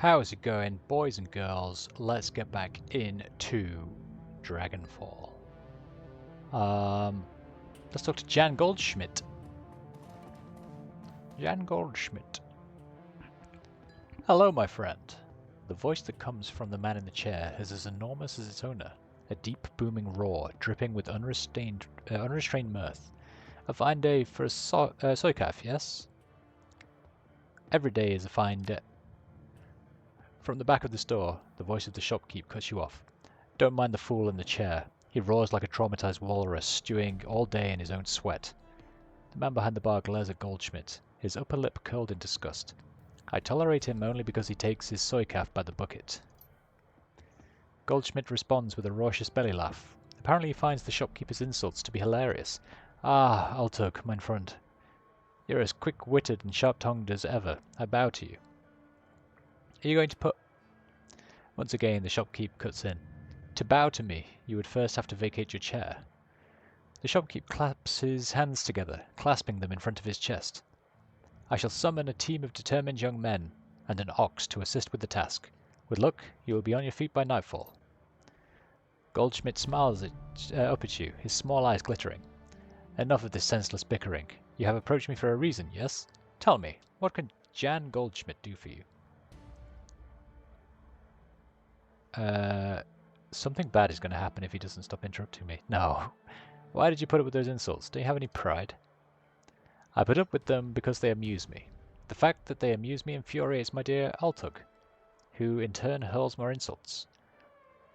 How's it going, boys and girls? Let's get back into Dragonfall. Let's talk to Jan Goldschmidt. Jan Goldschmidt. Hello, my friend. The voice that comes from the man in the chair is as enormous as its owner. A deep, booming roar, dripping with unrestrained mirth. A fine day for a soy calf, yes? Every day is a fine day. From the back of the store, the voice of the shopkeep cuts you off. Don't mind the fool in the chair. He roars like a traumatized walrus, stewing all day in his own sweat. The man behind the bar glares at Goldschmidt, his upper lip curled in disgust. I tolerate him only because he takes his soy calf by the bucket. Goldschmidt responds with a raucous belly laugh. Apparently he finds the shopkeeper's insults to be hilarious. Ah, Altug, mein Freund. You're as quick-witted and sharp-tongued as ever. I bow to you. Are you going to put... Once again, the shopkeep cuts in. To bow to me, you would first have to vacate your chair. The shopkeep claps his hands together, clasping them in front of his chest. I shall summon a team of determined young men and an ox to assist with the task. With luck, you will be on your feet by nightfall. Goldschmidt smiles up at you, his small eyes glittering. Enough of this senseless bickering. You have approached me for a reason, yes? Tell me, what can Jan Goldschmidt do for you? Something bad is going to happen if he doesn't stop interrupting me. No. Why did you put up with those insults? Do you have any pride? I put up with them because they amuse me. The fact that they amuse me infuriates my dear Altug, who in turn hurls more insults.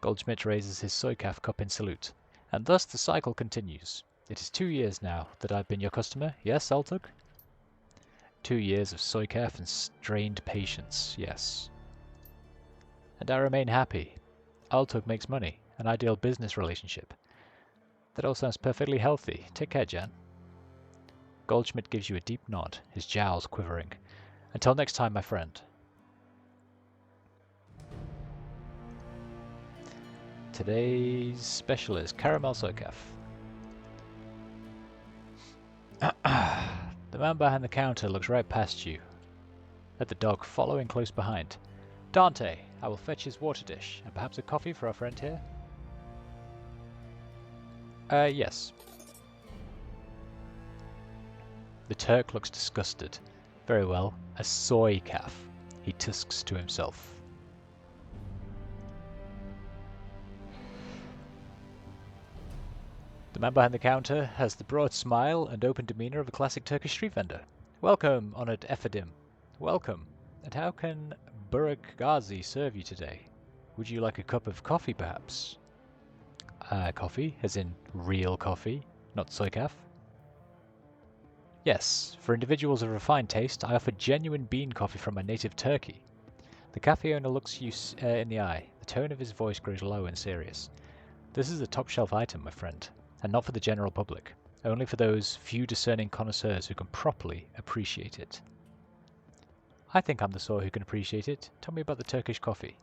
Goldschmidt raises his soy calf cup in salute, and thus the cycle continues. It is 2 years now that I've been your customer, yes, Altug? 2 years of soy calf and strained patience, yes. And I remain happy. Altug makes money, an ideal business relationship. That all sounds perfectly healthy. Take care, Jan. Goldschmidt gives you a deep nod, his jowls quivering. Until next time, my friend. Today's special is caramel soy calf. The man behind the counter looks right past you, at the dog following close behind. Dante, I will fetch his water dish, and perhaps a coffee for our friend here? Yes. The Turk looks disgusted. Very well, a soy calf, he tusks to himself. The man behind the counter has the broad smile and open demeanor of a classic Turkish street vendor. Welcome, honored Efedim. Welcome. And how can Burak Gazi serve you today? Would you like a cup of coffee, perhaps? Coffee, as in real coffee, not soy calf? Yes, for individuals of refined taste, I offer genuine bean coffee from my native Turkey. The cafe owner looks you in the eye. The tone of his voice grows low and serious. This is a top-shelf item, my friend, and not for the general public, only for those few discerning connoisseurs who can properly appreciate it. I think I'm the sort who can appreciate it. Tell me about the Turkish coffee.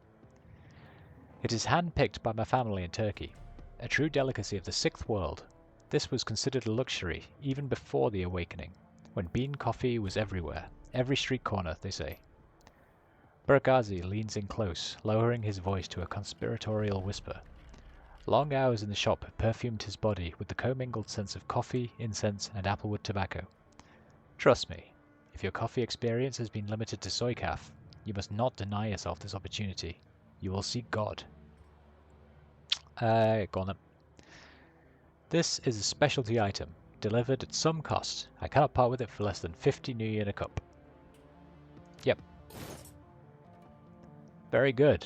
It is hand-picked by my family in Turkey, a true delicacy of the sixth world. This was considered a luxury even before the awakening, when bean coffee was everywhere, every street corner, they say. Burgazi leans in close, lowering his voice to a conspiratorial whisper. Long hours in the shop have perfumed his body with the commingled scents of coffee, incense, and applewood tobacco. Trust me, if your coffee experience has been limited to soy calf, you must not deny yourself this opportunity. You will see God. Go on then. This is a specialty item, delivered at some cost. I cannot part with it for less than 50 new yen a cup. Yep. Very good.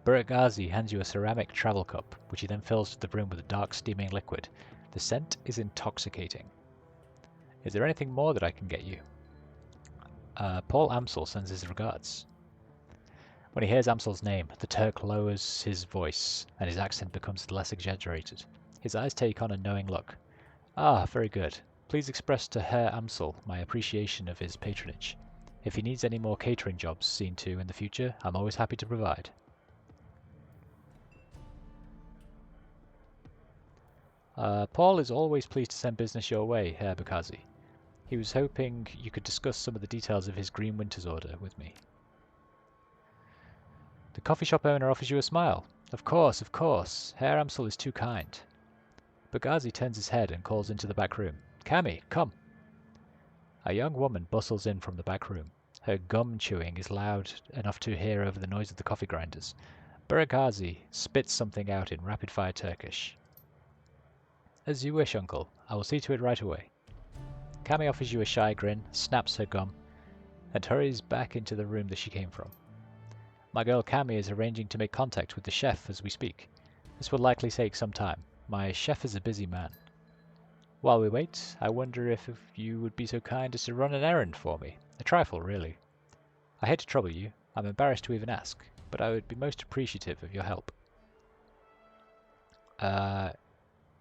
Burgazi hands you a ceramic travel cup, which he then fills to the brim with a dark steaming liquid. The scent is intoxicating. Is there anything more that I can get you? Paul Amsel sends his regards. When he hears Amsel's name, the Turk lowers his voice, and his accent becomes less exaggerated. His eyes take on a knowing look. Ah, very good. Please express to Herr Amsel my appreciation of his patronage. If he needs any more catering jobs seen to in the future, I'm always happy to provide. Paul is always pleased to send business your way, Herr Bukazi. He was hoping you could discuss some of the details of his Green Winters order with me. The coffee shop owner offers you a smile. Of course, of course. Herr Amsel is too kind. Bughazi turns his head and calls into the back room. Cammy, come. A young woman bustles in from the back room. Her gum chewing is loud enough to hear over the noise of the coffee grinders. Bughazi spits something out in rapid-fire Turkish. As you wish, uncle. I will see to it right away. Cammy offers you a shy grin, snaps her gum, and hurries back into the room that she came from. My girl Cammy is arranging to make contact with the chef as we speak. This will likely take some time. My chef is a busy man. While we wait, I wonder if you would be so kind as to run an errand for me. A trifle, really. I hate to trouble you. I'm embarrassed to even ask, but I would be most appreciative of your help.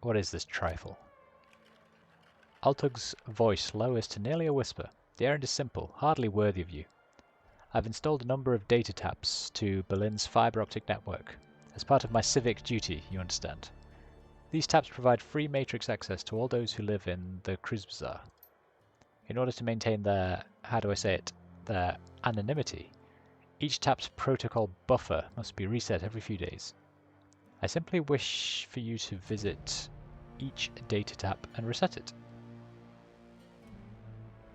What is this trifle? Altug's voice lowers to nearly a whisper. The errand is simple, hardly worthy of you. I've installed a number of data taps to Berlin's fiber optic network. As part of my civic duty, you understand. These taps provide free matrix access to all those who live in the Krizbazar. In order to maintain their, their anonymity, each tap's protocol buffer must be reset every few days. I simply wish for you to visit each data tap and reset it.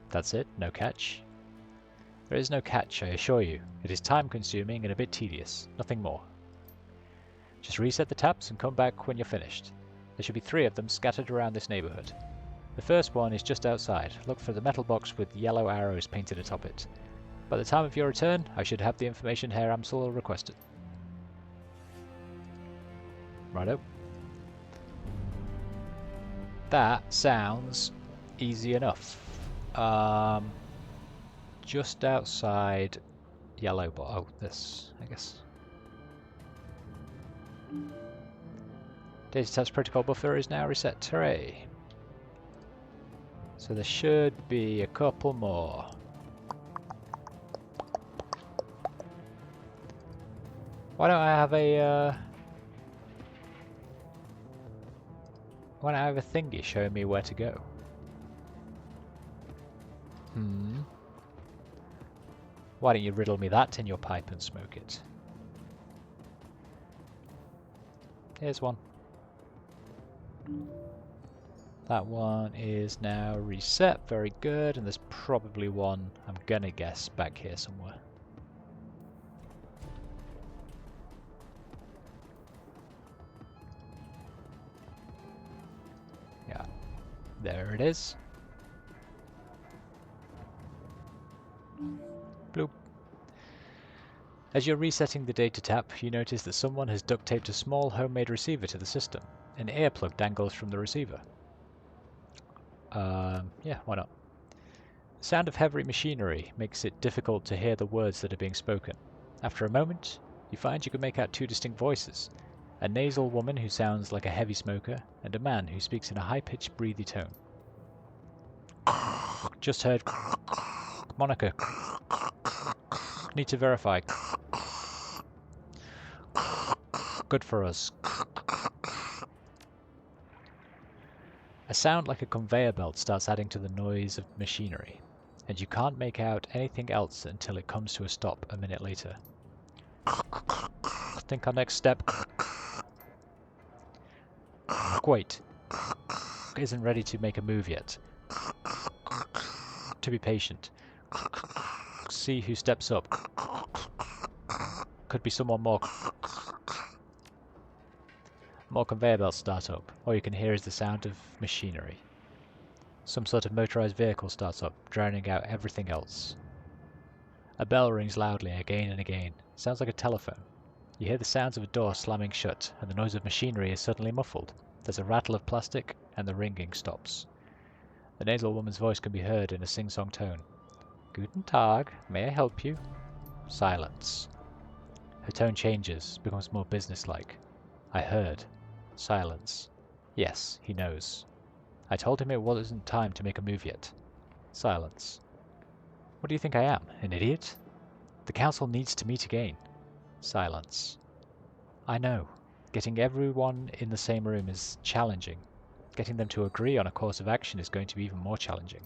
That's it, no catch. There is no catch, I assure you. It is time-consuming and a bit tedious, nothing more. Just reset the taps and come back when you're finished. There should be 3 of them scattered around this neighborhood. The first one is just outside. Look for the metal box with yellow arrows painted atop it. By the time of your return, I should have the information Herr Amsel requested. Righto. That sounds easy enough. Just outside yellow box. Oh, this, I guess. Data taps protocol buffer is now reset. Hooray! So there should be a couple more. Why don't I have a why don't I have a thingy showing me where to go? Why don't you riddle me that in your pipe and smoke it? Here's one. That one is now reset. Very good. And there's probably one, I'm gonna guess, back here somewhere. Yeah. There it is. Bloop. As you're resetting the data tap, you notice that someone has duct taped a small homemade receiver to the system. An earplug dangles from the receiver. Yeah, why not? The sound of heavy machinery makes it difficult to hear the words that are being spoken. After a moment, you find you can make out 2 distinct voices. A nasal woman who sounds like a heavy smoker, and a man who speaks in a high-pitched, breathy tone. Just heard. Monica. Need to verify. Good for us. A sound like a conveyor belt starts adding to the noise of machinery, and you can't make out anything else until it comes to a stop a minute later. Think our next step. Wait. Isn't ready to make a move yet. To be patient. See who steps up. Could be someone more. More conveyor belts start up. All you can hear is the sound of machinery. Some sort of motorized vehicle starts up, drowning out everything else. A bell rings loudly again and again. It sounds like a telephone. You hear the sounds of a door slamming shut, and the noise of machinery is suddenly muffled. There's a rattle of plastic, and the ringing stops. The nasal woman's voice can be heard in a sing-song tone. Guten Tag, may I help you? Silence. Her tone changes, becomes more businesslike. I heard. Silence. Yes, he knows. I told him it wasn't time to make a move yet. Silence. What do you think I am, an idiot? The council needs to meet again. Silence. I know. Getting everyone in the same room is challenging. Getting them to agree on a course of action is going to be even more challenging.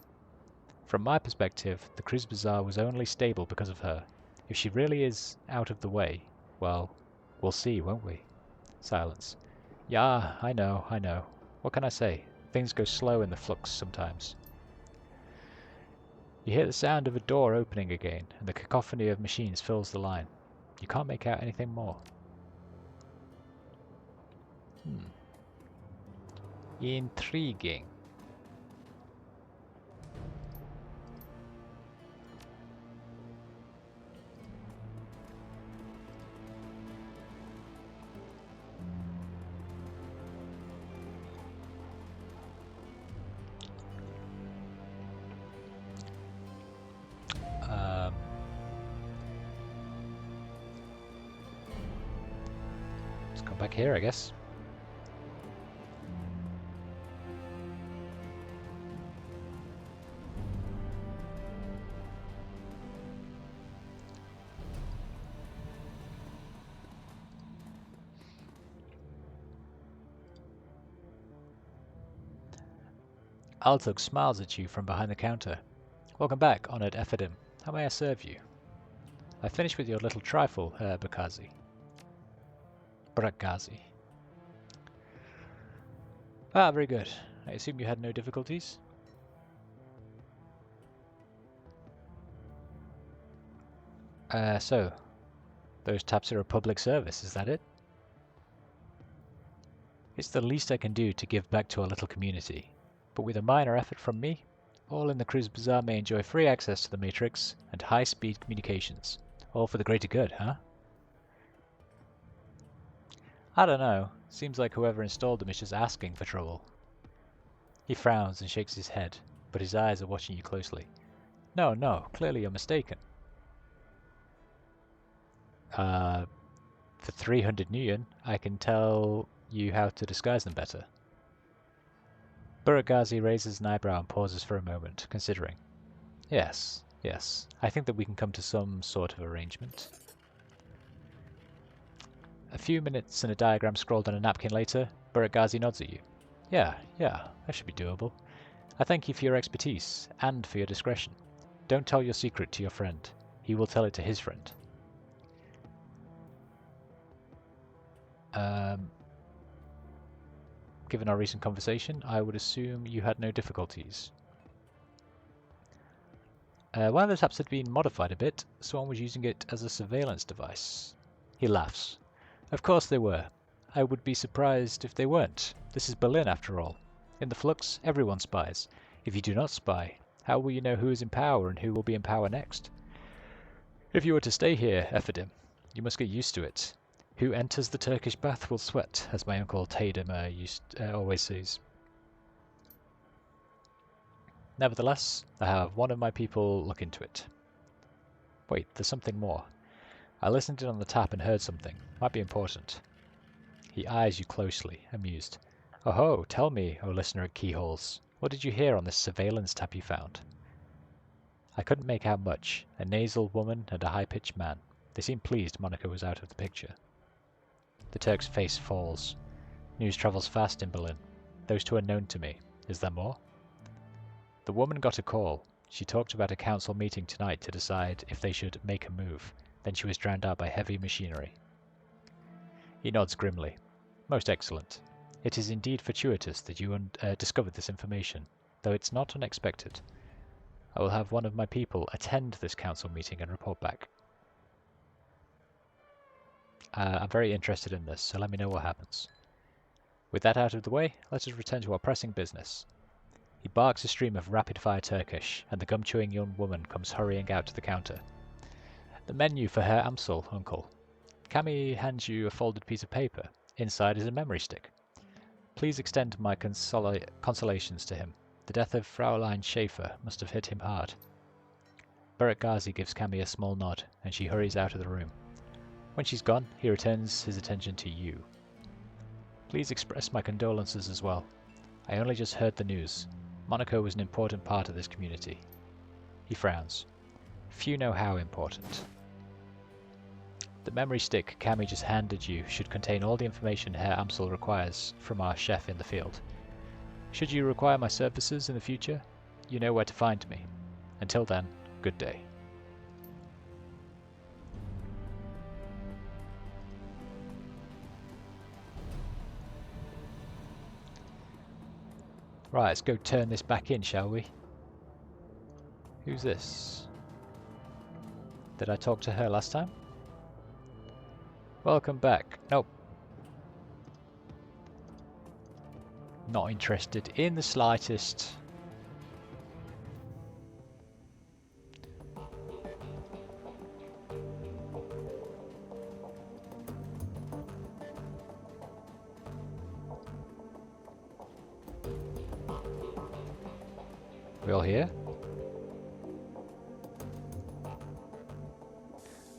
From my perspective, the Krizbazar was only stable because of her. If she really is out of the way, Well, we'll see, won't we? Silence. Yeah, I know, I know. What can I say? Things go slow in the flux sometimes. You hear the sound of a door opening again, and the cacophony of machines fills the line. You can't make out anything more. Intriguing. Let's come back here, I guess. Altug smiles at you from behind the counter. Welcome back, honoured Ephedim. How may I serve you? I finished with your little trifle, Herr Bakazi. Brakazi. Ah, very good. I assume you had no difficulties? So, those taps are a public service, is that it? It's the least I can do to give back to our little community. But with a minor effort from me, all in the Cruz Bazaar may enjoy free access to the Matrix and high-speed communications. All for the greater good, huh? I don't know. Seems like whoever installed them is just asking for trouble. He frowns and shakes his head, but his eyes are watching you closely. No, clearly you're mistaken. For 300 Nuyen, I can tell you how to disguise them better. Buragazi raises an eyebrow and pauses for a moment, considering. Yes, I think that we can come to some sort of arrangement. A few minutes and a diagram scrawled on a napkin later, Buragazi nods at you. Yeah, that should be doable. I thank you for your expertise, and for your discretion. Don't tell your secret to your friend. He will tell it to his friend. Given our recent conversation, I would assume you had no difficulties. One of the taps had been modified a bit. Someone was using it as a surveillance device. He laughs. Of course they were. I would be surprised if they weren't. This is Berlin, after all. In the flux, everyone spies. If you do not spy, how will you know who is in power and who will be in power next? If you were to stay here, Ephedim, you must get used to it. Who enters the Turkish bath will sweat, as my uncle Tadim always says. Nevertheless, I have one of my people look into it. Wait, there's something more. I listened in on the tap and heard something. Might be important. He eyes you closely, amused. Oh ho, tell me, O listener at keyholes, what did you hear on this surveillance tap you found? I couldn't make out much. A nasal woman and a high-pitched man. They seemed pleased Monica was out of the picture. The Turk's face falls. News travels fast in Berlin. Those two are known to me. Is there more? The woman got a call. She talked about a council meeting tonight to decide if they should make a move. Then she was drowned out by heavy machinery. He nods grimly. Most excellent. It is indeed fortuitous that you discovered this information, though it's not unexpected. I will have one of my people attend this council meeting and report back. I'm very interested in this, so let me know what happens. With that out of the way, let us return to our pressing business. He barks a stream of rapid-fire Turkish, and the gum-chewing young woman comes hurrying out to the counter. The menu for Herr Amsel, uncle. Cami hands you a folded piece of paper. Inside is a memory stick. Please extend my consolations to him. The death of Fraulein Schaefer must have hit him hard. Beret Ghazi gives Cami a small nod, and she hurries out of the room. When she's gone, he returns his attention to you. Please express my condolences as well. I only just heard the news. Monaco was an important part of this community. He frowns. Few know how important. The memory stick Cami just handed you should contain all the information Herr Amsel requires from our chef in the field. Should you require my services in the future, you know where to find me. Until then, good day. Right, let's go turn this back in, shall we? Who's this? Did I talk to her last time? Welcome back. Nope. Not interested in the slightest. We all here?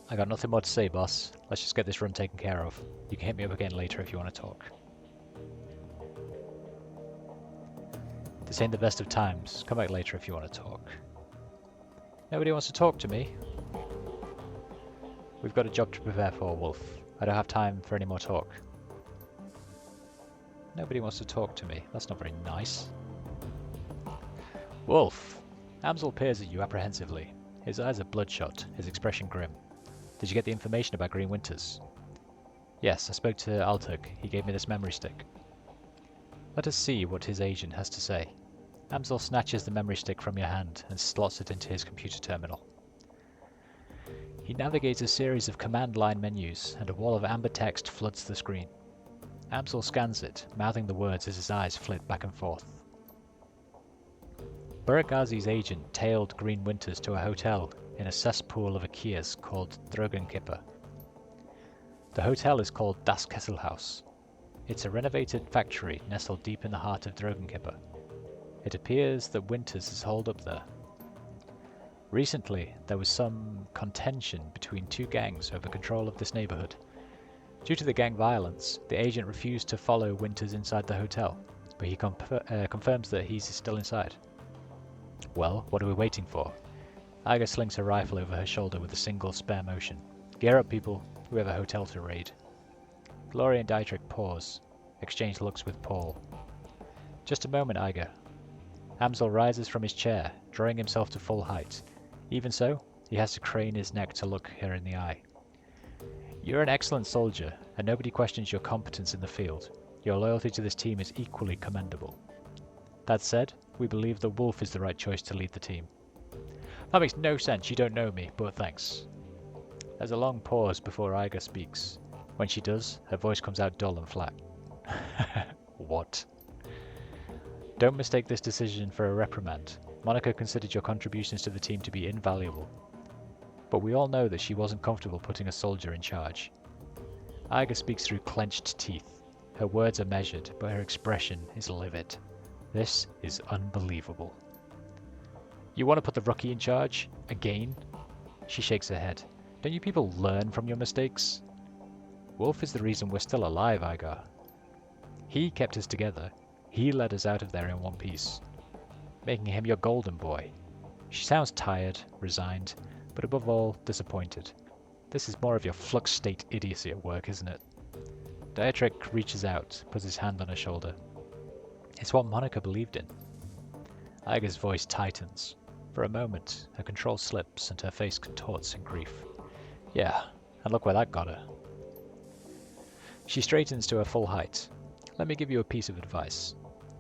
I got nothing more to say, boss. Let's just get this run taken care of. You can hit me up again later if you want to talk. This ain't the best of times. Come back later if you want to talk. Nobody wants to talk to me. We've got a job to prepare for, Wolf. I don't have time for any more talk. Nobody wants to talk to me. That's not very nice. Wolf! Amsel peers at you apprehensively. His eyes are bloodshot, his expression grim. Did you get the information about Green Winters? Yes, I spoke to Altug. He gave me this memory stick. Let us see what his agent has to say. Amsel snatches the memory stick from your hand and slots it into his computer terminal. He navigates a series of command line menus, and a wall of amber text floods the screen. Amsel scans it, mouthing the words as his eyes flit back and forth. Buragazi's agent tailed Green Winters to a hotel in a cesspool of a kiosk called Dragonfall. The hotel is called Das Kesselhaus. It's a renovated factory nestled deep in the heart of Dragonfall. It appears that Winters is holed up there. Recently, there was some contention between two gangs over control of this neighborhood. Due to the gang violence, the agent refused to follow Winters inside the hotel, but he confirms that he's still inside. Well, what are we waiting for? Iga slings her rifle over her shoulder with a single spare motion. Gear up, people. We have a hotel to raid. Gloria and Dietrich pause, exchange looks with Paul. Just a moment, Iga. Amsel rises from his chair, drawing himself to full height. Even so, he has to crane his neck to look her in the eye. You're an excellent soldier, and nobody questions your competence in the field. Your loyalty to this team is equally commendable. That said, we believe that Wolf is the right choice to lead the team. That makes no sense, you don't know me, but thanks. There's a long pause before Iga speaks. When she does, her voice comes out dull and flat. What? Don't mistake this decision for a reprimand. Monica considered your contributions to the team to be invaluable. But we all know that she wasn't comfortable putting a soldier in charge. Iga speaks through clenched teeth. Her words are measured, but her expression is livid. This is unbelievable. You want to put the rookie in charge? Again? She shakes her head. Don't you people learn from your mistakes? Wolf is the reason we're still alive, Igar. He kept us together. He led us out of there in one piece, making him your golden boy. She sounds tired, resigned, but above all, disappointed. This is more of your flux state idiocy at work, isn't it? Dietrich reaches out, puts his hand on her shoulder. It's what Monica believed in. Igar's voice tightens. For a moment, her control slips and her face contorts in grief. Yeah, and look where that got her. She straightens to her full height. Let me give you a piece of advice.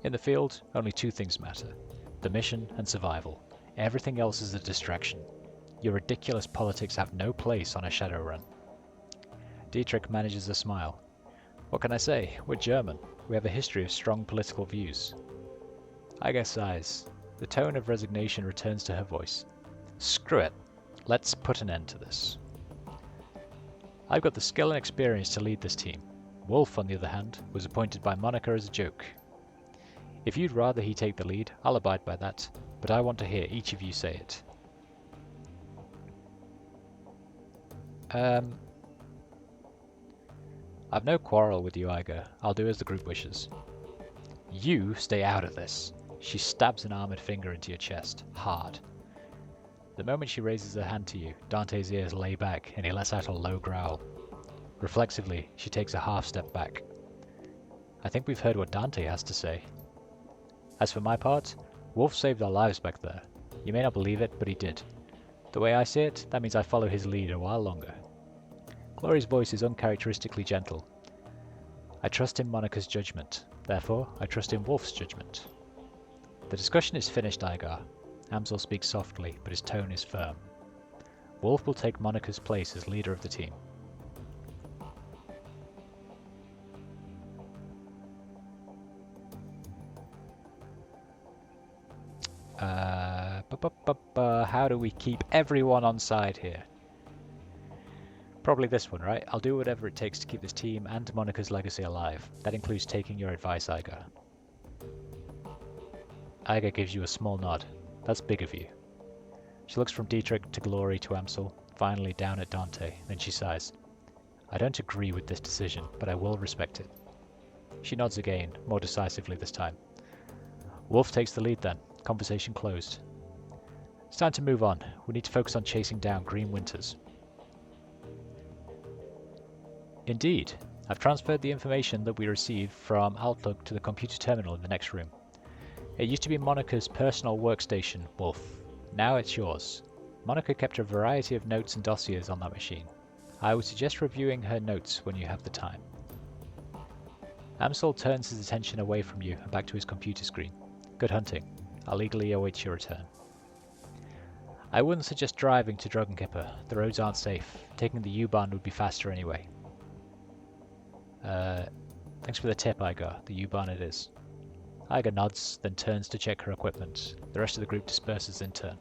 In the field, only two things matter. The mission and survival. Everything else is a distraction. Your ridiculous politics have no place on a Shadowrun. Dietrich manages a smile. What can I say? We're German. We have a history of strong political views. Iga sighs. The tone of resignation returns to her voice. Screw it. Let's put an end to this. I've got the skill and experience to lead this team. Wolf, on the other hand, was appointed by Monica as a joke. If you'd rather he take the lead, I'll abide by that, but I want to hear each of you say it. I've no quarrel with you, Iga. I'll do as the group wishes. You stay out of this. She stabs an armored finger into your chest, hard. The moment she raises her hand to you, Dante's ears lay back and he lets out a low growl. Reflexively, she takes a half step back. I think we've heard what Dante has to say. As for my part, Wolf saved our lives back there. You may not believe it, but he did. The way I see it, that means I follow his lead a while longer. Gloria's voice is uncharacteristically gentle. I trust in Monica's judgment. Therefore, I trust in Wolf's judgment. The discussion is finished, Igar. Amsel speaks softly, but his tone is firm. Wolf will take Monica's place as leader of the team. How do we keep everyone on side here? Probably this one, right? I'll do whatever it takes to keep this team and Monica's legacy alive. That includes taking your advice, Igar. Igar gives you a small nod. That's big of you. She looks from Dietrich to Glory to Amsel, finally down at Dante, then she sighs. I don't agree with this decision, but I will respect it. She nods again, more decisively this time. Wolf takes the lead then. Conversation closed. It's time to move on. We need to focus on chasing down Green Winters. Indeed. I've transferred the information that we received from Outlook to the computer terminal in the next room. It used to be Monica's personal workstation, Wolf. Now it's yours. Monica kept a variety of notes and dossiers on that machine. I would suggest reviewing her notes when you have the time. Amsel turns his attention away from you and back to his computer screen. Good hunting. I'll eagerly await your return. I wouldn't suggest driving to Dragonkipper. The roads aren't safe. Taking the U-Bahn would be faster anyway. Thanks for the tip, Igar. The U-Bahn it is. Igar nods, then turns to check her equipment. The rest of the group disperses in turn.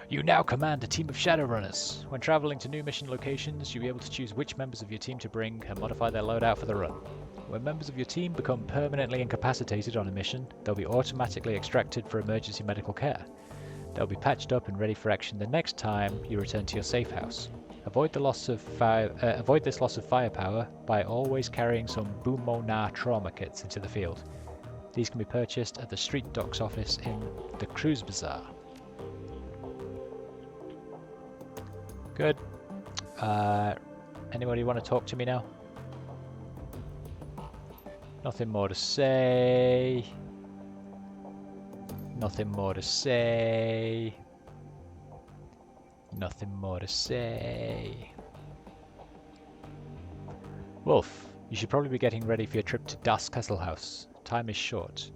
You now command a team of Shadowrunners. When traveling to new mission locations, you'll be able to choose which members of your team to bring and modify their loadout for the run. When members of your team become permanently incapacitated on a mission, they'll be automatically extracted for emergency medical care. They'll be patched up and ready for action the next time you return to your safe house. Avoid this loss of firepower by always carrying some Bumona trauma kits into the field. These can be purchased at the Street Docks office in the Cruise Bazaar. Good. Anybody want to talk to me now? Nothing more to say. Nothing more to say. Nothing more to say. Wolf, you should probably be getting ready for your trip to Das Kesselhaus. Time is short.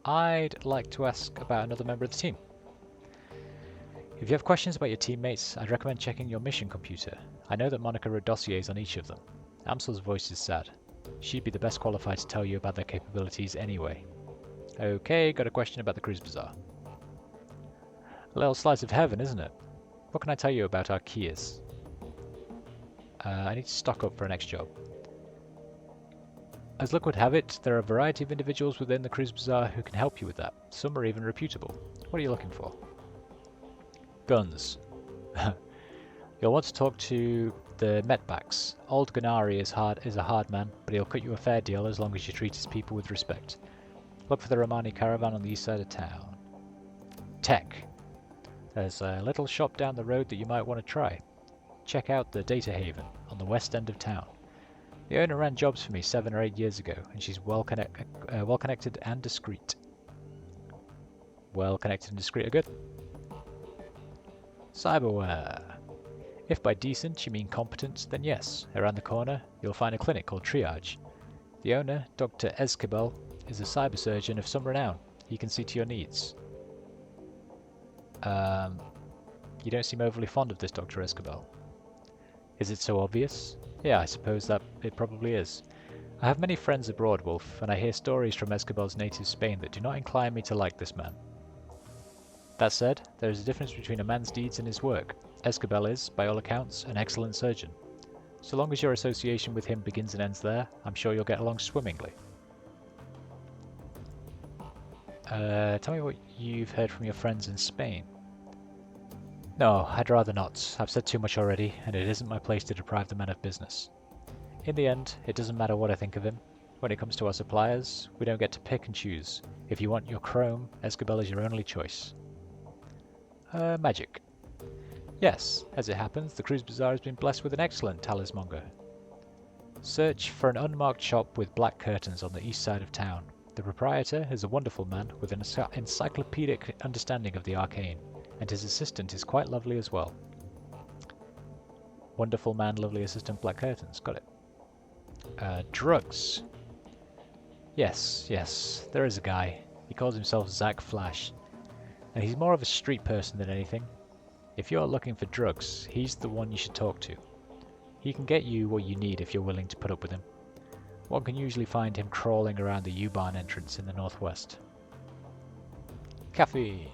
I'd like to ask about another member of the team. If you have questions about your teammates, I'd recommend checking your mission computer. I know that Monica wrote dossiers on each of them. Amsel's voice is sad. She'd be the best qualified to tell you about their capabilities anyway. Okay, got a question about the Cruise Bazaar. A little slice of heaven, isn't it? What can I tell you about our Kias? I need to stock up for our next job. As luck would have it, there are a variety of individuals within the Cruise Bazaar who can help you with that. Some are even reputable. What are you looking for? Guns. You'll want to talk to the Metbacks. Old Gennari is a hard man, but he'll cut you a fair deal as long as you treat his people with respect. Look for the Romani caravan on the east side of town. Tech. There's a little shop down the road that you might want to try. Check out the Data Haven on the west end of town. The owner ran jobs for me 7 or 8 years ago, and she's well connected and discreet. Well connected and discreet are good. Cyberware. If by decent you mean competent, then yes. Around the corner, you'll find a clinic called Triage. The owner, Dr. Esquibel, is a cyber surgeon of some renown. He can see to your needs. You don't seem overly fond of this Dr. Esquibel. Is it so obvious? Yeah, I suppose that it probably is. I have many friends abroad, Wolf, and I hear stories from Esquibel's native Spain that do not incline me to like this man. That said, there is a difference between a man's deeds and his work. Esquibel is, by all accounts, an excellent surgeon. So long as your association with him begins and ends there, I'm sure you'll get along swimmingly. Tell me what you've heard from your friends in Spain. No, I'd rather not. I've said too much already, and it isn't my place to deprive the man of business. In the end, it doesn't matter what I think of him. When it comes to our suppliers, we don't get to pick and choose. If you want your chrome, Esquibel is your only choice. Magic. Yes, as it happens, the Cruise Bazaar has been blessed with an excellent talismonger. Search for an unmarked shop with black curtains on the east side of town. The proprietor is a wonderful man with an encyclopedic understanding of the arcane, and his assistant is quite lovely as well. Wonderful man, lovely assistant, black curtains. Got it. Drugs. Yes, there is a guy. He calls himself Zach Flash, and he's more of a street person than anything. If you're looking for drugs, he's the one you should talk to. He can get you what you need if you're willing to put up with him. One can usually find him crawling around the U-Bahn entrance in the northwest. Cafe!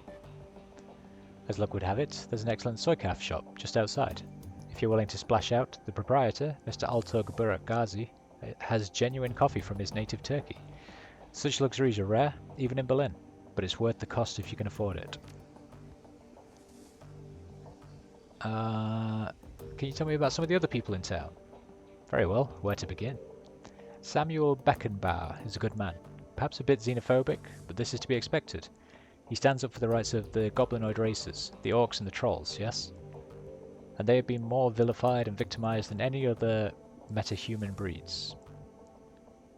As luck would have it, there's an excellent soy calf shop just outside. If you're willing to splash out, the proprietor, Mr. Altug Burak Ghazi, has genuine coffee from his native Turkey. Such luxuries are rare, even in Berlin, but it's worth the cost if you can afford it. Can you tell me about some of the other people in town? Very well, where to begin? Samuel Beckenbauer is a good man, perhaps a bit xenophobic, but this is to be expected. He stands up for the rights of the goblinoid races, the orcs and the trolls, yes? And they have been more vilified and victimized than any other metahuman breeds.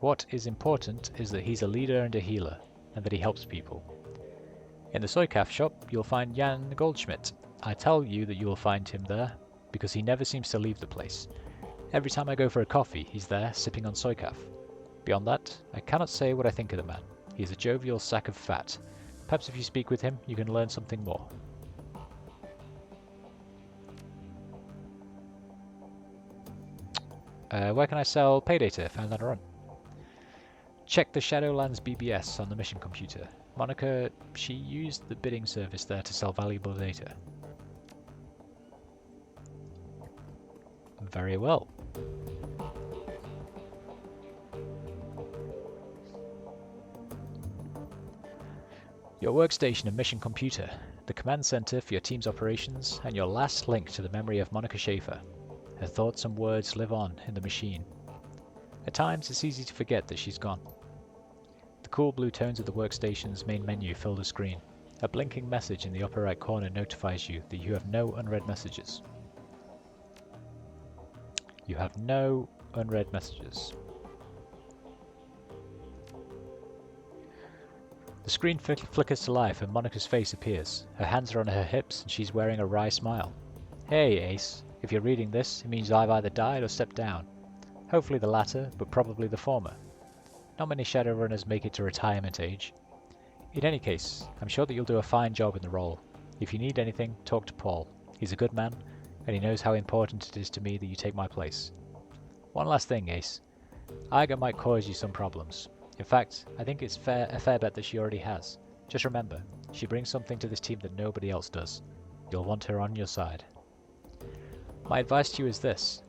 What is important is that he's a leader and a healer, and that he helps people. In the soy calf shop, you'll find Jan Goldschmidt. I tell you that you will find him there, because he never seems to leave the place. Every time I go for a coffee, he's there, sipping on soy calf. Beyond that, I cannot say what I think of the man. He is a jovial sack of fat. Perhaps if you speak with him, you can learn something more. Where can I sell pay data found on a run? Check the Shadowlands BBS on the mission computer. Monica, she used the bidding service there to sell valuable data. Very well. Your workstation and mission computer, the command center for your team's operations, and your last link to the memory of Monica Schaefer. Her thoughts and words live on in the machine. At times, it's easy to forget that she's gone. The cool blue tones of the workstation's main menu fill the screen. A blinking message in the upper right corner notifies you that you have no unread messages. You have no unread messages. The screen flickers to life and Monica's face appears. Her hands are on her hips and she's wearing a wry smile. Hey, Ace. If you're reading this, it means I've either died or stepped down. Hopefully the latter, but probably the former. Not many Shadowrunners make it to retirement age. In any case, I'm sure that you'll do a fine job in the role. If you need anything, talk to Paul. He's a good man, and he knows how important it is to me that you take my place. One last thing, Ace. Iga might cause you some problems. In fact, I think it's a fair bet that she already has. Just remember, she brings something to this team that nobody else does. You'll want her on your side. My advice to you is this.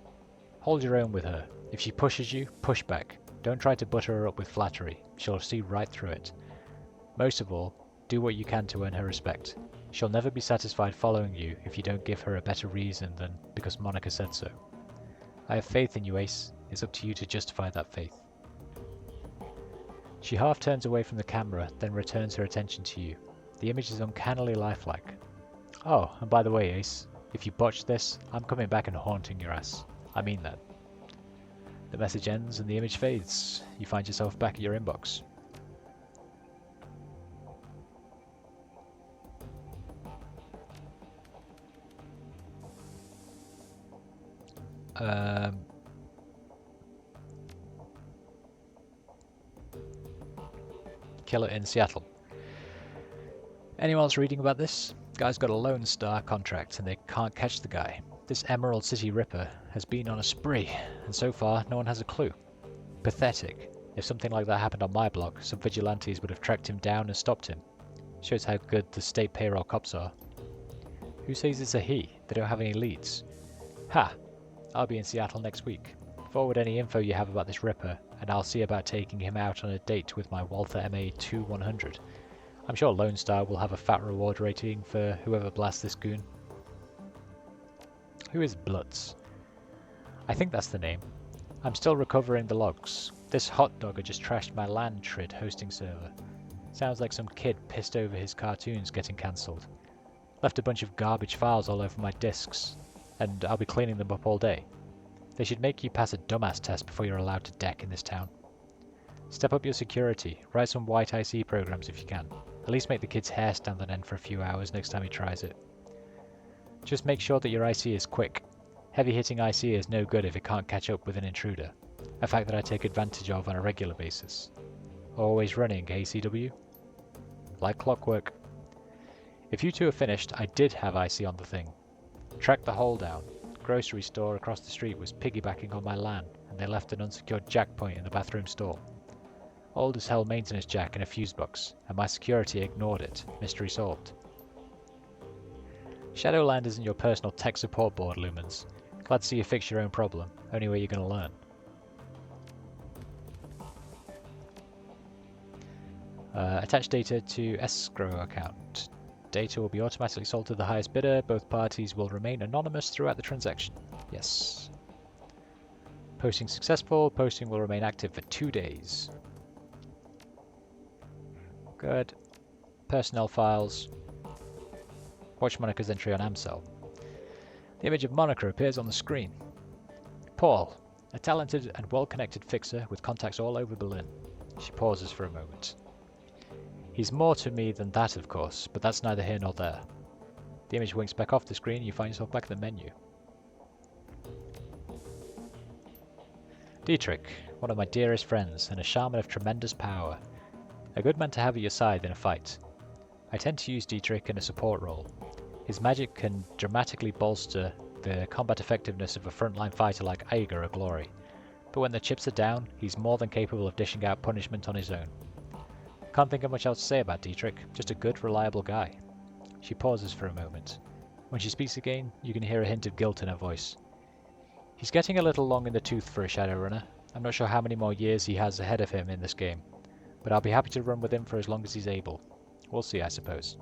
Hold your own with her. If she pushes you, push back. Don't try to butter her up with flattery. She'll see right through it. Most of all, do what you can to earn her respect. She'll never be satisfied following you if you don't give her a better reason than because Monica said so. I have faith in you, Ace. It's up to you to justify that faith. She half turns away from the camera, then returns her attention to you. The image is uncannily lifelike. Oh, and by the way, Ace, if you botch this, I'm coming back and haunting your ass. I mean that. The message ends and the image fades. You find yourself back at your inbox. Killer in Seattle. Anyone else reading about this? Guy's got a Lone Star contract and they can't catch the guy. This Emerald City Ripper has been on a spree, and so far no one has a clue. Pathetic. If something like that happened on my block, some vigilantes would have tracked him down and stopped him. Shows how good the state payroll cops are. Who says it's a he? They don't have any leads. Ha! I'll be in Seattle next week. Forward any info you have about this Ripper, and I'll see about taking him out on a date with my Walther MA-2100. I'm sure Lone Star will have a fat reward rating for whoever blasts this goon. Who is Blutz? I think that's the name. I'm still recovering the logs. This hot dogger just trashed my Landtrid hosting server. Sounds like some kid pissed over his cartoons getting cancelled. Left a bunch of garbage files all over my disks, and I'll be cleaning them up all day. They should make you pass a dumbass test before you're allowed to deck in this town. Step up your security. Write some white IC programs if you can. At least make the kid's hair stand on end for a few hours next time he tries it. Just make sure that your IC is quick. Heavy-hitting IC is no good if it can't catch up with an intruder, a fact that I take advantage of on a regular basis. Always running, ACW? Like clockwork. If you two are finished, I did have IC on the thing. Tracked the hole down. Grocery store across the street was piggybacking on my LAN, and they left an unsecured jack point in the bathroom stall. Old as hell maintenance jack in a fuse box, and my security ignored it. Mystery solved. Shadowland isn't your personal tech support board, Lumens. Glad to see you fix your own problem. Only way you're gonna learn. Attach data to escrow account. Data will be automatically sold to the highest bidder. Both parties will remain anonymous throughout the transaction. Yes. Posting successful. Posting will remain active for 2 days. Good. Personnel files. Watch Monica's entry on Amcell. The image of Monica appears on the screen. Paul, a talented and well-connected fixer with contacts all over Berlin. She pauses for a moment. He's more to me than that, of course, but that's neither here nor there. The image winks back off the screen and you find yourself back at the menu. Dietrich, one of my dearest friends, and a shaman of tremendous power. A good man to have at your side in a fight. I tend to use Dietrich in a support role. His magic can dramatically bolster the combat effectiveness of a frontline fighter like Aiger or Glory, but when the chips are down, he's more than capable of dishing out punishment on his own. Can't think of much else to say about Dietrich, just a good, reliable guy. She pauses for a moment. When she speaks again, you can hear a hint of guilt in her voice. He's getting a little long in the tooth for a Shadowrunner. I'm not sure how many more years he has ahead of him in this game, but I'll be happy to run with him for as long as he's able. We'll see, I suppose.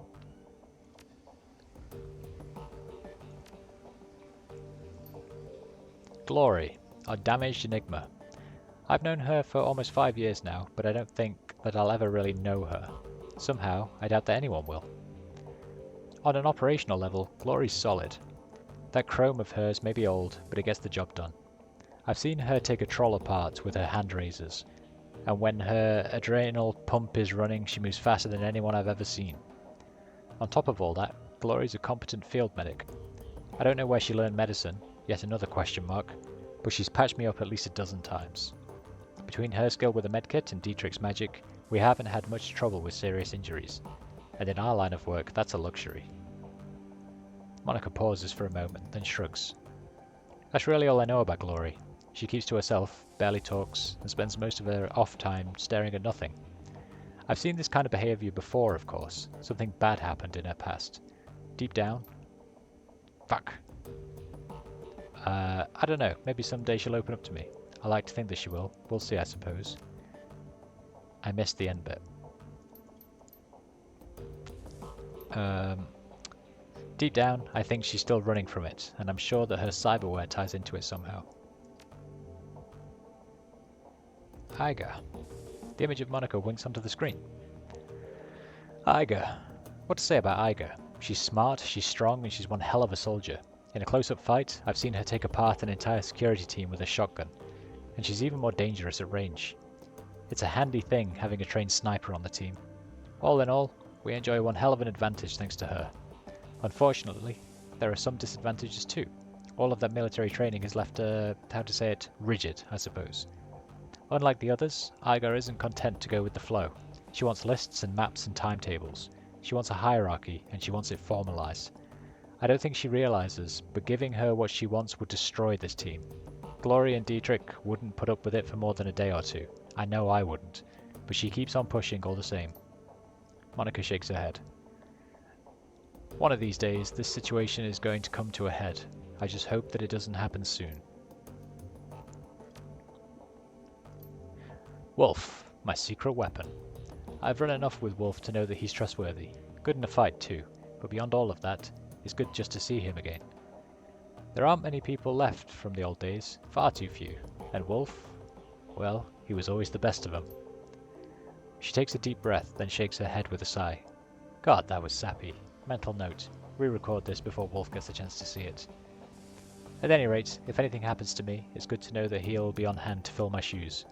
Glory, our damaged enigma. I've known her for almost 5 years now, but I don't think that I'll ever really know her. Somehow, I doubt that anyone will. On an operational level, Glory's solid. That chrome of hers may be old, but it gets the job done. I've seen her take a troll apart with her hand razors, and when her adrenal pump is running, she moves faster than anyone I've ever seen. On top of all that, Glory's a competent field medic. I don't know where she learned medicine, yet another question mark, but she's patched me up at least a dozen times. Between her skill with the medkit and Dietrich's magic, we haven't had much trouble with serious injuries, and in our line of work, that's a luxury. Monica pauses for a moment, then shrugs. That's really all I know about Glory. She keeps to herself, barely talks, and spends most of her off time staring at nothing. I've seen this kind of behavior before, of course. Something bad happened in her past. Deep down... Fuck. I don't know, maybe someday she'll open up to me. I like to think that she will. We'll see, I suppose. I missed the end bit. Deep down, I think she's still running from it, and I'm sure that her cyberware ties into it somehow. Aiger. The image of Monica winks onto the screen. Aiger. What to say about Aiger? She's smart, she's strong, and she's one hell of a soldier. In a close-up fight, I've seen her take apart an entire security team with a shotgun, and she's even more dangerous at range. It's a handy thing having a trained sniper on the team. All in all, we enjoy one hell of an advantage thanks to her. Unfortunately, there are some disadvantages too. All of that military training has left her, how to say it, rigid, I suppose. Unlike the others, Aiger isn't content to go with the flow. She wants lists and maps and timetables. She wants a hierarchy, and she wants it formalized. I don't think she realizes, but giving her what she wants would destroy this team. Glory and Dietrich wouldn't put up with it for more than a day or two. I know I wouldn't, but she keeps on pushing all the same. Monica shakes her head. One of these days, this situation is going to come to a head. I just hope that it doesn't happen soon. Wolf, my secret weapon. I've run enough with Wolf to know that he's trustworthy. Good in a fight too, but beyond all of that, it's good just to see him again. There aren't many people left from the old days, far too few, and Wolf, well, he was always the best of them. She takes a deep breath, then shakes her head with a sigh. God, that was sappy. Mental note, re-record this before Wolf gets a chance to see it. At any rate, if anything happens to me, it's good to know that he'll be on hand to fill my shoes.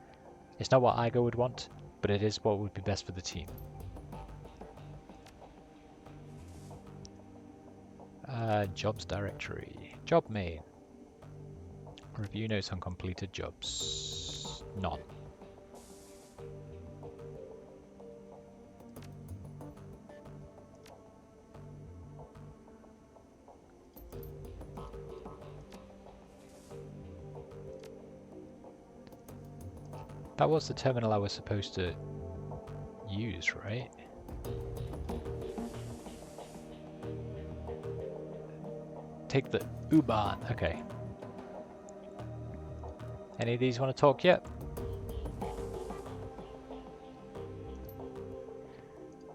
It's not what Aiger would want, but it is what would be best for the team. Jobs directory. Job main. Review notes on completed jobs. None. That was the terminal I was supposed to use, right? Take the U-Bahn. Okay. Any of these want to talk yet?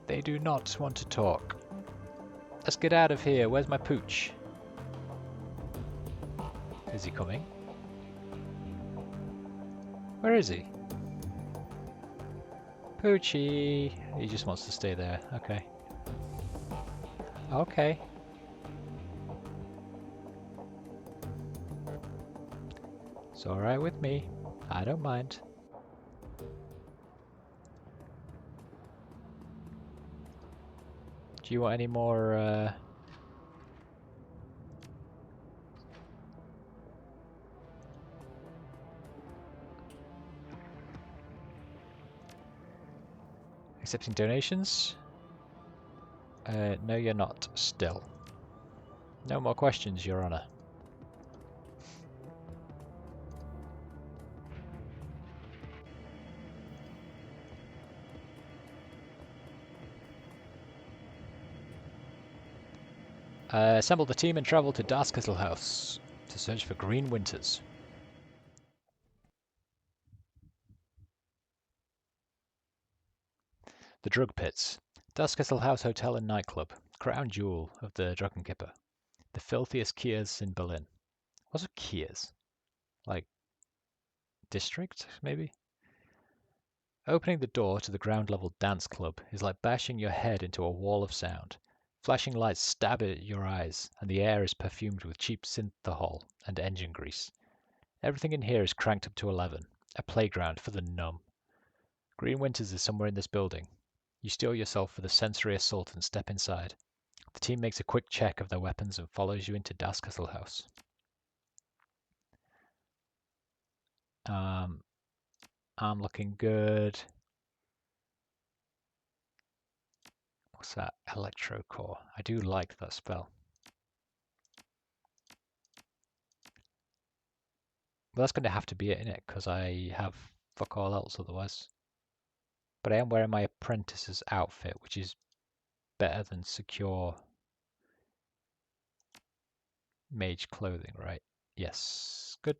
They do not want to talk. Let's get out of here. Where's my pooch? Is he coming? Where is he? Poochie! He just wants to stay there. Okay. Okay. It's alright with me. I don't mind. Do you want any more, accepting donations? No, you're not. Still. No more questions, Your Honor. Assemble the team and travel to Darskistle House to search for Green Winters. The Drug Pits. Darskistle House Hotel and Nightclub. Crown jewel of the Dragonfall. The filthiest kiosks in Berlin. What's a kiosk? Like, district, maybe? Opening the door to the ground-level dance club is like bashing your head into a wall of sound. Flashing lights stab at your eyes, and the air is perfumed with cheap synthahol and engine grease. Everything in here is cranked up to 11, a playground for the numb. Green Winters is somewhere in this building. You steel yourself for the sensory assault and step inside. The team makes a quick check of their weapons and follows you into Darskistle House. I'm looking good. What's that? Electro Core. I do like that spell. Well, that's going to have to be it, innit? Because I have fuck all else otherwise. But I am wearing my apprentice's outfit, which is better than secure mage clothing, right? Yes. Good.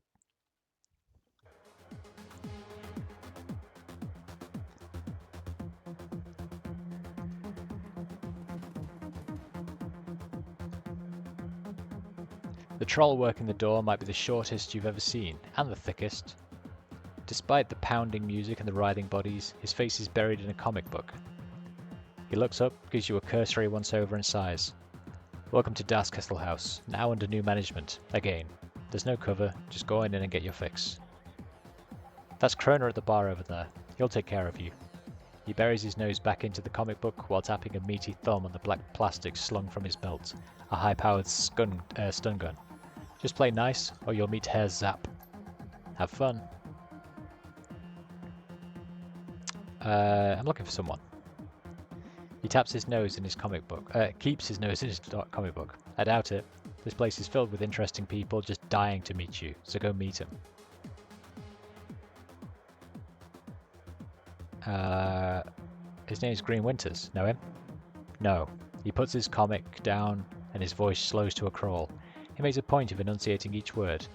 The troll working the door might be the shortest you've ever seen, and the thickest. Despite the pounding music and the writhing bodies, his face is buried in a comic book. He looks up, gives you a cursory once-over and sighs. Welcome to Darskistle House, now under new management. Again. There's no cover, just go in and get your fix. That's Kroner at the bar over there. He'll take care of you. He buries his nose back into the comic book while tapping a meaty thumb on the black plastic slung from his belt, a high-powered stun gun. Just play nice, or you'll meet Herr Zapp. Have fun. I'm looking for someone. He taps his nose in his comic book. Keeps his nose in his comic book. I doubt it. This place is filled with interesting people just dying to meet you, so go meet him. His name's Green Winters. Know him? No. He puts his comic down and his voice slows to a crawl. He makes a point of enunciating each word.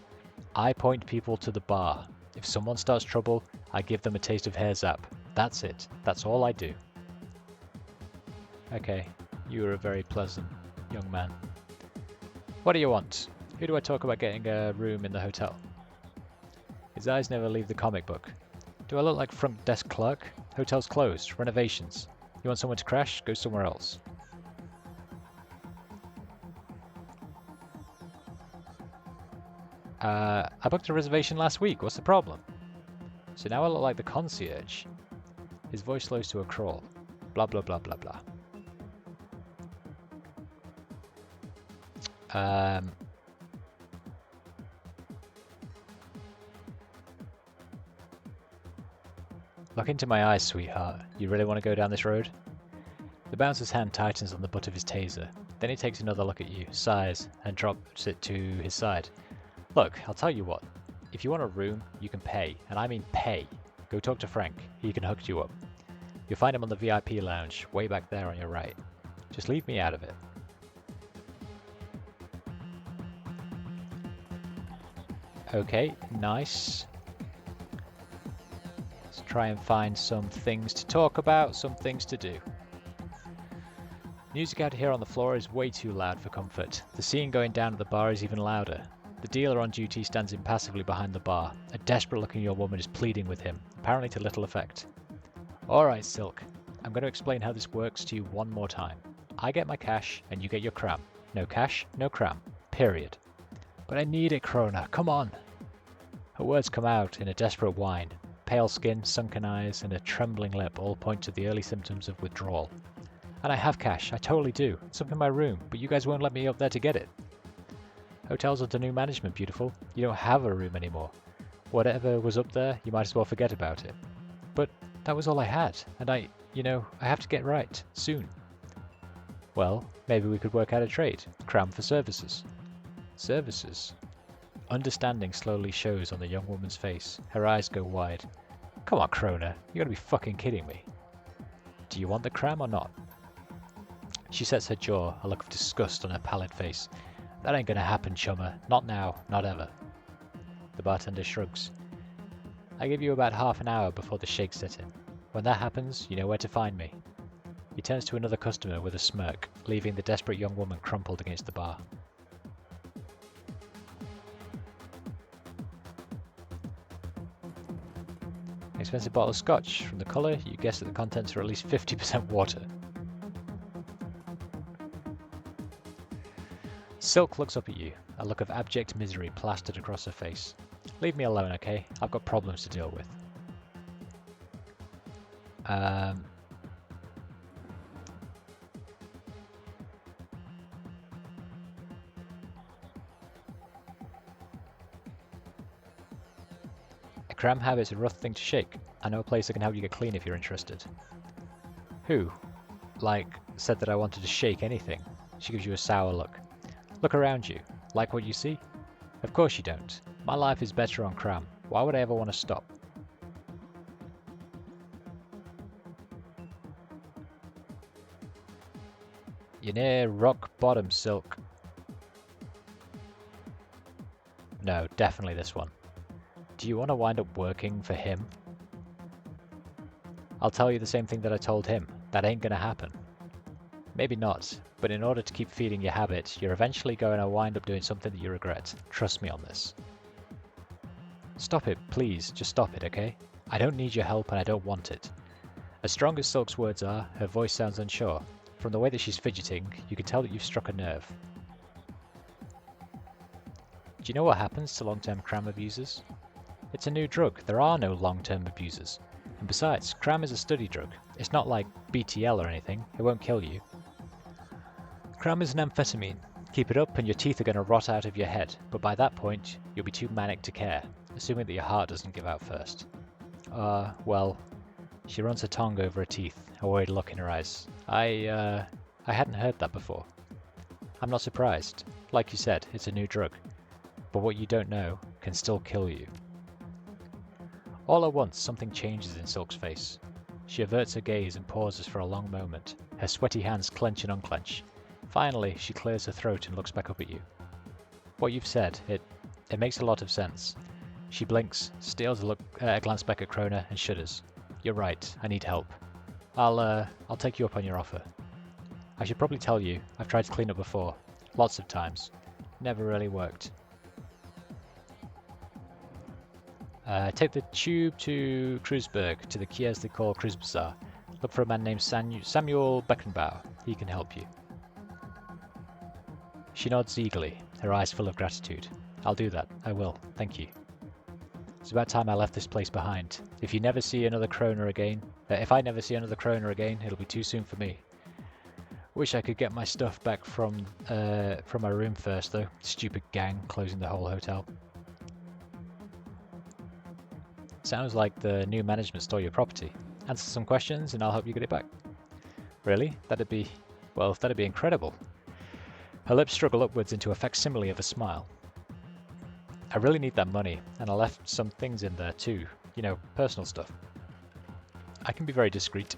I point people to the bar. If someone starts trouble, I give them a taste of Herr Zapp. That's it. That's all I do. Okay, you are a very pleasant young man. What do you want? Who do I talk about getting a room in the hotel? His eyes never leave the comic book. Do I look like front desk clerk? Hotel's closed. Renovations. You want someone to crash? Go somewhere else. I booked a reservation last week. What's the problem? So now I look like the concierge. His voice slows to a crawl. Blah blah blah blah blah. Look into my eyes, sweetheart. You really want to go down this road? The bouncer's hand tightens on the butt of his taser. Then he takes another look at you, sighs, and drops it to his side. Look, I'll tell you what. If you want a room, you can pay. And I mean pay. Go talk to Frank. He can hook you up. You'll find him on the VIP lounge, way back there on your right. Just leave me out of it. Okay, nice. Let's try and find some things to talk about, some things to do. Music out here on the floor is way too loud for comfort. The scene going down at the bar is even louder. The dealer on duty stands impassively behind the bar. A desperate-looking young woman is pleading with him, apparently to little effect. Alright, Silk. I'm going to explain how this works to you one more time. I get my cash, and you get your cram. No cash, no cram. Period. But I need it, Krona. Come on! Her words come out in a desperate whine. Pale skin, sunken eyes, and a trembling lip all point to the early symptoms of withdrawal. And I have cash. I totally do. It's up in my room, but you guys won't let me up there to get it. Hotels under new management, beautiful. You don't have a room anymore. Whatever was up there, you might as well forget about it. But that was all I had, and I have to get right, soon. Well, maybe we could work out a trade. Cram for services. Services? Understanding slowly shows on the young woman's face. Her eyes go wide. Come on, Krona. You gotta be fucking kidding me. Do you want the cram or not? She sets her jaw, a look of disgust on her pallid face. That ain't gonna happen, chummer. Not now, not ever. The bartender shrugs. I give you about half an hour before the shakes set in. When that happens, you know where to find me. He turns to another customer with a smirk, leaving the desperate young woman crumpled against the bar. Expensive bottle of scotch. From the colour, you guess that the contents are at least 50% water. Silk looks up at you, a look of abject misery plastered across her face. Leave me alone, okay? I've got problems to deal with. A cram habit's a rough thing to shake. I know a place that can help you get clean if you're interested. Who? Said that I wanted to shake anything. She gives you a sour look. Look around you. Like what you see? Of course you don't. My life is better on cram. Why would I ever want to stop? You're near rock bottom, Silk. No, definitely this one. Do you want to wind up working for him? I'll tell you the same thing that I told him. That ain't gonna happen. Maybe not, but in order to keep feeding your habit, you're eventually going to wind up doing something that you regret. Trust me on this. Stop it, please. Just stop it, okay? I don't need your help and I don't want it. As strong as Silk's words are, her voice sounds unsure. From the way that she's fidgeting, you can tell that you've struck a nerve. Do you know what happens to long-term cram abusers? It's a new drug. There are no long-term abusers. And besides, cram is a study drug. It's not like BTL or anything. It won't kill you. Cram is an amphetamine. Keep it up and your teeth are going to rot out of your head, but by that point, you'll be too manic to care, assuming that your heart doesn't give out first. Well, she runs her tongue over her teeth, a worried look in her eyes. I hadn't heard that before. I'm not surprised. Like you said, it's a new drug. But what you don't know can still kill you. All at once, something changes in Silk's face. She averts her gaze and pauses for a long moment. Her sweaty hands clench and unclench. Finally, she clears her throat and looks back up at you. What you've said, it makes a lot of sense. She blinks, steals a glance back at Krona, and shudders. You're right, I need help. I'll take you up on your offer. I should probably tell you, I've tried to clean up before. Lots of times. Never really worked. Take the tube to Kreuzberg, to the kiosk they call Kreuzbazaar. Look for a man named Samuel Beckenbauer. He can help you. She nods eagerly, her eyes full of gratitude. I'll do that. I will. Thank you. It's about time I left this place behind. If I never see another Krona again, it'll be too soon for me. Wish I could get my stuff back from my room first, though. Stupid gang closing the whole hotel. Sounds like the new management stole your property. Answer some questions and I'll help you get it back. Really? That'd be incredible. Her lips struggle upwards into a facsimile of a smile. I really need that money, and I left some things in there too. you know, personal stuff. I can be very discreet.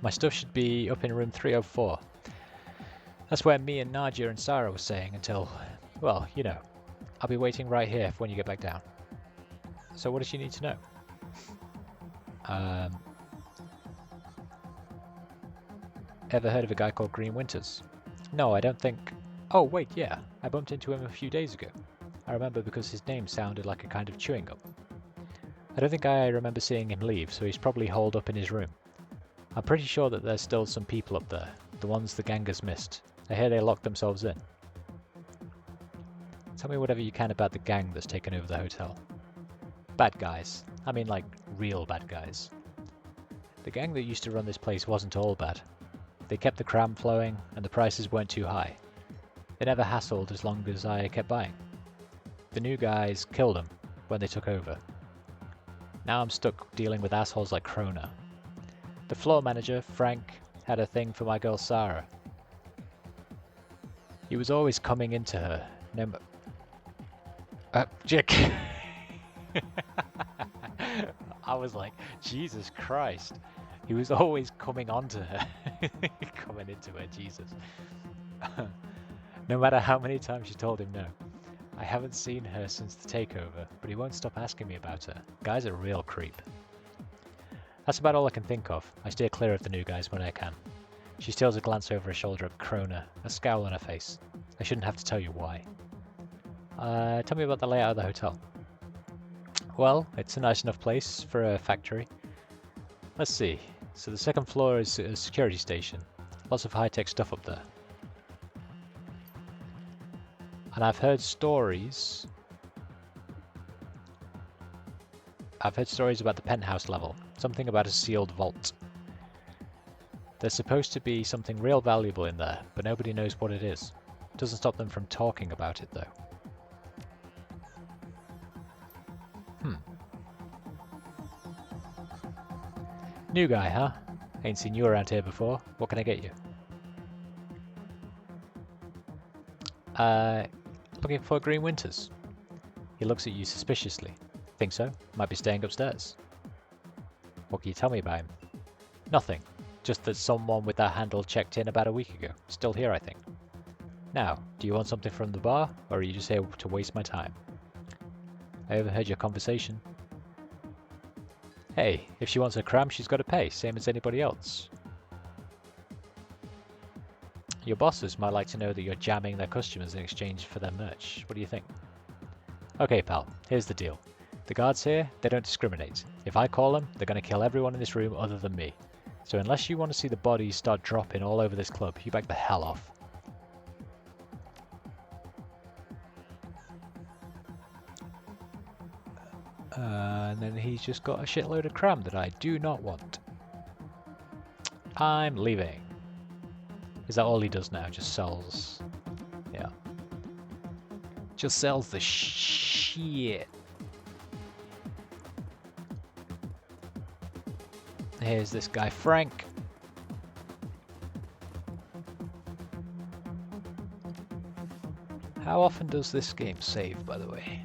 My stuff should be up in room 304. That's where me and Nadia and Sarah were staying until, well, you know. I'll be waiting right here for when you get back down. So what does she need to know? Ever heard of a guy called Green Winters? No, I don't think... Oh, wait, yeah. I bumped into him a few days ago. I remember because his name sounded like a kind of chewing gum. I don't think I remember seeing him leave, so he's probably holed up in his room. I'm pretty sure that there's still some people up there, the ones the gang has missed. I hear they locked themselves in. Tell me whatever you can about the gang that's taken over the hotel. Bad guys. I mean like, real bad guys. The gang that used to run this place wasn't all bad. They kept the cram flowing, and the prices weren't too high. They never hassled as long as I kept buying. The new guys killed them when they took over. Now I'm stuck dealing with assholes like Krona. The floor manager, Frank, had a thing for my girl Sarah. He was always coming into her. Jick. I was like, Jesus Christ. He was always coming onto her. Coming into her, Jesus. No matter how many times she told him no. I haven't seen her since the takeover, but he won't stop asking me about her. Guy's a real creep. That's about all I can think of. I steer clear of the new guys when I can. She steals a glance over her shoulder at Krona, a scowl on her face. I shouldn't have to tell you why. Tell me about the layout of the hotel. Well, it's a nice enough place for a factory. Let's see. So the second floor is a security station. Lots of high-tech stuff up there. And I've heard stories about the penthouse level. Something about a sealed vault. There's supposed to be something real valuable in there, but nobody knows what it is. Doesn't stop them from talking about it, though. New guy, huh? Ain't seen you around here before. What can I get you? Looking for Green Winters. He looks at you suspiciously. Think so? Might be staying upstairs. What can you tell me about him? Nothing. Just that someone with that handle checked in about a week ago. Still here, I think. Now, do you want something from the bar, or are you just here to waste my time? I overheard your conversation. Hey, if she wants her cram, she's got to pay, same as anybody else. Your bosses might like to know that you're jamming their customers in exchange for their merch. What do you think? Okay, pal, here's the deal. The guards here, they don't discriminate. If I call them, they're going to kill everyone in this room other than me. So unless you want to see the bodies start dropping all over this club, you back the hell off. And then he's just got a shitload of cram that I do not want. I'm leaving. Is that all he does now? Just sells... Yeah. Just sells the shit. Here's this guy, Frank. How often does this game save, by the way?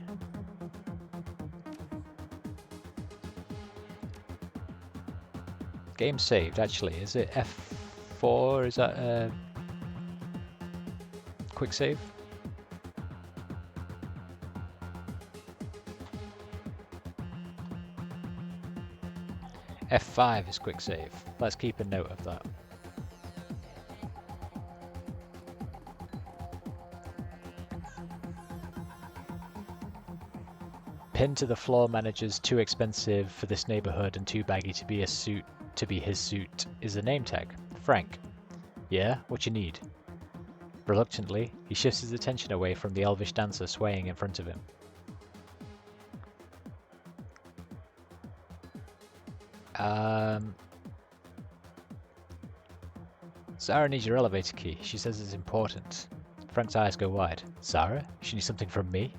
Game saved, actually. Is it F4? Is that a quick save? F5 is quick save. Let's keep a note of that. Pinned to the floor manager's "too expensive for this neighborhood and too baggy to be his suit" is a name tag. Frank. Yeah, what you need? Reluctantly, he shifts his attention away from the elvish dancer swaying in front of him. Sarah needs your elevator key. She says it's important. Frank's eyes go wide. Sarah? She needs something from me?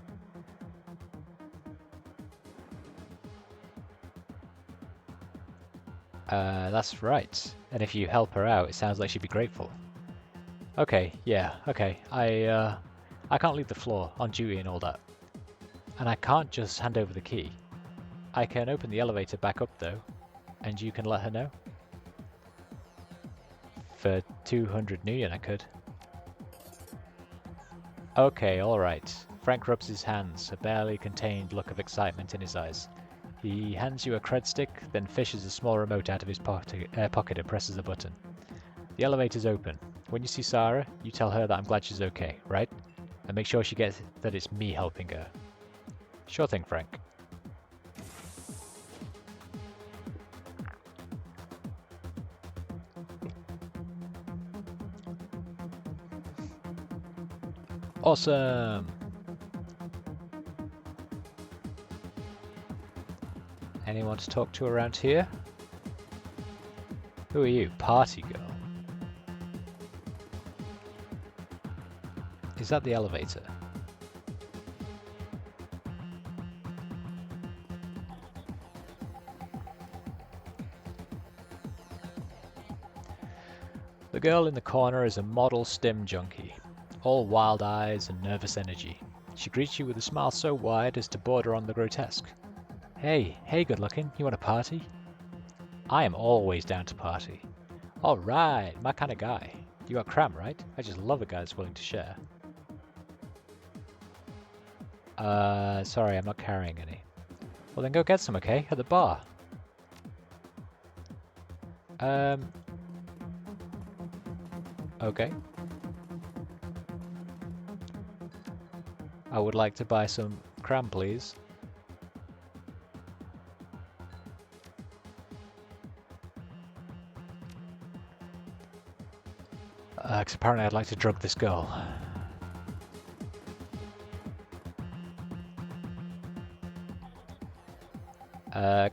That's right. And if you help her out, it sounds like she'd be grateful. Okay, yeah, okay. I can't leave the floor on duty and all that. And I can't just hand over the key. I can open the elevator back up though, and you can let her know. For 200 Nuyen I could. Okay, alright. Frank rubs his hands, a barely contained look of excitement in his eyes. He hands you a cred stick, then fishes a small remote out of his pocket and presses a button. The elevator's open. When you see Sarah, you tell her that I'm glad she's okay, right? And make sure she gets that it's me helping her. Sure thing, Frank. Awesome! Anyone to talk to around here? Who are you? Party girl? Is that the elevator? The girl in the corner is a model stim junkie, all wild eyes and nervous energy. She greets you with a smile so wide as to border on the grotesque. Hey, good looking, you want a party? I am always down to party. Alright, my kind of guy. You got cram, right? I just love a guy that's willing to share. Sorry, I'm not carrying any. Well then go get some, okay? At the bar. Okay. I would like to buy some cram, please. Because apparently I'd like to drug this girl.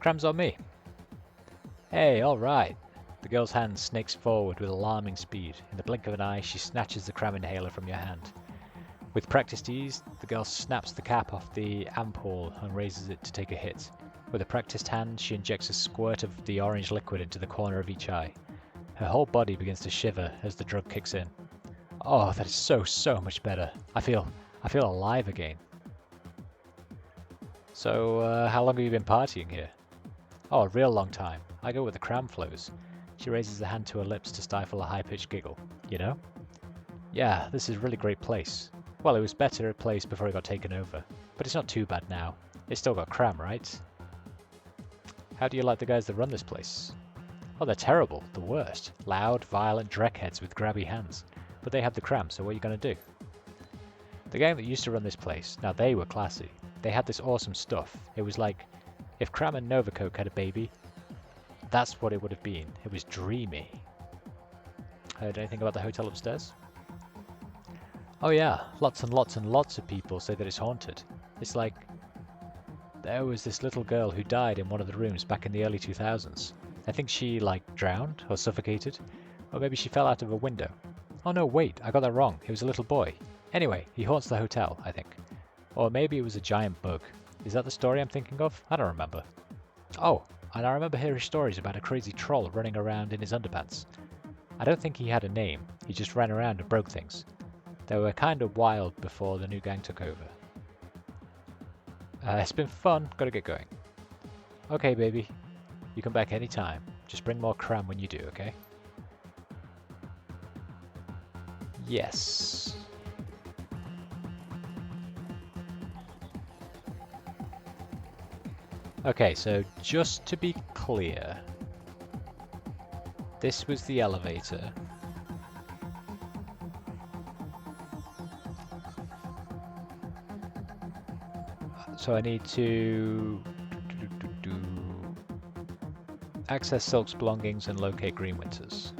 Cram's on me. Hey, alright. The girl's hand snakes forward with alarming speed. In the blink of an eye, she snatches the cram inhaler from your hand. With practiced ease, the girl snaps the cap off the ampoule and raises it to take a hit. With a practiced hand, she injects a squirt of the orange liquid into the corner of each eye. Her whole body begins to shiver as the drug kicks in. Oh, that is so much better. I feel alive again. So, how long have you been partying here? Oh, a real long time. I go where the cram flows. She raises the hand to her lips to stifle a high-pitched giggle. You know? Yeah, this is a really great place. Well, it was better a place before it got taken over. But it's not too bad now. It's still got cram, right? How do you like the guys that run this place? Oh, they're terrible. The worst. Loud, violent dreckheads with grabby hands. But they have the cram, so what are you going to do? The gang that used to run this place, now they were classy. They had this awesome stuff. It was like, if Cram and Novacoke had a baby, that's what it would have been. It was dreamy. Heard anything about the hotel upstairs? Oh yeah, lots and lots of people say that it's haunted. It's like, there was this little girl who died in one of the rooms back in the early 2000s. I think she, like, drowned or suffocated. Or maybe she fell out of a window. Oh no, wait, I got that wrong. It was a little boy. Anyway, he haunts the hotel, I think. Or maybe it was a giant bug. Is that the story I'm thinking of? I don't remember. Oh, and I remember hearing stories about a crazy troll running around in his underpants. I don't think he had a name. He just ran around and broke things. They were kind of wild before the new gang took over. It's been fun. Gotta get going. Okay, baby. You come back anytime. Just bring more cram when you do, okay? Yes. Okay, so just to be clear, this was the elevator. So I need to access Silk's belongings and locate Greenwinter's.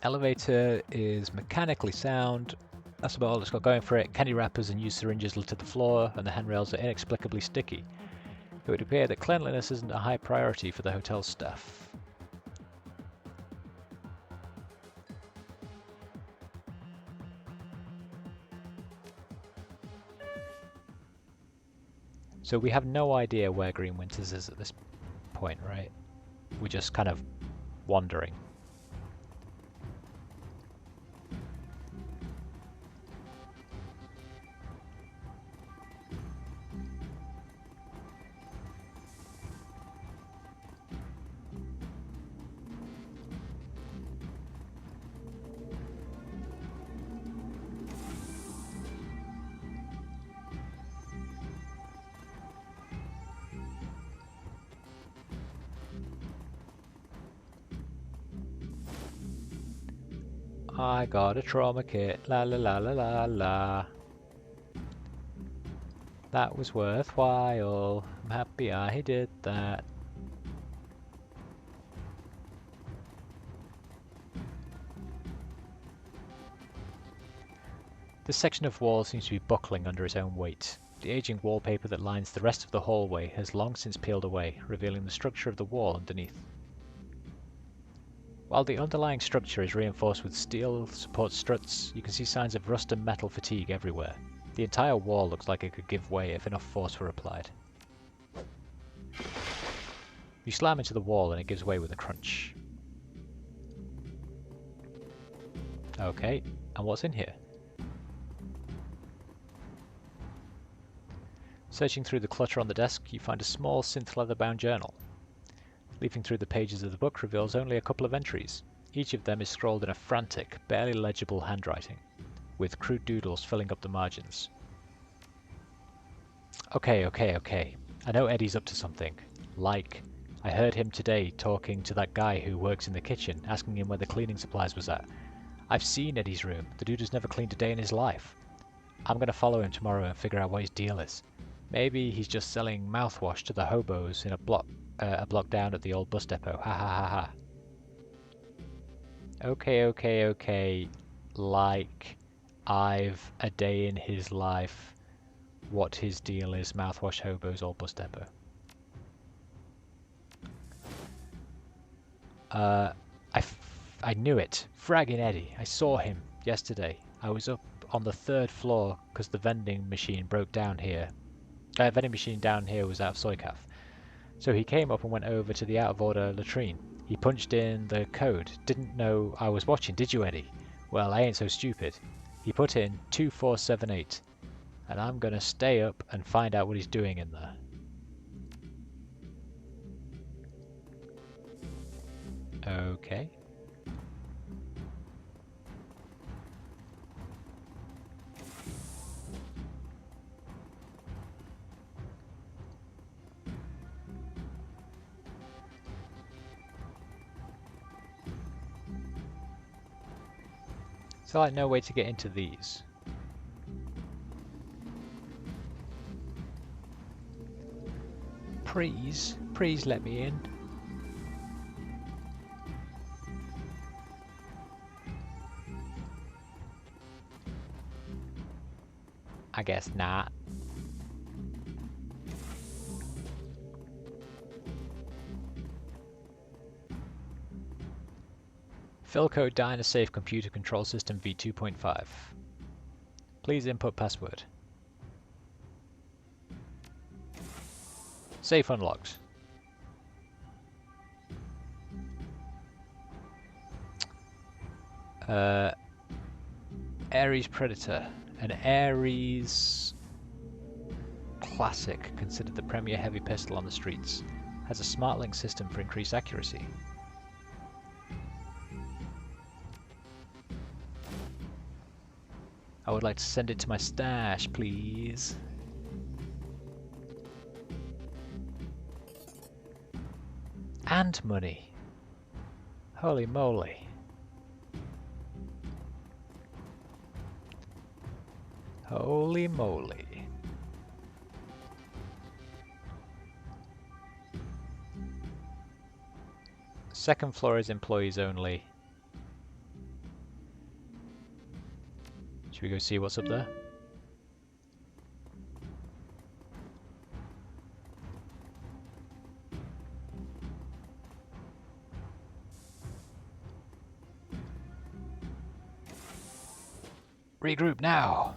Elevator is mechanically sound. That's about all it's got going for it. Candy wrappers and used syringes litter the floor, and the handrails are inexplicably sticky. It would appear that cleanliness isn't a high priority for the hotel staff. So we have no idea where Greenwinter's is at this point, right? We're just kind of wandering. I got a trauma kit. La la la la la la. That was worthwhile. I'm happy I did that. This section of wall seems to be buckling under its own weight. The aging wallpaper that lines the rest of the hallway has long since peeled away, revealing the structure of the wall underneath. While the underlying structure is reinforced with steel support struts, you can see signs of rust and metal fatigue everywhere. The entire wall looks like it could give way if enough force were applied. You slam into the wall and it gives way with a crunch. Okay, and what's in here? Searching through the clutter on the desk, you find a small synth leather-bound journal. Leafing through the pages of the book reveals only a couple of entries. Each of them is scrawled in a frantic, barely legible handwriting, with crude doodles filling up the margins. Okay. I know Eddie's up to something. Like, I heard him today talking to that guy who works in the kitchen, asking him where the cleaning supplies was at. I've seen Eddie's room. The dude has never cleaned a day in his life. I'm gonna follow him tomorrow and figure out what his deal is. Maybe he's just selling mouthwash to the hobos in a block down at the old bus depot. Ha ha ha ha. Okay. Like, I've a day in his life. What his deal is, mouthwash hobos, old bus depot. I knew it. Fragging Eddie. I saw him yesterday. I was up on the 3rd floor because the vending machine broke down here. Vending machine down here was out of Soykaf. So he came up and went over to the out-of-order latrine. He punched in the code. Didn't know I was watching, did you, Eddie? Well, I ain't so stupid. He put in 2478. And I'm gonna stay up and find out what he's doing in there. Okay. So like no way to get into these. Please let me in. I guess not. Philco Dynasafe Computer Control System v2.5. Please input password. Safe unlocked. Ares Predator. An Ares Classic, considered the premier heavy pistol on the streets. Has a smart link system for increased accuracy. I would like to send it to my stash, please. And money. Holy moly. Holy moly. Second floor is employees only. Should we go see what's up there? Regroup now!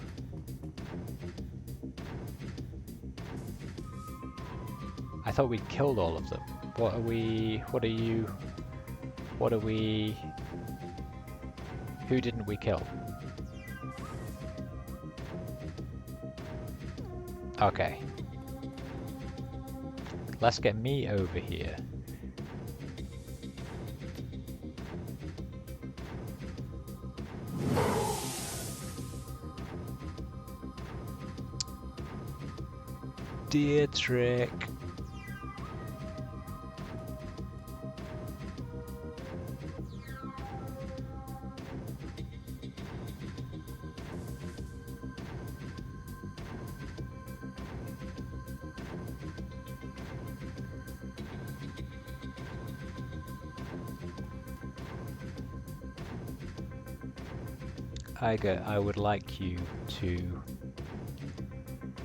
I thought we'd killed all of them. What are we... Who didn't we kill? Okay. Let's get me over here. Dietrich. Iger, I would like you to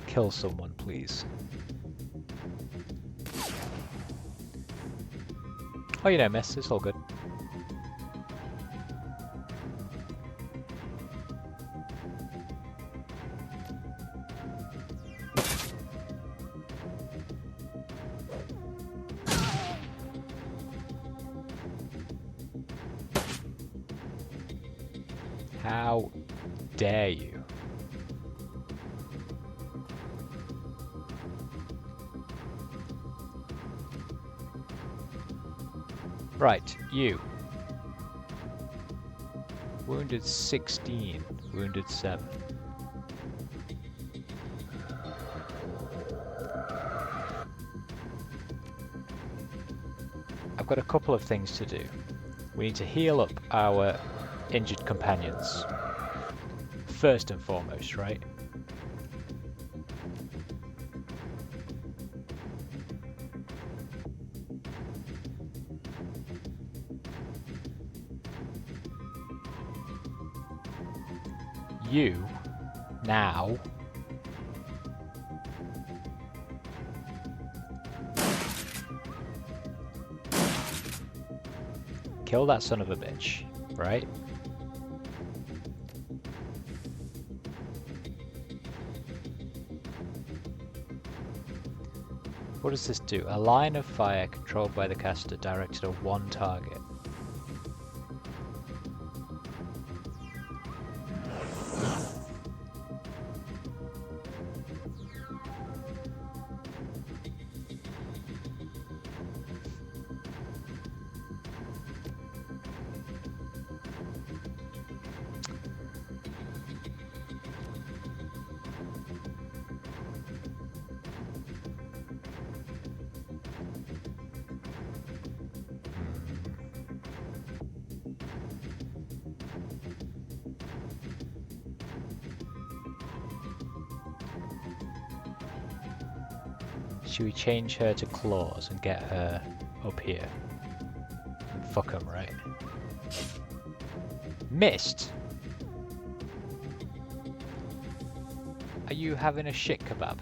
kill someone, please. Oh, you don't miss. It's all good. How dare you? Right, you. Wounded 16, wounded 7. I've got a couple of things to do. We need to heal up our injured companions. First and foremost, right? You, now, kill that son of a bitch, right? What does this do? A line of fire controlled by the caster directed at one target. Should we change her to claws and get her up here? And fuck 'em, right? Missed? Are you having a shit kebab?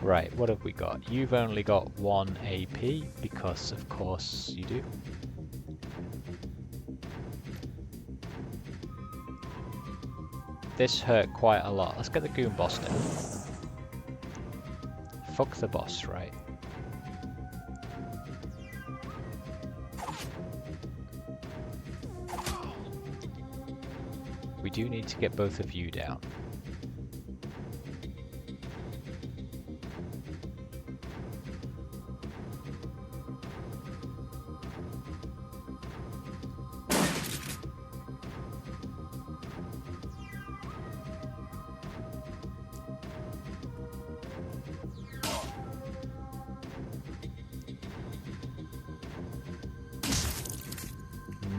Right, what have we got? You've only got 1 AP, because of course you do. This hurt quite a lot. Let's get the goon boss now. Fuck the boss, right? We do need to get both of you down.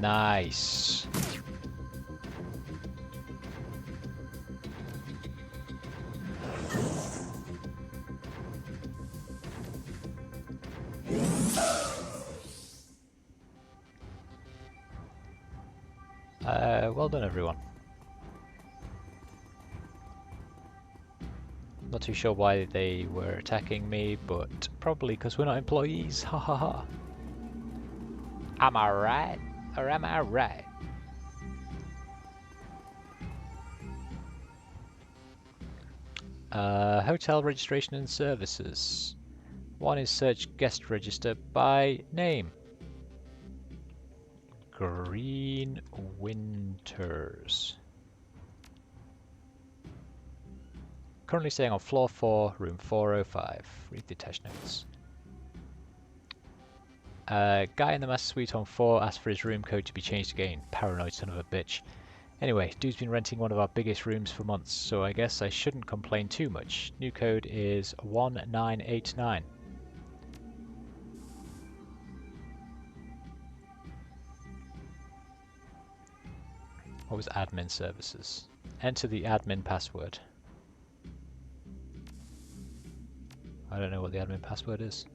Nice. Well done, everyone. Not too sure why they were attacking me, but probably because we're not employees. Ha ha ha. Am I right? Or am I right? Hotel registration and services. One is search guest register by name. Green Winters. Currently staying on floor 4, room 405. Read the attached notes. Guy in the master suite on 4 asked for his room code to be changed again. Paranoid son of a bitch. Anyway, dude's been renting one of our biggest rooms for months, so I guess I shouldn't complain too much. New code is 1989. What was admin services? Enter the admin password. I don't know what the admin password is.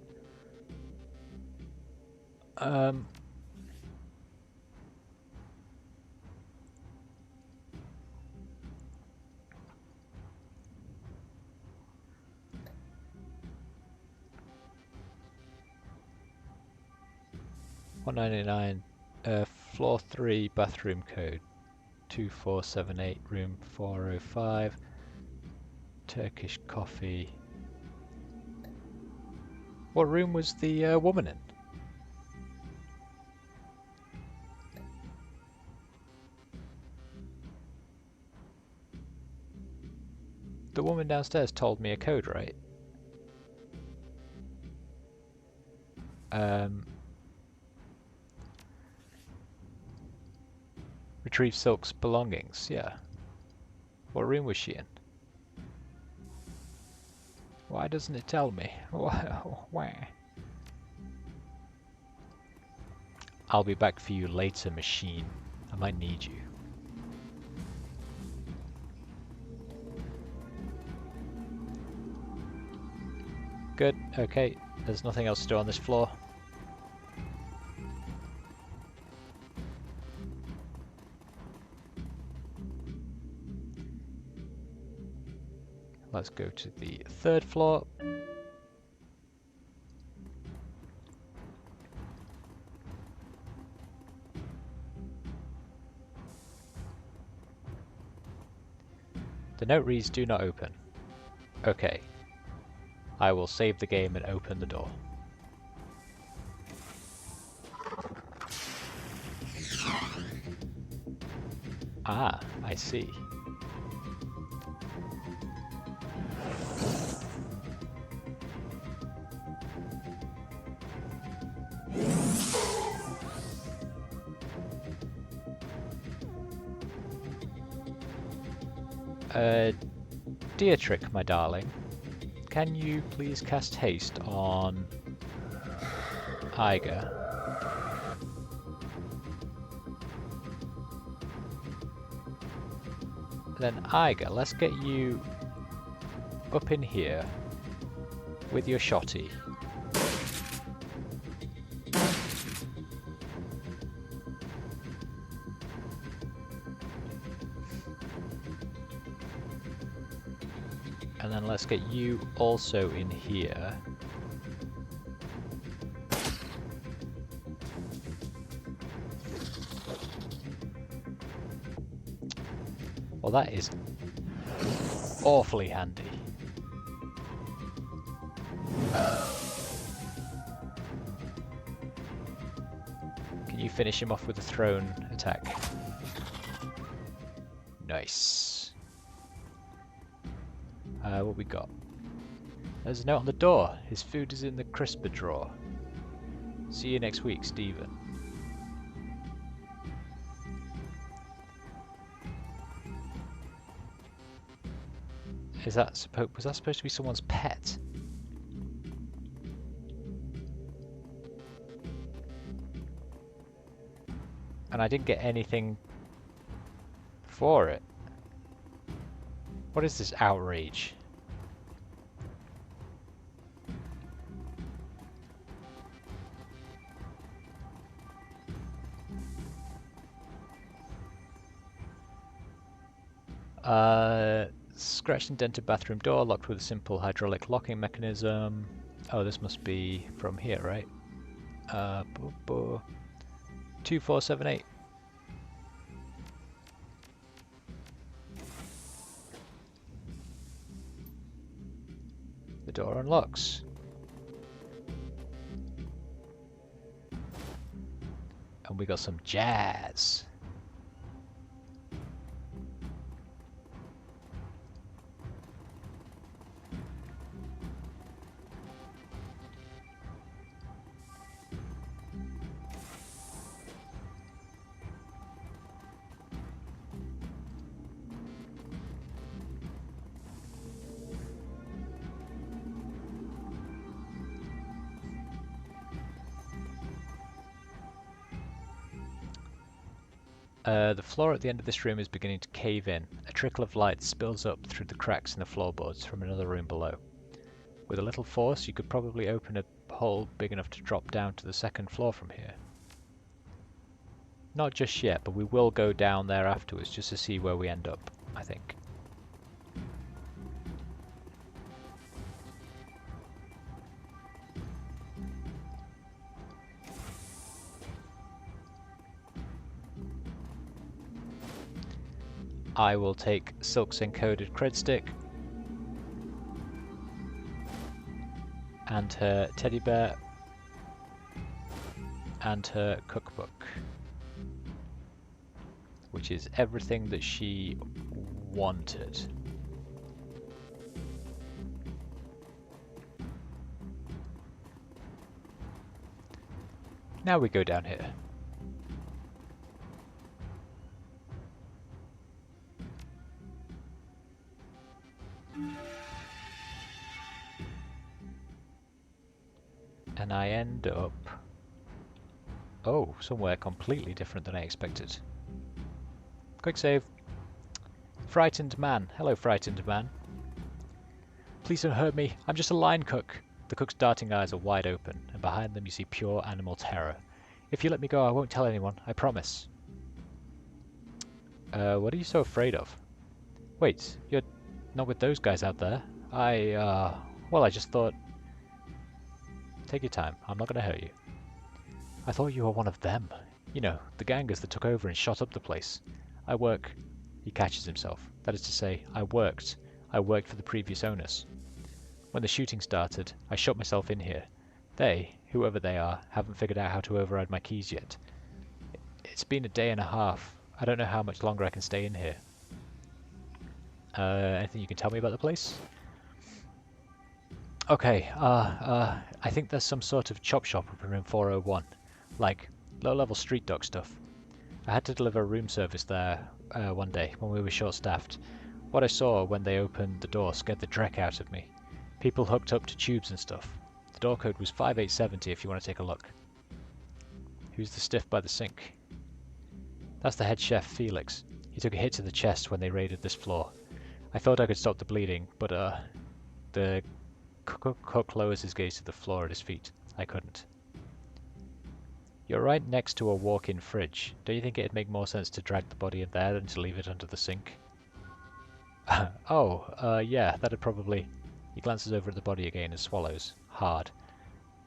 199, floor 3, bathroom code 2478, room 405, Turkish coffee. What room was the woman in? The woman downstairs told me a code, right? Retrieve Silk's belongings, yeah. What room was she in? Why doesn't it tell me? Why? I'll be back for you later, machine. I might need you. Good, okay. There's nothing else to do on this floor. Let's go to the 3rd floor. The note reads, do not open. Okay. I will save the game and open the door. Ah, I see. Dietrich, my darling, can you please cast haste on Iger? Then Iger, let's get you up in here with your shotty. And then let's get you also in here. Well, that is awfully handy. Can you finish him off with a thrown attack? Nice. What we got? There's a note on the door. His food is in the crisper drawer. See you next week, Stephen. Was that supposed to be someone's pet? And I didn't get anything for it. What is this outrage? Scratched and dented bathroom door, locked with a simple hydraulic locking mechanism. Oh, this must be from here, right? 2478. The door unlocks. And we got some jazz. The floor at the end of this room is beginning to cave in. A trickle of light spills up through the cracks in the floorboards from another room below. With a little force, you could probably open a hole big enough to drop down to the second floor from here. Not just yet, but we will go down there afterwards just to see where we end up, I think. I will take Silk's encoded cred stick and her teddy bear and her cookbook, which is everything that she wanted. Now we go down here. And I end up, oh, somewhere completely different than I expected. Quick save. Frightened man. Hello, frightened man. Please don't hurt me. I'm just a line cook. The cook's darting eyes are wide open, and behind them you see pure animal terror. If you let me go, I won't tell anyone. I promise. What are you so afraid of? Wait, you're not with those guys out there. Well, I just thought... Take your time. I'm not going to hurt you. I thought you were one of them. You know, the gangers that took over and shot up the place. I work... He catches himself. That is to say, I worked for the previous owners. When the shooting started, I shut myself in here. They, whoever they are, haven't figured out how to override my keys yet. It's been a day and a half. I don't know how much longer I can stay in here. Anything you can tell me about the place? Okay, I think there's some sort of chop shop up in room 401. Like, low-level street dog stuff. I had to deliver a room service there one day when we were short-staffed. What I saw when they opened the door scared the dreck out of me. People hooked up to tubes and stuff. The door code was 5870 if you want to take a look. Who's the stiff by the sink? That's the head chef, Felix. He took a hit to the chest when they raided this floor. I thought I could stop the bleeding, but the cook lowers his gaze to the floor at his feet. I couldn't. You're right next to a walk-in fridge. Don't you think it'd make more sense to drag the body in there than to leave it under the sink? Yeah, that'd probably... He glances over at the body again and swallows. Hard.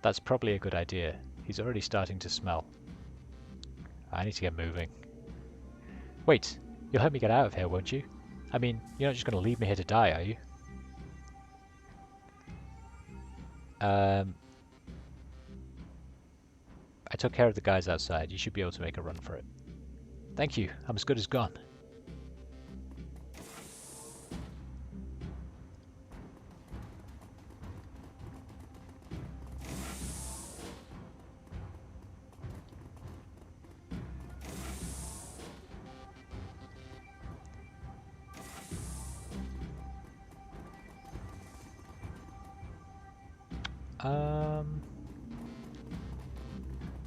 That's probably a good idea. He's already starting to smell. I need to get moving. Wait, you'll help me get out of here, won't you? I mean, you're not just going to leave me here to die, are you? I took care of the guys outside. You should be able to make a run for it. Thank you. I'm as good as gone.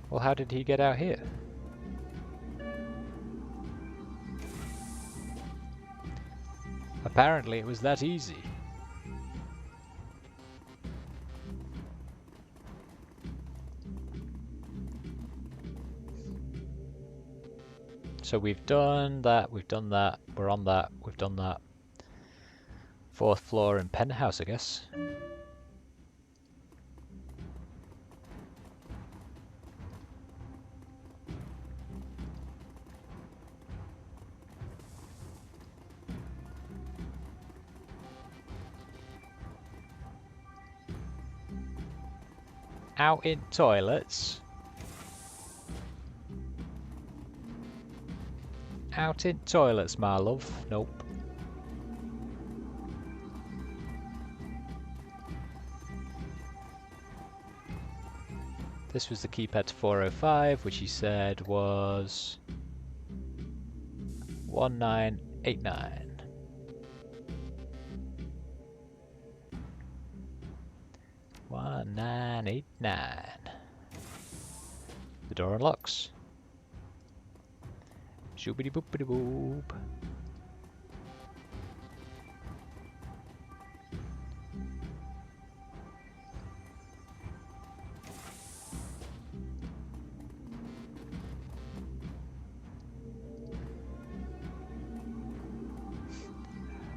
Well, how did he get out here? Apparently it was that easy. So we've done that, we're on that, we've done that. 4th floor and penthouse, I guess. Out in toilets. Out in toilets, my love. Nope. This was the keypad to 405, which he said was 1989. The door unlocks. Zoobity boopity boop.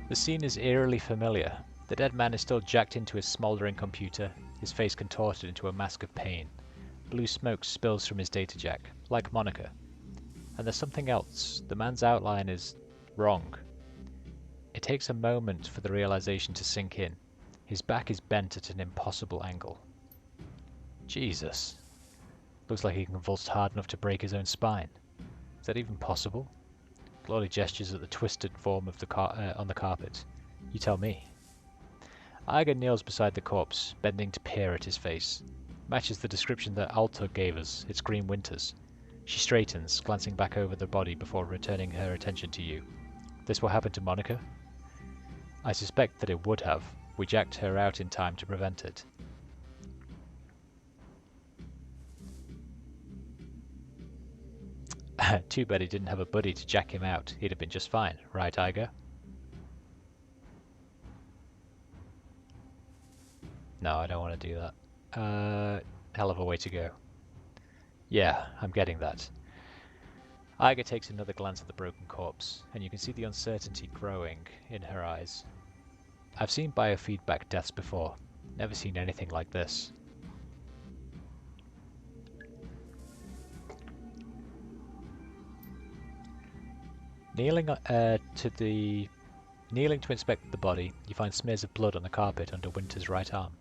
The scene is eerily familiar. The dead man is still jacked into his smouldering computer, his face contorted into a mask of pain. Blue smoke spills from his data jack, like Monica. And there's something else. The man's outline is wrong. It takes a moment for the realization to sink in. His back is bent at an impossible angle. Jesus. Looks like he convulsed hard enough to break his own spine. Is that even possible? Glory gestures at the twisted form of the on the carpet. You tell me. Iger kneels beside the corpse, bending to peer at his face. Matches the description that Alta gave us, its green winters. She straightens, glancing back over the body before returning her attention to you. This will happen to Monica? I suspect that it would have. We jacked her out in time to prevent it. Too bad he didn't have a buddy to jack him out. He'd have been just fine, right, Iger? No, I don't want to do that. Hell of a way to go. Yeah, I'm getting that. Iger takes another glance at the broken corpse, and you can see the uncertainty growing in her eyes. I've seen biofeedback deaths before. Never seen anything like this. Kneeling to inspect the body, you find smears of blood on the carpet under Winter's right arm.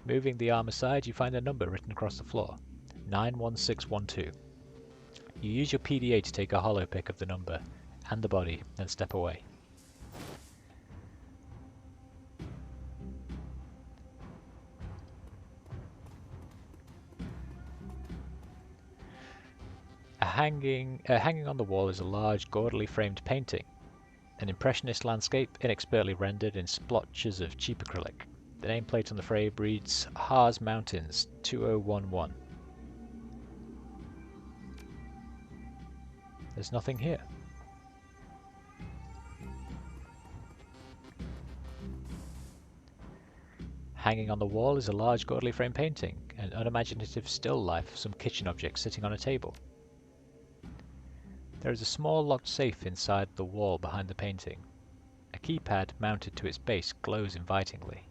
Moving the arm aside, you find a number written across the floor. 91612. You use your PDA to take a hollow pick of the number and the body, then step away. Hanging on the wall is a large, gaudily framed painting. An impressionist landscape, inexpertly rendered in splotches of cheap acrylic. The nameplate on the frame reads Haas Mountains 2011. There's nothing here. Hanging on the wall is a large, gaudily framed painting, an unimaginative still life of some kitchen object sitting on a table. There is a small locked safe inside the wall behind the painting. A keypad mounted to its base glows invitingly.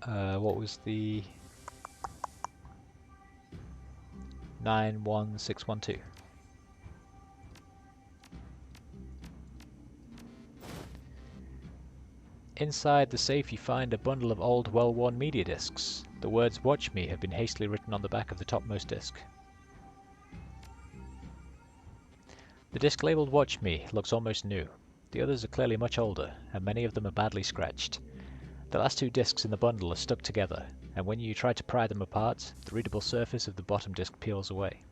What was the 91612? Inside the safe you find a bundle of old, well-worn media discs. The words "Watch Me" have been hastily written on the back of the topmost disc. The disc labelled "Watch Me" looks almost new. The others are clearly much older, and many of them are badly scratched. The last two discs in the bundle are stuck together, and when you try to pry them apart, the readable surface of the bottom disc peels away.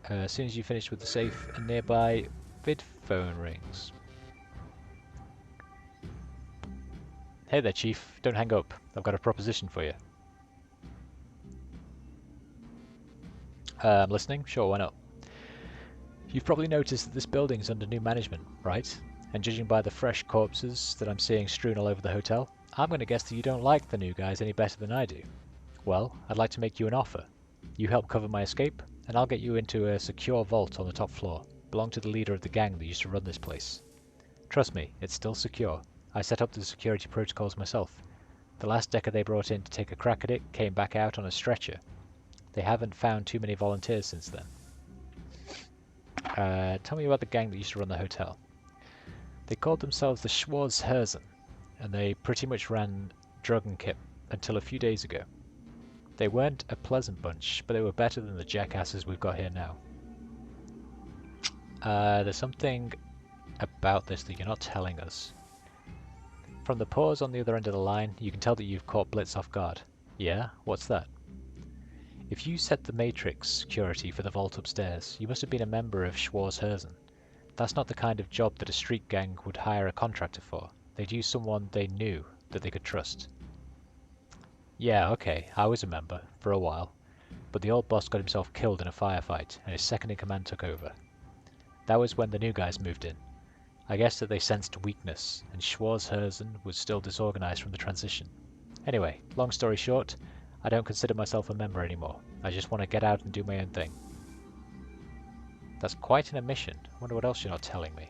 As soon as you finish with the safe, a nearby vid phone rings. Hey there, Chief. Don't hang up. I've got a proposition for you. I'm listening? Sure, why not? You've probably noticed that this building's under new management, right? And judging by the fresh corpses that I'm seeing strewn all over the hotel, I'm going to guess that you don't like the new guys any better than I do. Well, I'd like to make you an offer. You help cover my escape, and I'll get you into a secure vault on the top floor. Belong to the leader of the gang that used to run this place. Trust me, it's still secure. I set up the security protocols myself. The last decker they brought in to take a crack at it came back out on a stretcher. They haven't found too many volunteers since then. Tell me about the gang that used to run the hotel. They called themselves the Schwarzherzen, and they pretty much ran drug and kip until a few days ago. They weren't a pleasant bunch, but they were better than the jackasses we've got here now. There's something about this that you're not telling us. From the pause on the other end of the line, you can tell that you've caught Blitz off guard. Yeah? What's that? If you set the Matrix security for the vault upstairs, you must have been a member of Schwarzherzen. That's not the kind of job that a street gang would hire a contractor for. They'd use someone they knew, that they could trust. Yeah, okay, I was a member, for a while. But the old boss got himself killed in a firefight, and his second-in-command took over. That was when the new guys moved in. I guess that they sensed weakness, and Schwarzherzen was still disorganized from the transition. Anyway, long story short, I don't consider myself a member anymore. I just want to get out and do my own thing. That's quite an omission. I wonder what else you're not telling me.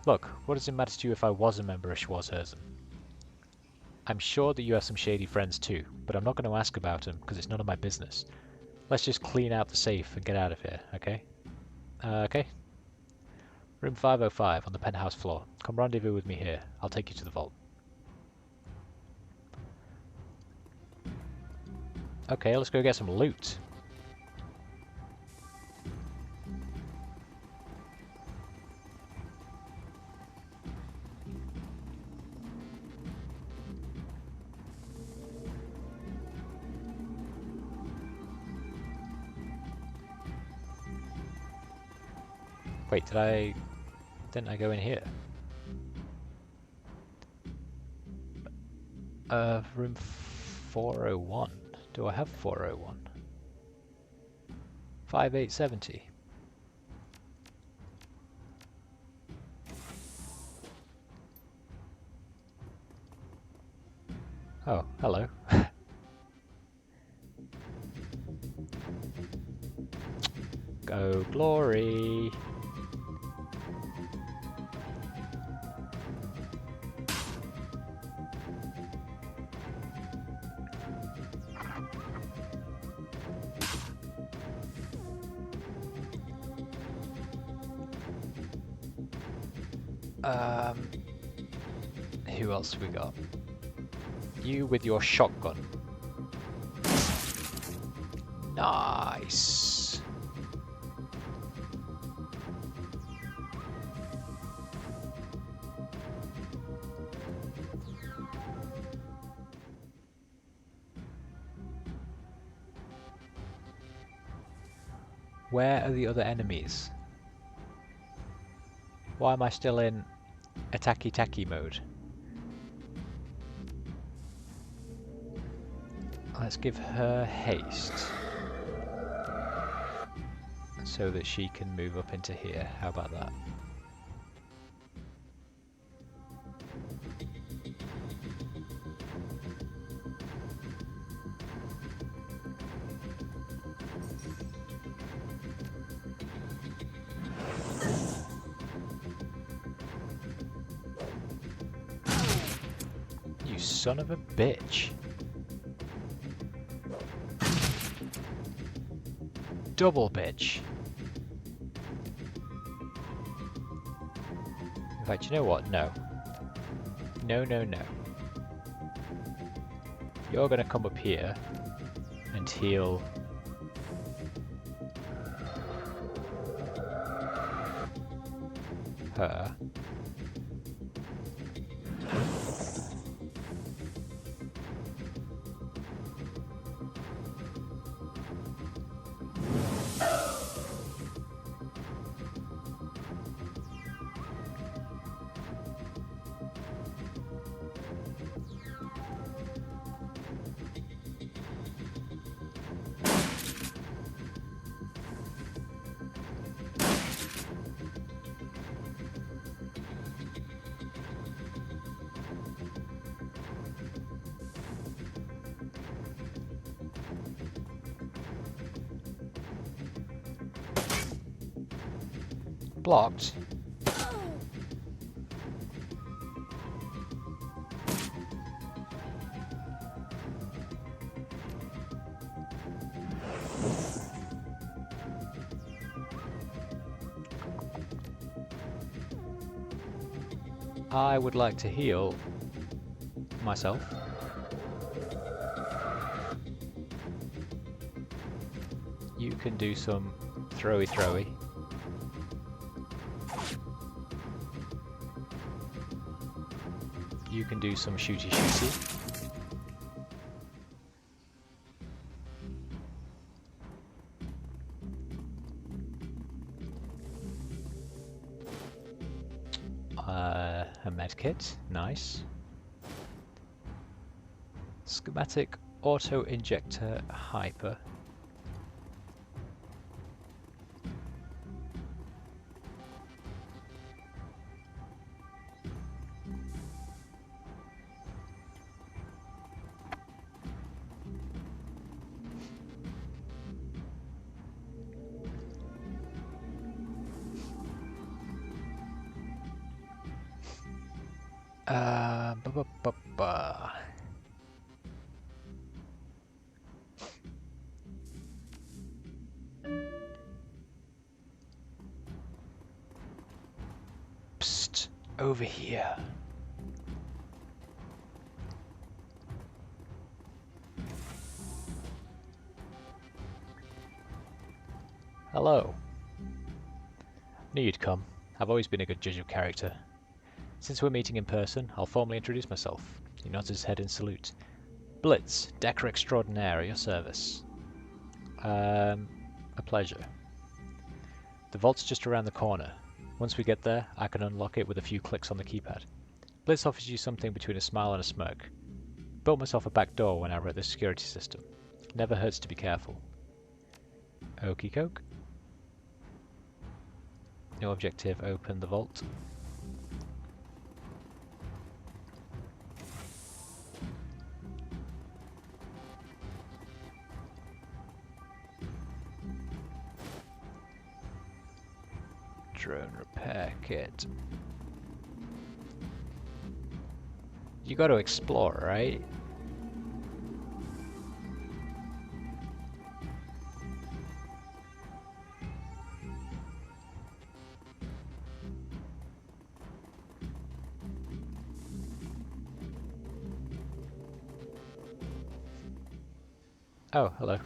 Look, what does it matter to you if I was a member of Schwarzherzen? I'm sure that you have some shady friends too, but I'm not going to ask about them because it's none of my business. Let's just clean out the safe and get out of here, okay? Okay. Room 505 on the penthouse floor. Come rendezvous with me here. I'll take you to the vault. Okay, let's go get some loot. Wait, didn't I go in here? Room 401. Do I have 401? 5870. Oh, hello. Go glory! Who else we got? You with your shotgun. Nice. Where are the other enemies? Why am I still in attacky-tacky mode? Let's give her haste. So that she can move up into here. How about that? You son of a bitch. Double bitch. In fact, you know what? No. No, no, no. You're gonna come up here and heal her. Blocked. I would like to heal myself. You can do some throwy. You can do some shooty. A medkit, nice. Schematic auto injector hyper. Ba ba ba ba. Psst, over here. Hello. Knew you'd come. I've always been a good judge of character. Since we're meeting in person, I'll formally introduce myself. He nods his head in salute. Blitz, Decker Extraordinaire, at your service. A pleasure. The vault's just around the corner. Once we get there, I can unlock it with a few clicks on the keypad. Blitz offers you something between a smile and a smirk. Built myself a back door when I wrote the security system. Never hurts to be careful. Okie coke. No objective, open the vault. Drone repair kit. You got to explore, right? Oh, hello.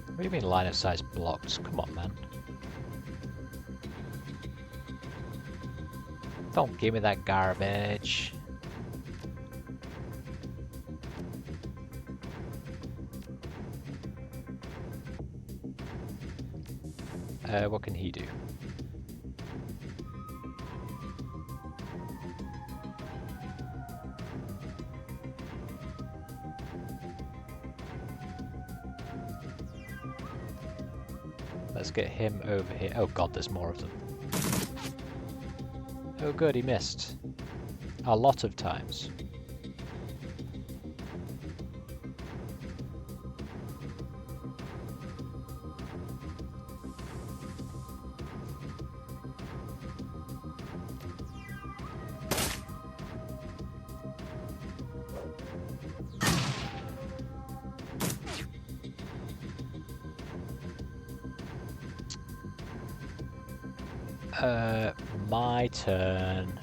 What do you mean line of sight blocked? Come on, man. Don't give me that garbage. What can he do? Let's get him over here. Oh god, there's more of them. Oh good, he missed. A lot of times. My turn.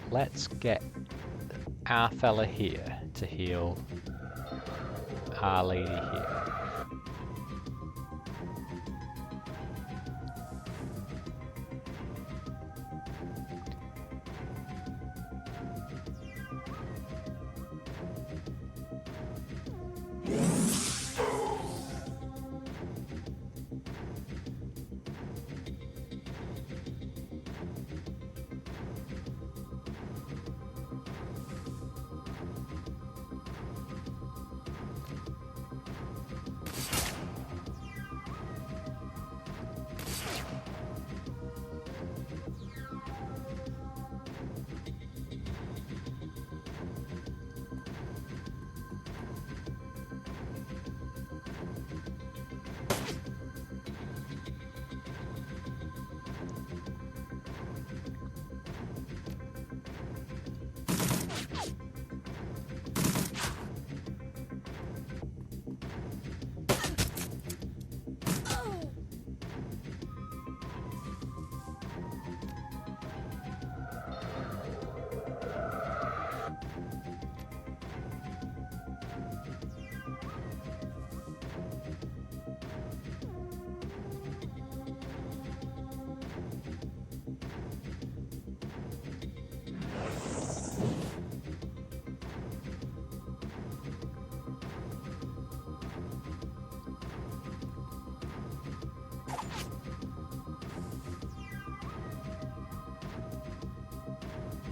Let's get our fella here to heal our lady here.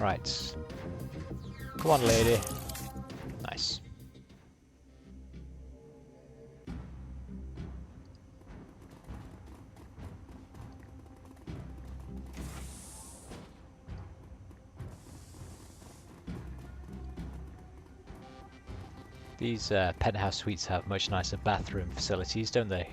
Right. Come on, lady. Nice. These penthouse suites have much nicer bathroom facilities, don't they?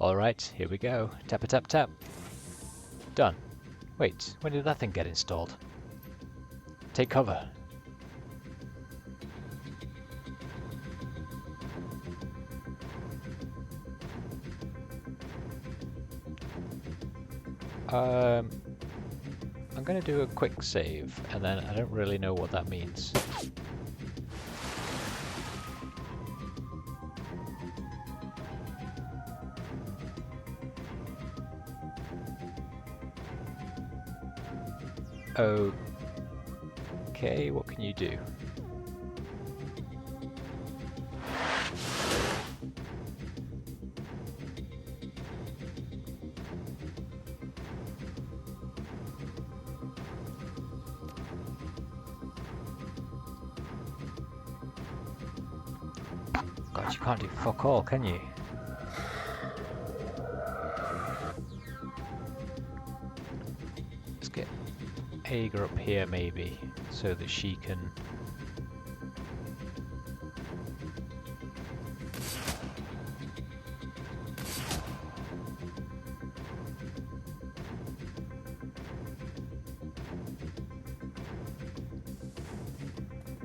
Alright, here we go. Tap a tap tap. Done. Wait, when did that thing get installed? Take cover. I'm gonna do a quick save, and then I don't really know what that means. Okay, what can you do? God, you can't do fuck all, can you? Let's get Aga up here maybe, so that she can...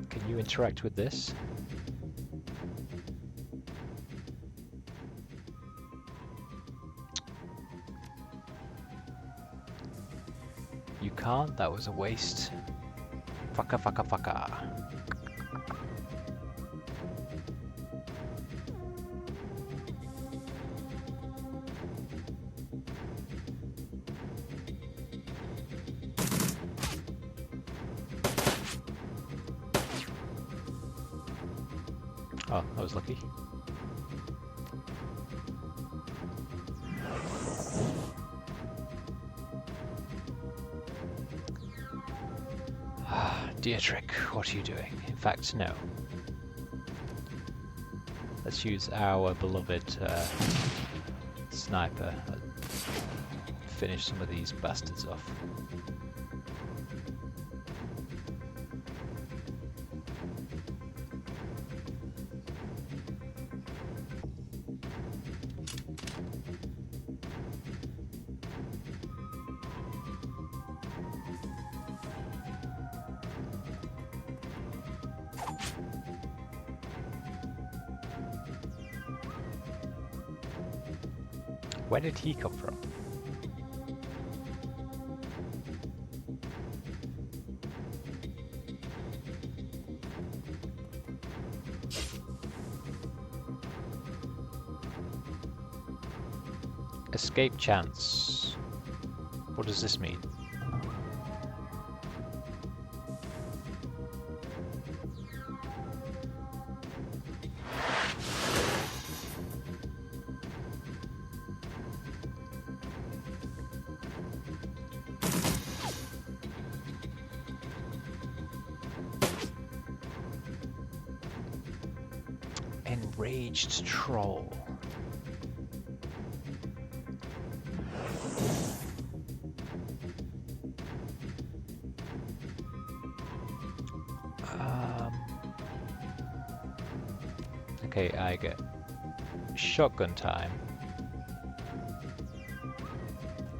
Can you interact with this? You can't? That was a waste. Fucka fucka fucka. Oh, that was lucky. Dietrich, what are you doing? In fact, no. Let's use our beloved sniper. Finish some of these bastards off. Where did he come from? Escape chance. What does this mean? Enraged troll. Okay, I get shotgun time.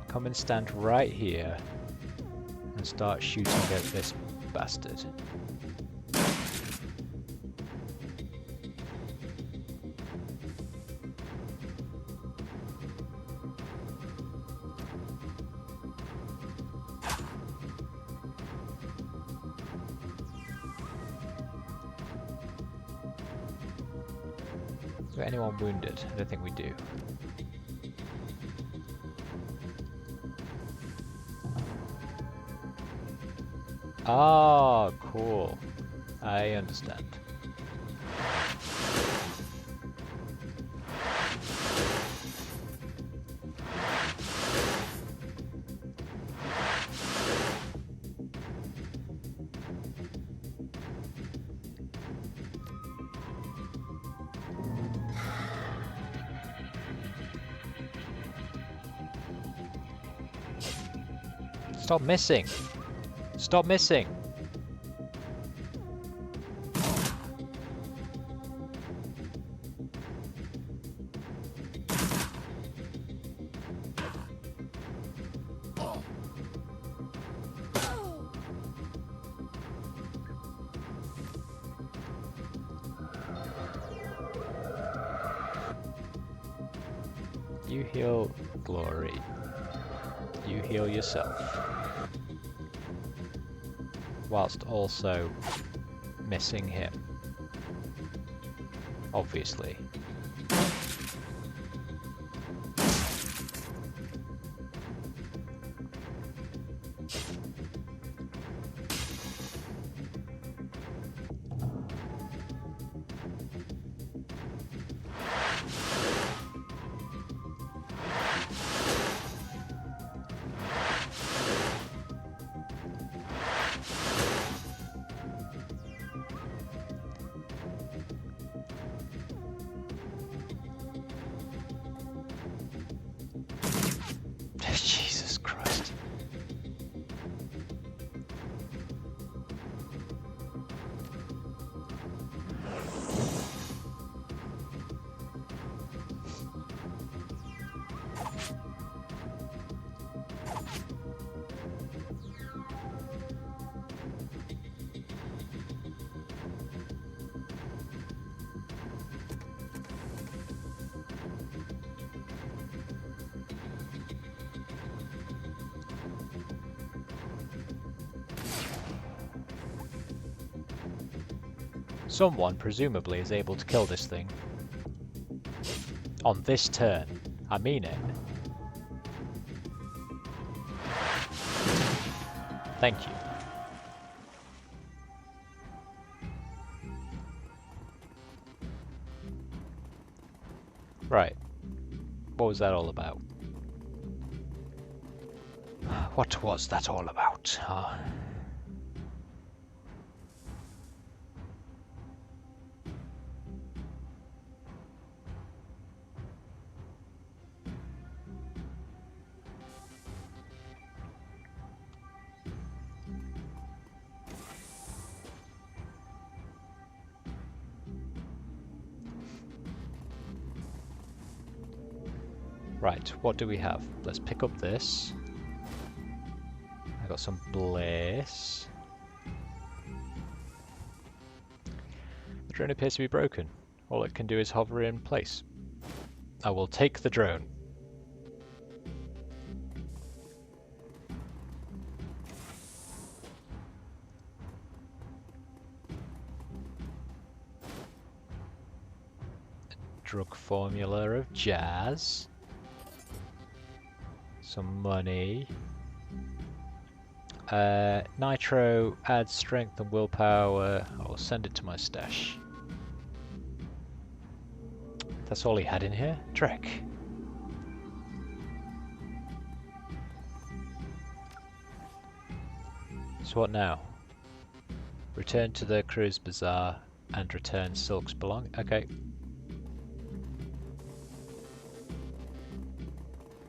Come and stand right here and start shooting at this bastard. Is there anyone wounded? I don't think we do. Oh, cool. I understand. Stop missing! Stop missing! You heal Glory. You heal yourself. Whilst also missing him. Obviously. Jesus Christ. Someone, presumably, is able to kill this thing. On this turn. I mean it. Thank you. Right. What was that all about? What was that all about, huh? Right, what do we have? Let's pick up this. I got some blaze. The drone appears to be broken. All it can do is hover in place. I will take the drone. Drug formula of jazz. Some money. Nitro adds strength and willpower. I will send it to my stash. That's all he had in here? Trek. So what now? Return to the Cruise Bazaar and return Silk's belonging. Okay.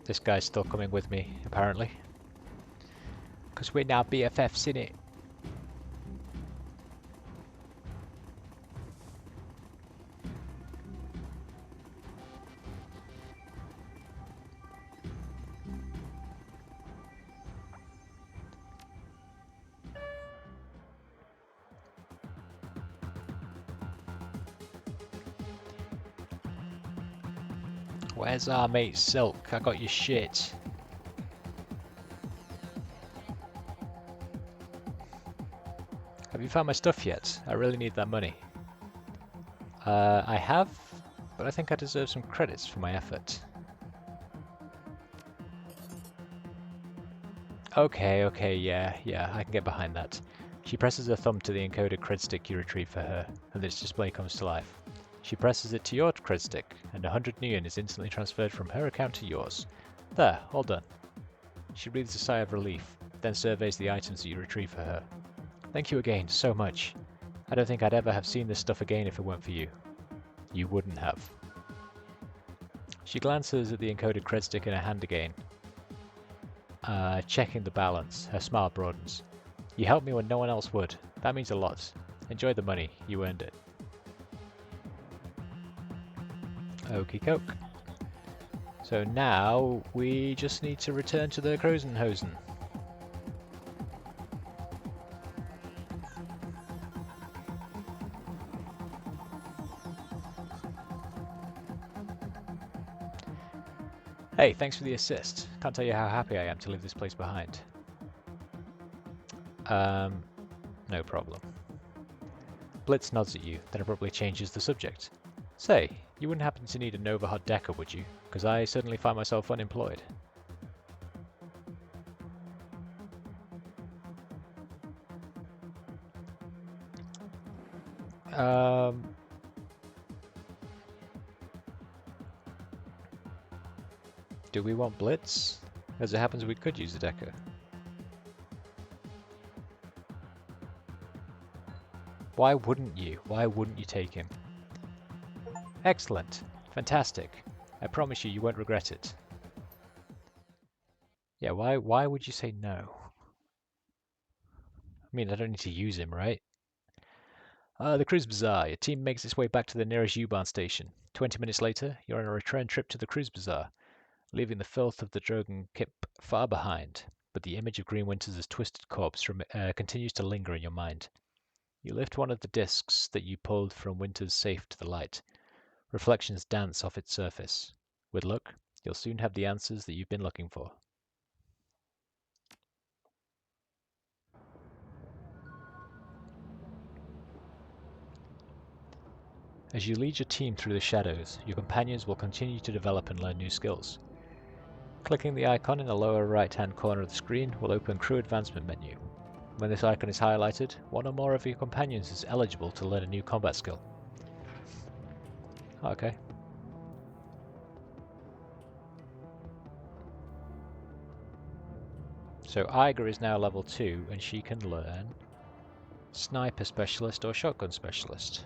This guy's still coming with me, apparently. Because we're now BFFs, innit? Where's our mate Silk? I got your shit. Have you found my stuff yet? I really need that money. I have, but I think I deserve some credits for my effort. Okay, yeah, I can get behind that. She presses her thumb to the encoded cred stick you retrieve for her, and its display comes to life. She presses it to your cred stick, and 100 neon is instantly transferred from her account to yours. There, all done. She breathes a sigh of relief, then surveys the items that you retrieve for her. Thank you again, so much. I don't think I'd ever have seen this stuff again if it weren't for you. You wouldn't have. She glances at the encoded cred stick in her hand again. Checking the balance, her smile broadens. You helped me when no one else would. That means a lot. Enjoy the money, you earned it. Okie coke. So now we just need to return to the Krosenhosen. Hey, thanks for the assist. Can't tell you how happy I am to leave this place behind. No problem. Blitz nods at you, then abruptly changes the subject. Say, you wouldn't happen to need an overhot decker, would you? Because I suddenly find myself unemployed. Do we want Blitz? As it happens, we could use a decker. Why wouldn't you? Why wouldn't you take him? Excellent. Fantastic. I promise you, you won't regret it. Yeah, why would you say no? I mean, I don't need to use him, right? The Cruise Bazaar. Your team makes its way back to the nearest U-Bahn station. 20 minutes later, you're on a return trip to the Cruise Bazaar, leaving the filth of the Drogen Kip far behind, but the image of Green Winter's twisted corpse continues to linger in your mind. You lift one of the discs that you pulled from Winter's safe to the light. Reflections dance off its surface. With luck, you'll soon have the answers that you've been looking for. As you lead your team through the shadows, your companions will continue to develop and learn new skills. Clicking the icon in the lower right-hand corner of the screen will open Crew Advancement menu. When this icon is highlighted, one or more of your companions is eligible to learn a new combat skill. Okay. So Iger is now level 2 and she can learn Sniper Specialist or Shotgun Specialist.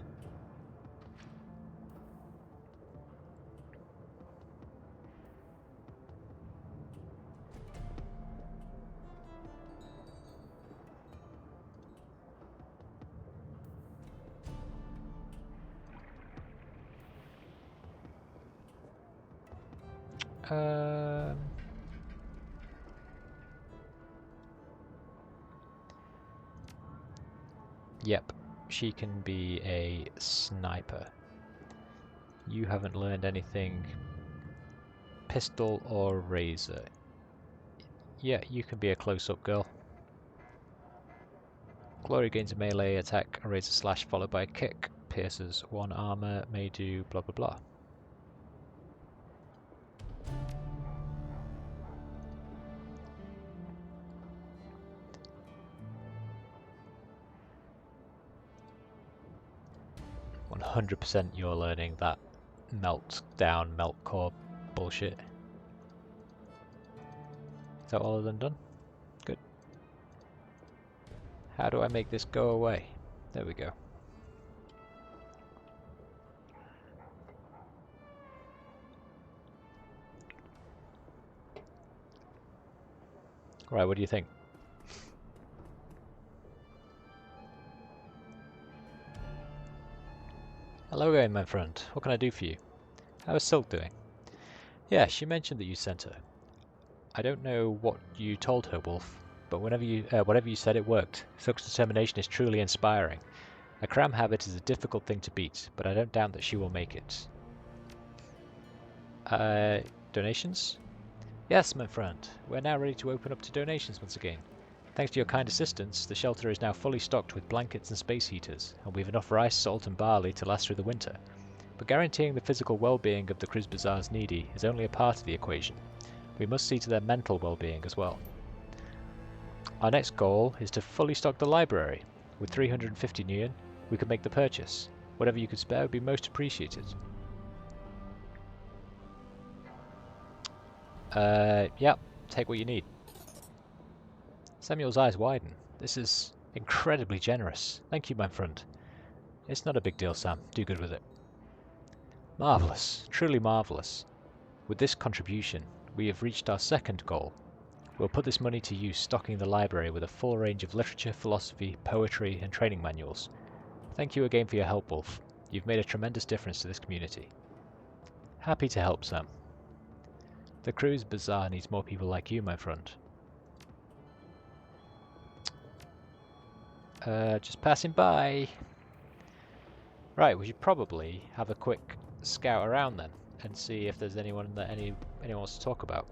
Yep, she can be a sniper. You haven't learned anything pistol or razor. Yeah, you can be a close-up girl. Glory gains a melee attack, a razor slash followed by a kick. Pierces 1 armor, may do blah blah blah. %, you're learning that melt down, melt core bullshit. Is that all of them done? Good. How do I make this go away? There we go. Right, what do you think? Hello again, my friend. What can I do for you? How is Silk doing? Yeah, she mentioned that you sent her. I don't know what you told her, Wolf, but whatever you said, it worked. Silk's determination is truly inspiring. A cram habit is a difficult thing to beat, but I don't doubt that she will make it. Donations? Yes, my friend. We're now ready to open up to donations once again. Thanks to your kind assistance, the shelter is now fully stocked with blankets and space heaters, and we have enough rice, salt and barley to last through the winter. But guaranteeing the physical well-being of the Cruise Bazaar's needy is only a part of the equation. We must see to their mental well-being as well. Our next goal is to fully stock the library. With 350 Nguyen, we could make the purchase. Whatever you could spare would be most appreciated. Yep, take what you need. Samuel's eyes widen. This is incredibly generous. Thank you, my friend. It's not a big deal, Sam. Do good with it. Marvellous. Truly marvellous. With this contribution, we have reached our second goal. We'll put this money to use stocking the library with a full range of literature, philosophy, poetry, and training manuals. Thank you again for your help, Wolf. You've made a tremendous difference to this community. Happy to help, Sam. The Cruise Bazaar needs more people like you, my friend. Just passing by. Right, we should probably have a quick scout around then and see if there's anyone that anyone wants to talk about.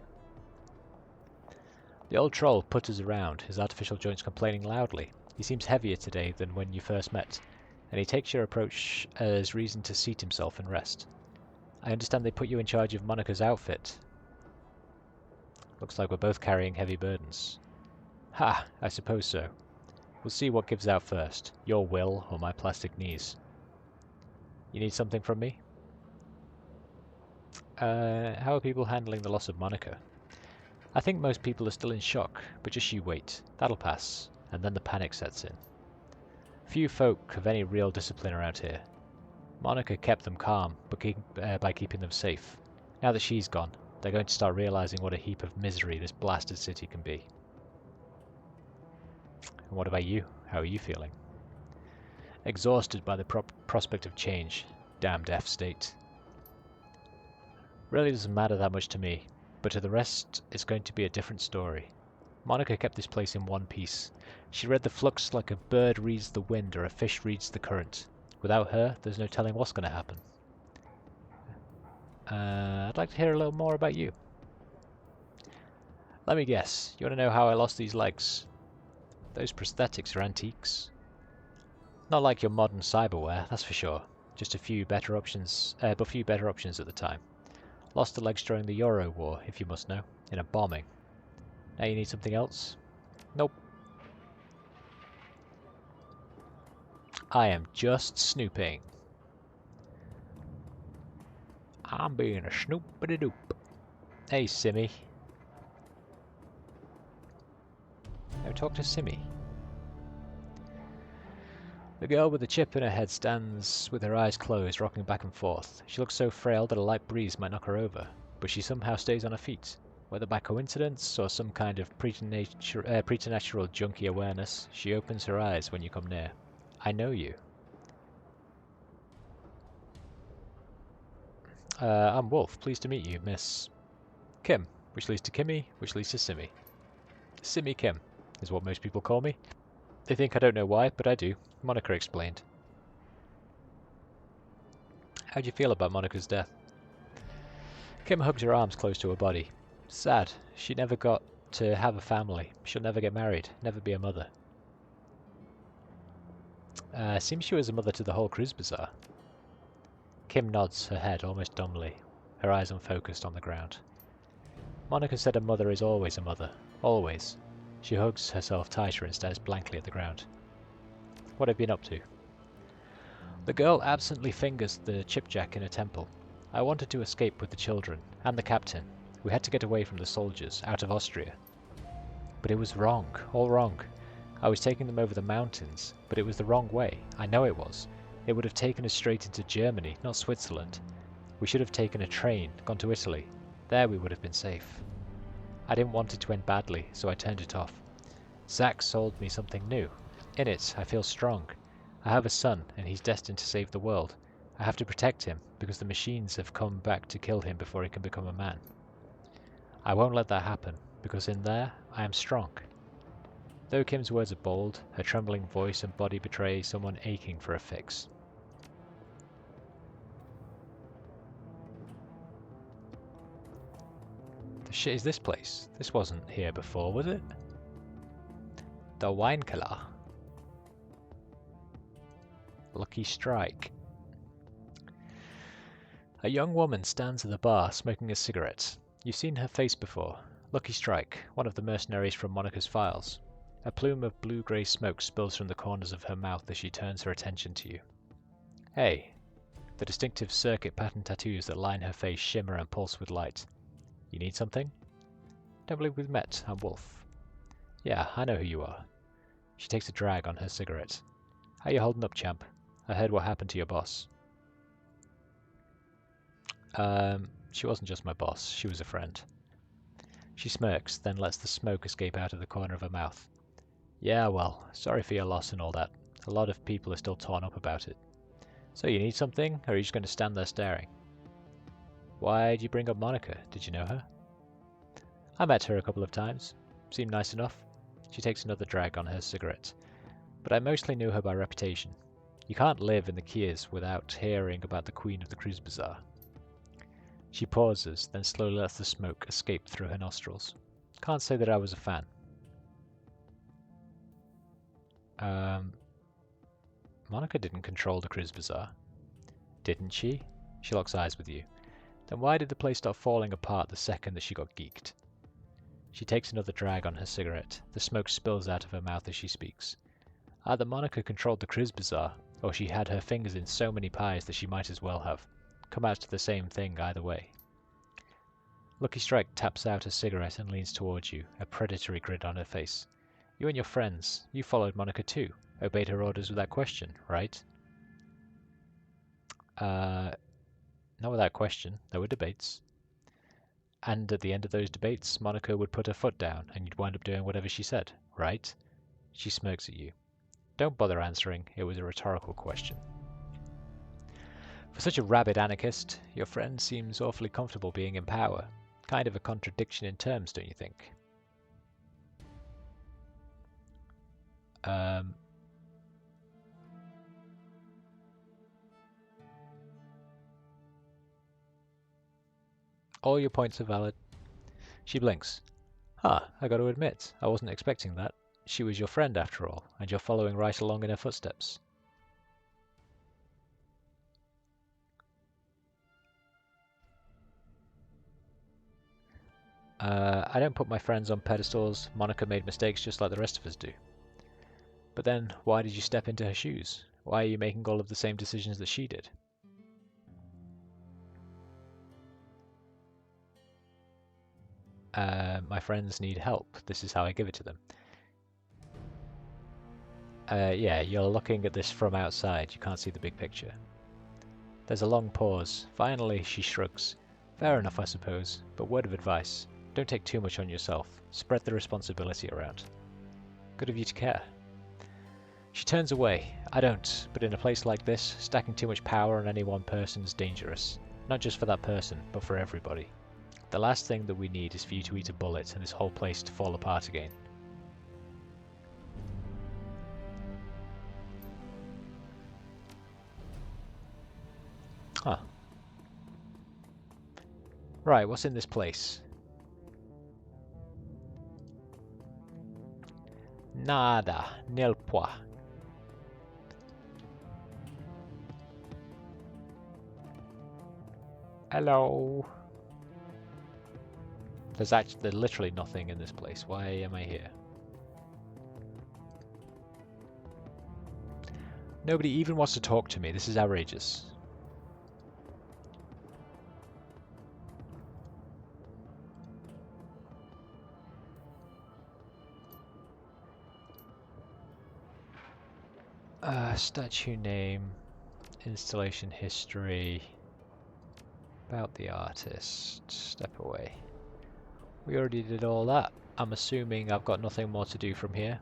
The old troll putters around, his artificial joints complaining loudly. He seems heavier today than when you first met, and he takes your approach as reason to seat himself and rest. I understand they put you in charge of Monica's outfit. Looks like we're both carrying heavy burdens. Ha! I suppose so. We'll see what gives out first, your will or my plastic knees. You need something from me? How are people handling the loss of Monica? I think most people are still in shock, but just you wait. That'll pass, and then the panic sets in. Few folk have any real discipline around here. Monica kept them calm by keeping them safe. Now that she's gone, they're going to start realizing what a heap of misery this blasted city can be. And what about you? How are you feeling? Exhausted by the prospect of change. Damned F state. Really doesn't matter that much to me, but to the rest, it's going to be a different story. Monica kept this place in one piece. She read the flux like a bird reads the wind or a fish reads the current. Without her, there's no telling what's going to happen. I'd like to hear a little more about you. Let me guess, you want to know how I lost these legs? Those prosthetics are antiques. Not like your modern cyberware, that's for sure. Just a few better options, at the time. Lost the legs during the Euro War, if you must know, in a bombing. Now you need something else? Nope. I am just snooping. I'm being a snoop-a-de-doop. Hey, Simmy. Now talk to Simmy. The girl with the chip in her head stands with her eyes closed, rocking back and forth. She looks so frail that a light breeze might knock her over, but she somehow stays on her feet. Whether by coincidence or some kind of preternatural junkie awareness, she opens her eyes when you come near. I know you. I'm Wolf. Pleased to meet you, Miss Kim. Which leads to Kimmy, which leads to Simmy. Simmy Kim is what most people call me. They think I don't know why, but I do. Monica explained. How'd you feel about Monica's death? Kim hugged her arms close to her body. Sad. She never got to have a family. She'll never get married, never be a mother. Seems she was a mother to the whole Cruise Bazaar. Kim nods her head almost dumbly, her eyes unfocused on the ground. Monica said a mother is always a mother. Always. She hugs herself tighter and stares blankly at the ground. What have you been up to? The girl absently fingers the chipjack in her temple. I wanted to escape with the children, and the captain. We had to get away from the soldiers, out of Austria. But it was wrong, all wrong. I was taking them over the mountains, but it was the wrong way. I know it was. It would have taken us straight into Germany, not Switzerland. We should have taken a train, gone to Italy. There we would have been safe. I didn't want it to end badly, so I turned it off. Zach sold me something new. In it, I feel strong. I have a son, and he's destined to save the world. I have to protect him, because the machines have come back to kill him before he can become a man. I won't let that happen, because in there, I am strong. Though Kim's words are bold, her trembling voice and body betray someone aching for a fix. The shit is this place? This wasn't here before, was it? The wine cellar. Lucky strike. A young woman stands at the bar smoking a cigarette. You've seen her face before. Lucky Strike, one of the mercenaries from Monica's files. A plume of blue-grey smoke spills from the corners of her mouth as she turns her attention to you. Hey! The distinctive circuit pattern tattoos that line her face shimmer and pulse with light. You need something? Don't believe we've met. I'm Wolf. Yeah, I know who you are. She takes a drag on her cigarette. How you holding up, champ? I heard what happened to your boss. She wasn't just my boss. She was a friend. She smirks, then lets the smoke escape out of the corner of her mouth. Yeah, well, sorry for your loss and all that. A lot of people are still torn up about it. So you need something, or are you just going to stand there staring? Why'd you bring up Monica? Did you know her? I met her a couple of times. Seemed nice enough. She takes another drag on her cigarette. But I mostly knew her by reputation. You can't live in the Kiers without hearing about the Queen of the Cruise Bazaar. She pauses, then slowly lets the smoke escape through her nostrils. Can't say that I was a fan. Monica didn't control the Cruise Bazaar. Didn't she? She locks eyes with you. Then why did the place start falling apart the second that she got geeked? She takes another drag on her cigarette. The smoke spills out of her mouth as she speaks. Either Monica controlled the Cruise Bazaar, or she had her fingers in so many pies that she might as well have. Come out to the same thing either way. Lucky Strike taps out a cigarette and leans towards you, a predatory grin on her face. You and your friends, you followed Monica too. Obeyed her orders without question, right? Not without question. There were debates. And at the end of those debates, Monica would put her foot down, and you'd wind up doing whatever she said, right? She smirks at you. Don't bother answering. It was a rhetorical question. For such a rabid anarchist, your friend seems awfully comfortable being in power. Kind of a contradiction in terms, don't you think? All your points are valid. She blinks. I gotta admit, I wasn't expecting that. She was your friend after all, and you're following right along in her footsteps. I don't put my friends on pedestals. Monica made mistakes just like the rest of us do. But then, why did you step into her shoes? Why are you making all of the same decisions that she did? My friends need help. This is how I give it to them. Yeah, you're looking at this from outside. You can't see the big picture. There's a long pause. Finally, she shrugs. Fair enough, I suppose, but word of advice. Don't take too much on yourself. Spread the responsibility around. Good of you to care. She turns away. I don't, but in a place like this, stacking too much power on any one person is dangerous. Not just for that person, but for everybody. The last thing that we need is for you to eat a bullet and this whole place to fall apart again. Huh. Right, what's in this place? Nada, nil point. Hello. There's literally nothing in this place. Why am I here? Nobody even wants to talk to me. This is outrageous. Statue name, installation history, about the artist, step away. We already did all that. I'm assuming I've got nothing more to do from here.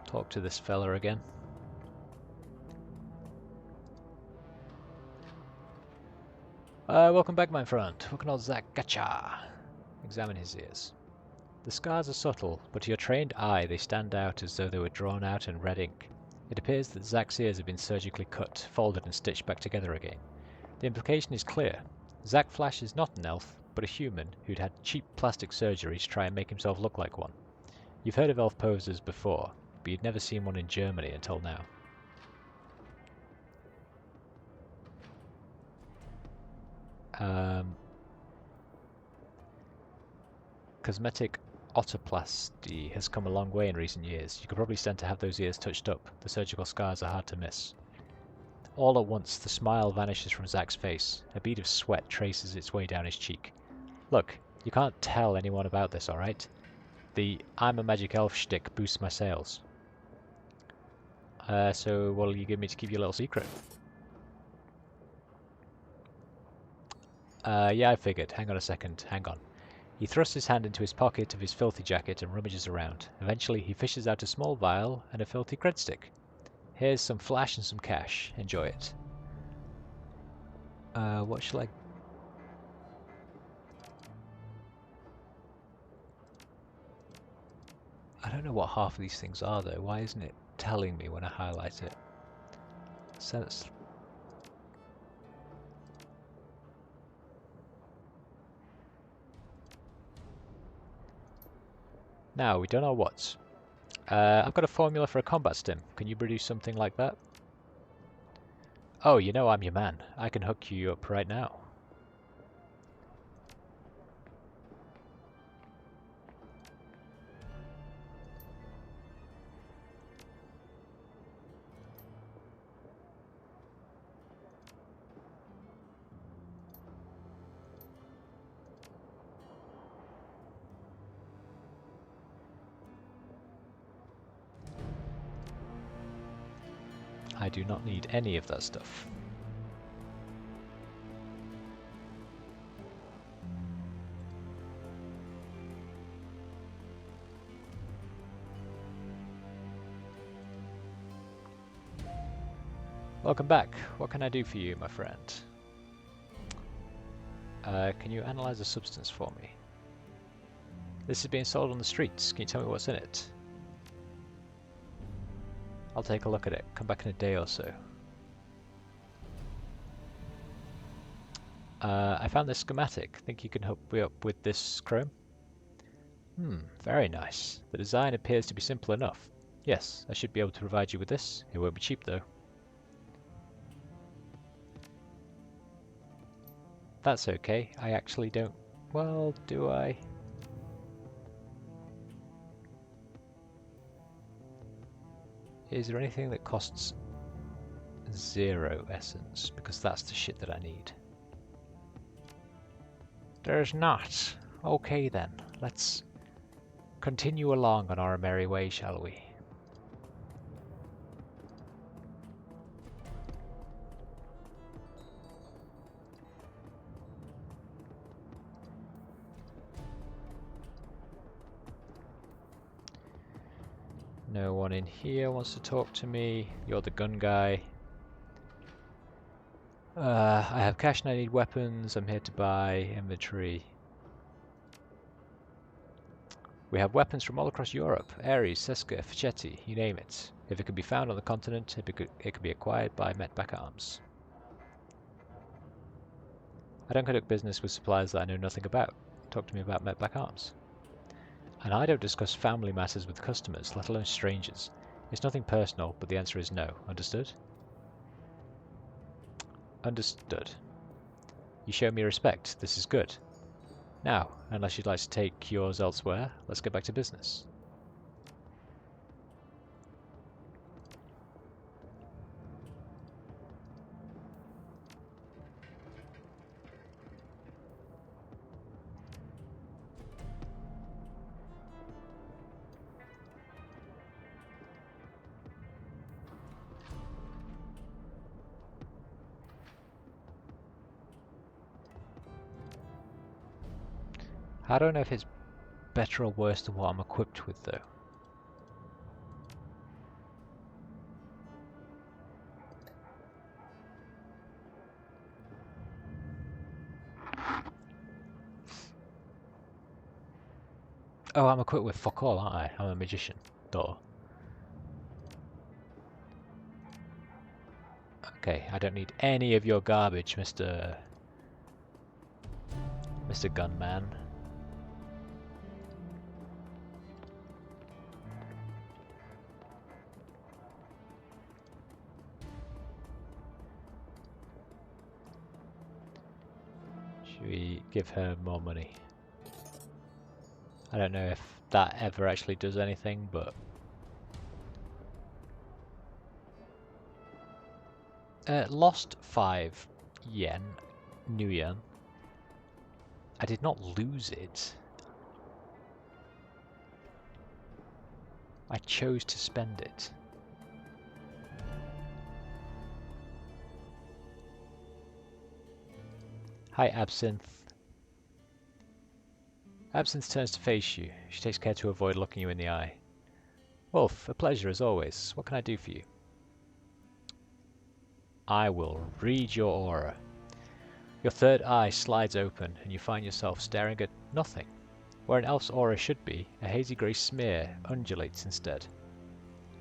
Talk to this fella again. Welcome back, my friend. Looking all Zach, gotcha. Examine his ears. The scars are subtle, but to your trained eye they stand out as though they were drawn out in red ink. It appears that Zach's ears have been surgically cut, folded and stitched back together again. The implication is clear. Zach Flash is not an elf, but a human who'd had cheap plastic surgery to try and make himself look like one. You've heard of elf posers before, but you'd never seen one in Germany until now. Cosmetic otoplasty has come a long way in recent years. You could probably stand to have those ears touched up. The surgical scars are hard to miss. All at once, the smile vanishes from Zach's face. A bead of sweat traces its way down his cheek. Look, you can't tell anyone about this, alright? The I'm a magic elf shtick boosts my sales. So what'll you give me to keep your little secret? Yeah, I figured. Hang on a second. Hang on. He thrusts his hand into his pocket of his filthy jacket and rummages around. Eventually, he fishes out a small vial and a filthy cred stick. Here's some flash and some cash. Enjoy it. What shall I... I don't know what half of these things are, though. Why isn't it telling me when I highlight it? So that's... Now, we don't know what. I've got a formula for a combat stim. Can you produce something like that? Oh, you know I'm your man. I can hook you up right now. I do not need any of that stuff. Welcome back. What can I do for you, my friend? Can you analyze a substance for me? This is being sold on the streets. Can you tell me what's in it? I'll take a look at it. Come back in a day or so. I found this schematic. Think you can hook me up with this chrome? Very nice. The design appears to be simple enough. Yes, I should be able to provide you with this. It won't be cheap though. That's okay. I actually don't... Well, do I? Is there anything that costs 0 essence? Because that's the shit that I need. There's not. Okay then, let's continue along on our merry way, shall we? No one in here wants to talk to me. You're the gun guy. I have cash and I need weapons. I'm here to buy inventory. We have weapons from all across Europe. Ares, Seska, Fichetti, you name it. If it can be found on the continent, it could be acquired by Metback Arms. I don't conduct business with suppliers that I know nothing about. Talk to me about Metback Arms. And I don't discuss family matters with customers, let alone strangers. It's nothing personal, but the answer is no. Understood? Understood. You show me respect. This is good. Now, unless you'd like to take yours elsewhere, let's get back to business. I don't know if it's better or worse than what I'm equipped with, though. Oh, I'm equipped with fuck all, aren't I? I'm a magician. Duh. Okay, I don't need any of your garbage, Mr. Mr. Gunman. Should we give her more money? I don't know if that ever actually does anything, but... lost 5 yen, new yen. I did not lose it. I chose to spend it. Hi, Absinthe. Absinthe turns to face you. She takes care to avoid looking you in the eye. Wolf, a pleasure as always. What can I do for you? I will read your aura. Your third eye slides open, and you find yourself staring at nothing. Where an elf's aura should be, a hazy grey smear undulates instead.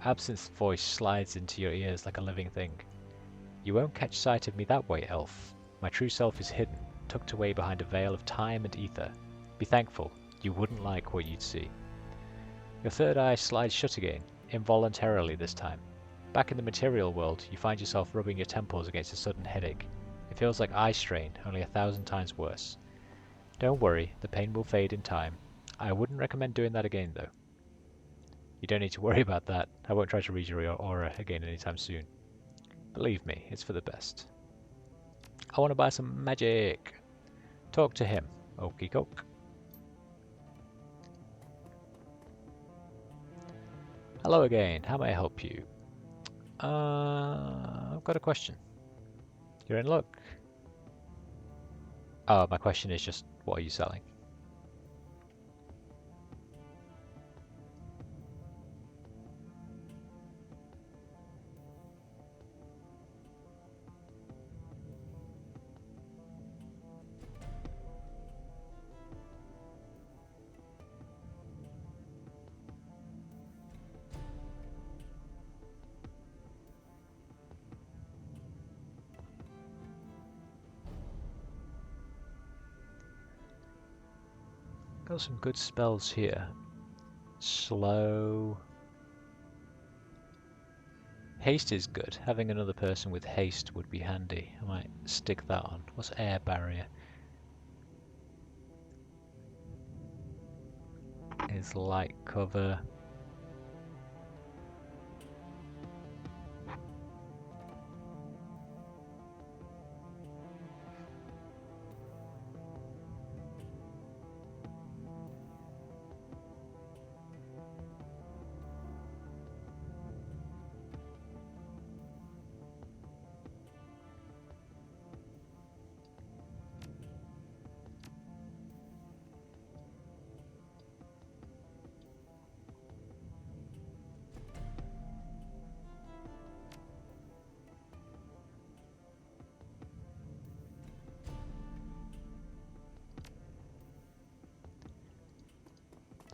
Absinthe's voice slides into your ears like a living thing. You won't catch sight of me that way, elf. My true self is hidden, tucked away behind a veil of time and ether. Be thankful, you wouldn't like what you'd see. Your third eye slides shut again, involuntarily this time. Back in the material world, you find yourself rubbing your temples against a sudden headache. It feels like eye strain, only 1,000 times worse. Don't worry, the pain will fade in time. I wouldn't recommend doing that again, though. You don't need to worry about that. I won't try to read your aura again anytime soon. Believe me, it's for the best. I want to buy some magic. Talk to him. Okie doke. Hello again. How may I help you? I've got a question. You're in luck. Oh, my question is just, what are you selling? Got some good spells here. Slow. Haste is good. Having another person with haste would be handy. I might stick that on. What's air barrier? Is light cover.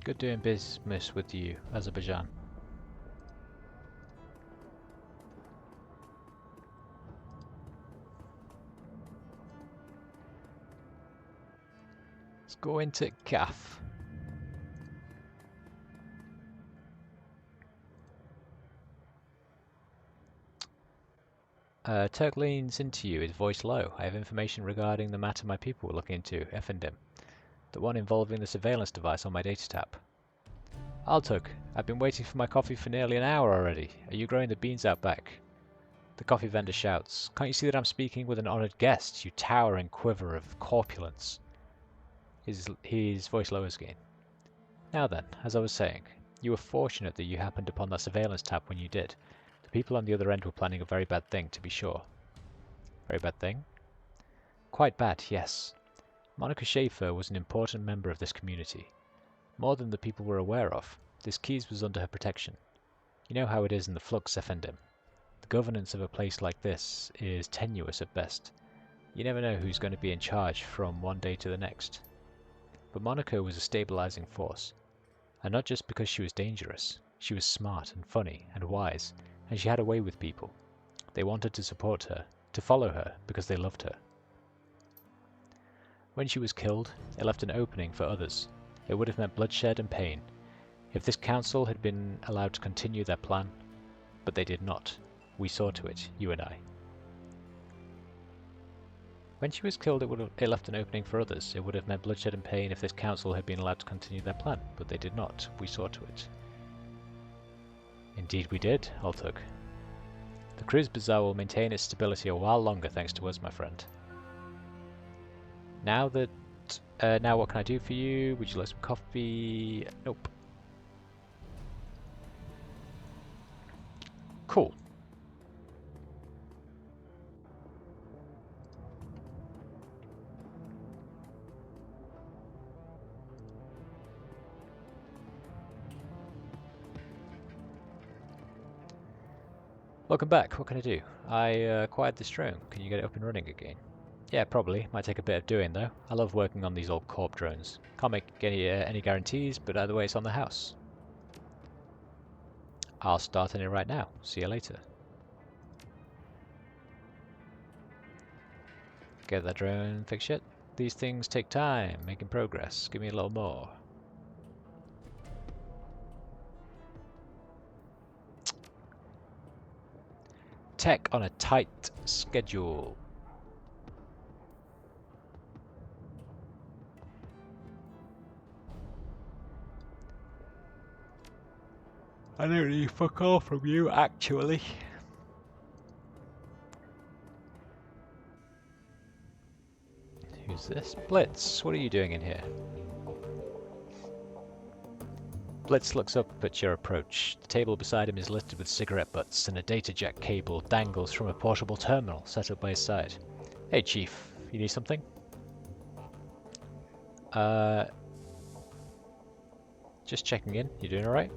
Good doing business with you, Azerbaijan. Let's go into CAF. Turk leans into you, his voice low. I have information regarding the matter my people were looking into, Effendim. The one involving the surveillance device on my data tap. Altuk, I've been waiting for my coffee for nearly an hour already. Are you growing the beans out back? The coffee vendor shouts. Can't you see that I'm speaking with an honoured guest, you towering quiver of corpulence? His voice lowers again. Now then, as I was saying, you were fortunate that you happened upon that surveillance tap when you did. The people on the other end were planning a very bad thing, to be sure. Very bad thing? Quite bad, yes. Monica Schaefer was an important member of this community. More than the people were aware of, this Keys was under her protection. You know how it is in the Flux, Effendim. The governance of a place like this is tenuous at best. You never know who's going to be in charge from one day to the next. But Monica was a stabilizing force. And not just because she was dangerous. She was smart and funny and wise, and she had a way with people. They wanted to support her, to follow her, because they loved her. When she was killed, it left an opening for others. It would have meant bloodshed and pain. If this council had been allowed to continue their plan, but they did not. We saw to it, you and I. When she was killed, it left an opening for others. It would have meant bloodshed and pain if this council had been allowed to continue their plan, but they did not. We saw to it. Indeed we did, Altug. The cruise bazaar will maintain its stability a while longer thanks to us, my friend. Now what can I do for you? Would you like some coffee? Nope. Cool. Welcome back. What can I do? I acquired this drone. Can you get it up and running again? Yeah, probably. Might take a bit of doing though. I love working on these old corp drones. Can't make any guarantees, but either way it's on the house. I'll start on it right now. See you later. Get that drone fixed yet? These things take time, making progress. Give me a little more. Tech on a tight schedule. I don't need fuck all from you, actually. Who's this? Blitz, what are you doing in here? Blitz looks up at your approach. The table beside him is littered with cigarette butts, and a data jack cable dangles from a portable terminal set up by his side. Hey, Chief, you need something? Just checking in. You doing alright?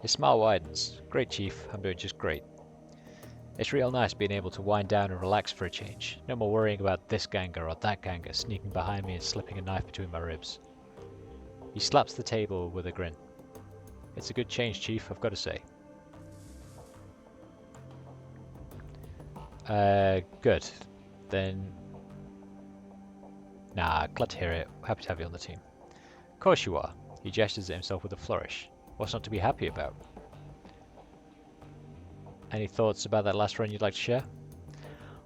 His smile widens. Great, Chief. I'm doing just great. It's real nice being able to wind down and relax for a change. No more worrying about this ganger or that ganger sneaking behind me and slipping a knife between my ribs. He slaps the table with a grin. It's a good change, Chief, I've got to say. Good. Then... Nah, glad to hear it. Happy to have you on the team. Of course you are. He gestures at himself with a flourish. What's not to be happy about? Any thoughts about that last run you'd like to share?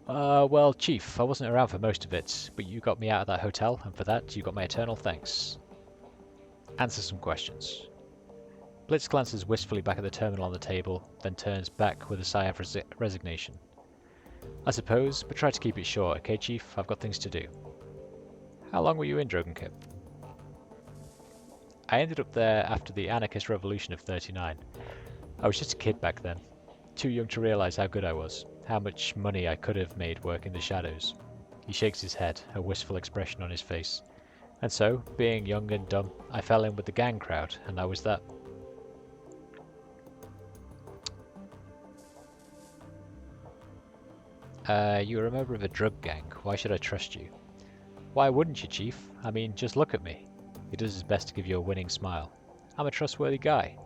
Well, Chief, I wasn't around for most of it, but you got me out of that hotel, and for that, you got my eternal thanks. Answer some questions. Blitz glances wistfully back at the terminal on the table, then turns back with a sigh of resignation. I suppose, but try to keep it short, okay, Chief? I've got things to do. How long were you in Dragonfall? I ended up there after the anarchist revolution of '39. I was just a kid back then, too young to realize how good I was, how much money I could have made working the shadows. He shakes his head, a wistful expression on his face. And so, being young and dumb, I fell in with the gang crowd, and that was that. You're a member of a drug gang. Why should I trust you? Why wouldn't you, Chief? I mean, just look at me. He does his best to give you a winning smile. I'm a trustworthy guy.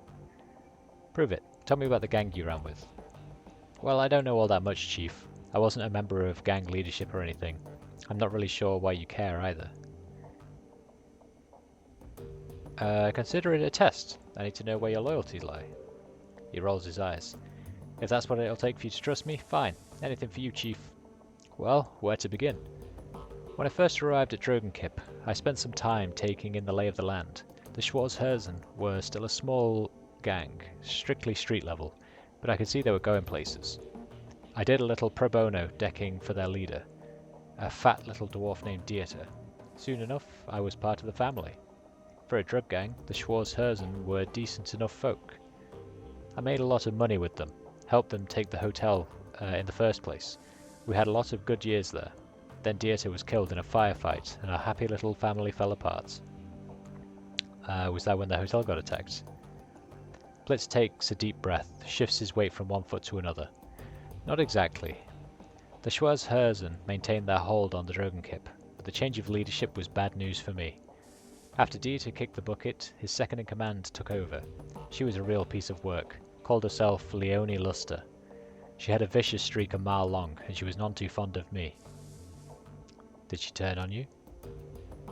Prove it. Tell me about the gang you ran with. Well, I don't know all that much, Chief. I wasn't a member of gang leadership or anything. I'm not really sure why you care either. Consider it a test. I need to know where your loyalties lie. He rolls his eyes. If that's what it'll take for you to trust me, fine. Anything for you, Chief. Well, where to begin? When I first arrived at Dragonfall, I spent some time taking in the lay of the land. The Schwarzherzen were still a small gang, strictly street level, but I could see they were going places. I did a little pro bono decking for their leader, a fat little dwarf named Dieter. Soon enough, I was part of the family. For a drug gang, the Schwarzherzen were decent enough folk. I made a lot of money with them, helped them take the hotel in the first place. We had a lot of good years there. Then Dieter was killed in a firefight, and our happy little family fell apart. Was that when the hotel got attacked? Blitz takes a deep breath, shifts his weight from one foot to another. Not exactly. The Schwarzherzen maintained their hold on the Dragonfall, but the change of leadership was bad news for me. After Dieter kicked the bucket, his second-in-command took over. She was a real piece of work, called herself Leonie Luster. She had a vicious streak a mile long, and she was none too fond of me. Did she turn on you?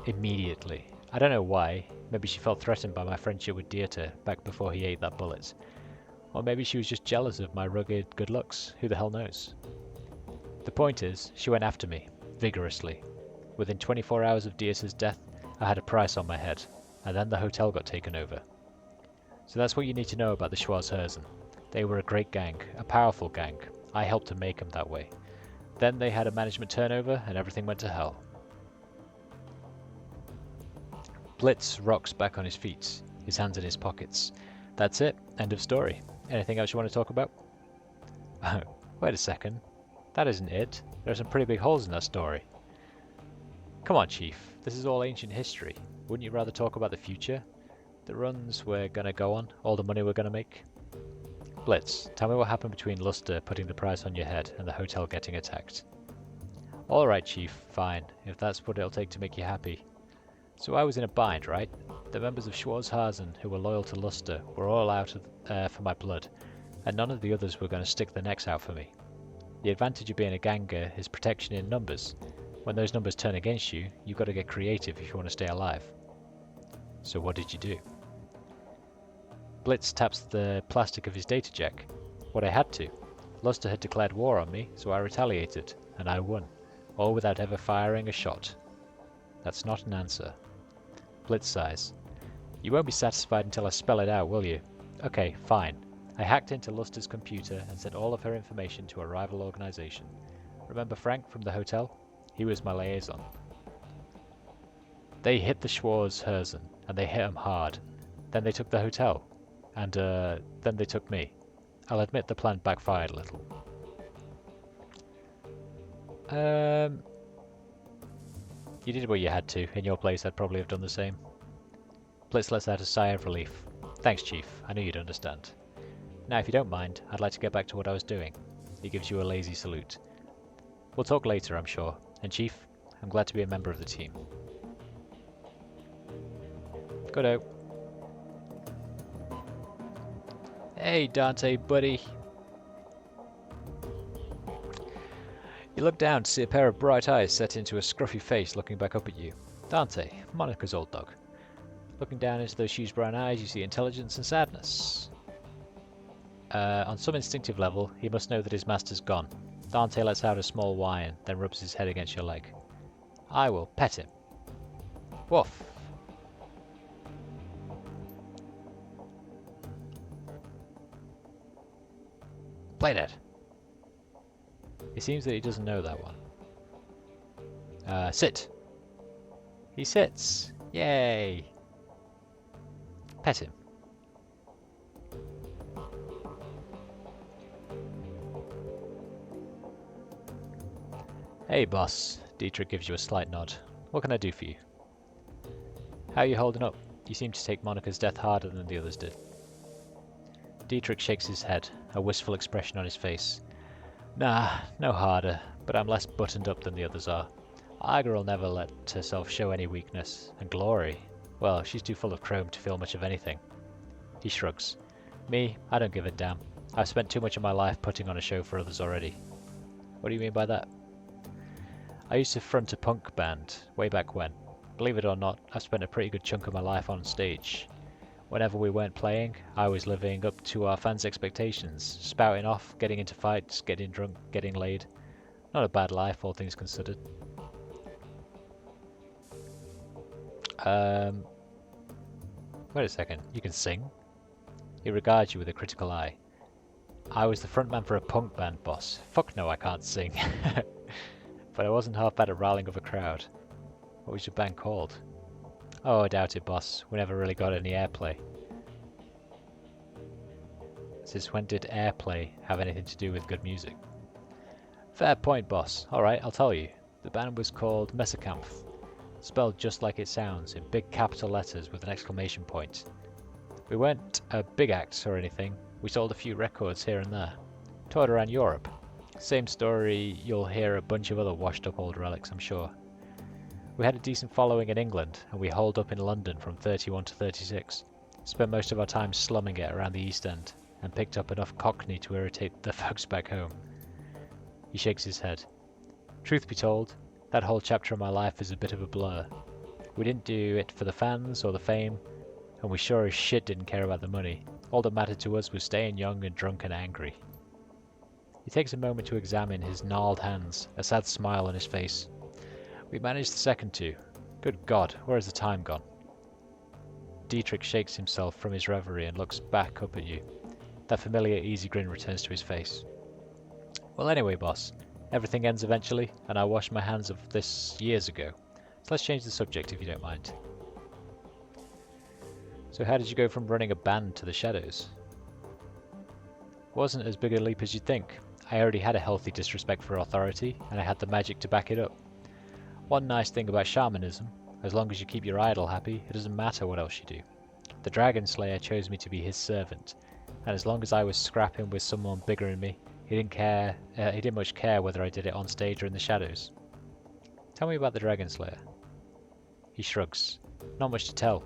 Immediately. I don't know why. Maybe she felt threatened by my friendship with Dieter back before he ate that bullet. Or maybe she was just jealous of my rugged good looks. Who the hell knows? The point is, she went after me, vigorously. Within 24 hours of Dieter's death, I had a price on my head, and then the hotel got taken over. So that's what you need to know about the Schwarzherzen. They were a great gang, a powerful gang. I helped to make them that way. Then they had a management turnover, and everything went to hell. Blitz rocks back on his feet, his hands in his pockets. That's it. End of story. Anything else you want to talk about? Wait a second. That isn't it. There are some pretty big holes in that story. Come on, Chief. This is all ancient history. Wouldn't you rather talk about the future? The runs we're gonna go on? All the money we're gonna make? Blitz, tell me what happened between Luster putting the price on your head and the hotel getting attacked. Alright, Chief. Fine. If that's what it'll take to make you happy. So I was in a bind, right? The members of Schwarzherzen who were loyal to Luster were all out for my blood, and none of the others were going to stick their necks out for me. The advantage of being a ganger is protection in numbers. When those numbers turn against you, you've got to get creative if you want to stay alive. So what did you do? Blitz taps the plastic of his data jack. What I had to. Luster had declared war on me, so I retaliated, and I won, all without ever firing a shot. That's not an answer. Blitz sighs. You won't be satisfied until I spell it out, will you? Okay, fine. I hacked into Luster's computer and sent all of her information to a rival organization. Remember Frank from the hotel? He was my liaison. They hit the Schwarzherzen, and they hit him hard. Then they took the hotel. And, then they took me. I'll admit the plan backfired a little. You did what you had to. In your place, I'd probably have done the same. Blitz lets out a sigh of relief. Thanks, Chief. I knew you'd understand. Now, if you don't mind, I'd like to get back to what I was doing. He gives you a lazy salute. We'll talk later, I'm sure. And Chief, I'm glad to be a member of the team. Good out. Hey, Dante, buddy. You look down to see a pair of bright eyes set into a scruffy face looking back up at you. Dante, Monica's old dog. Looking down into those huge brown eyes, you see intelligence and sadness. On some instinctive level, he must know that his master's gone. Dante lets out a small whine, then rubs his head against your leg. I will pet him. Woof. Play dead. It seems that he doesn't know that one. Sit. He sits. Yay. Pet him. Hey, boss. Dietrich gives you a slight nod. What can I do for you? How are you holding up? You seem to take Monica's death harder than the others did. Dietrich shakes his head, a wistful expression on his face. Nah, no harder, but I'm less buttoned up than the others are. Iger'll never let herself show any weakness, and Glory, well, she's too full of chrome to feel much of anything. He shrugs. Me, I don't give a damn. I've spent too much of my life putting on a show for others already. What do you mean by that? I used to front a punk band, way back when. Believe it or not, I've spent a pretty good chunk of my life on stage. Whenever we weren't playing, I was living up to our fans' expectations, spouting off, getting into fights, getting drunk, getting laid. Not a bad life, all things considered. Wait a second, you can sing? He regards you with a critical eye. I was the frontman for a punk band, boss. Fuck no, I can't sing. But I wasn't half bad at riling up a crowd. What was your band called? Oh, I doubt it, boss. We never really got any airplay. Since when did airplay have anything to do with good music? Fair point, boss. Alright, I'll tell you. The band was called Messerkampf. Spelled just like it sounds, in big capital letters with an exclamation point. We weren't a big act or anything. We sold a few records here and there. Toured around Europe. Same story, you'll hear a bunch of other washed up old relics, I'm sure. We had a decent following in England, and we holed up in London from 31 to 36. Spent most of our time slumming it around the East End, and picked up enough Cockney to irritate the folks back home. He shakes his head. Truth be told, that whole chapter of my life is a bit of a blur. We didn't do it for the fans or the fame, and we sure as shit didn't care about the money. All that mattered to us was staying young and drunk and angry. He takes a moment to examine his gnarled hands, a sad smile on his face. We managed the second two. Good God, where has the time gone? Dietrich shakes himself from his reverie and looks back up at you. That familiar easy grin returns to his face. Well anyway, boss, everything ends eventually, and I washed my hands of this years ago. So let's change the subject if you don't mind. So how did you go from running a band to the Shadows? Wasn't as big a leap as you'd think. I already had a healthy disrespect for authority, and I had the magic to back it up. One nice thing about shamanism, as long as you keep your idol happy, it doesn't matter what else you do. The Dragon Slayer chose me to be his servant, and as long as I was scrapping with someone bigger than me, he didn't much care whether I did it on stage or in the shadows. Tell me about the Dragon Slayer. He shrugs. Not much to tell.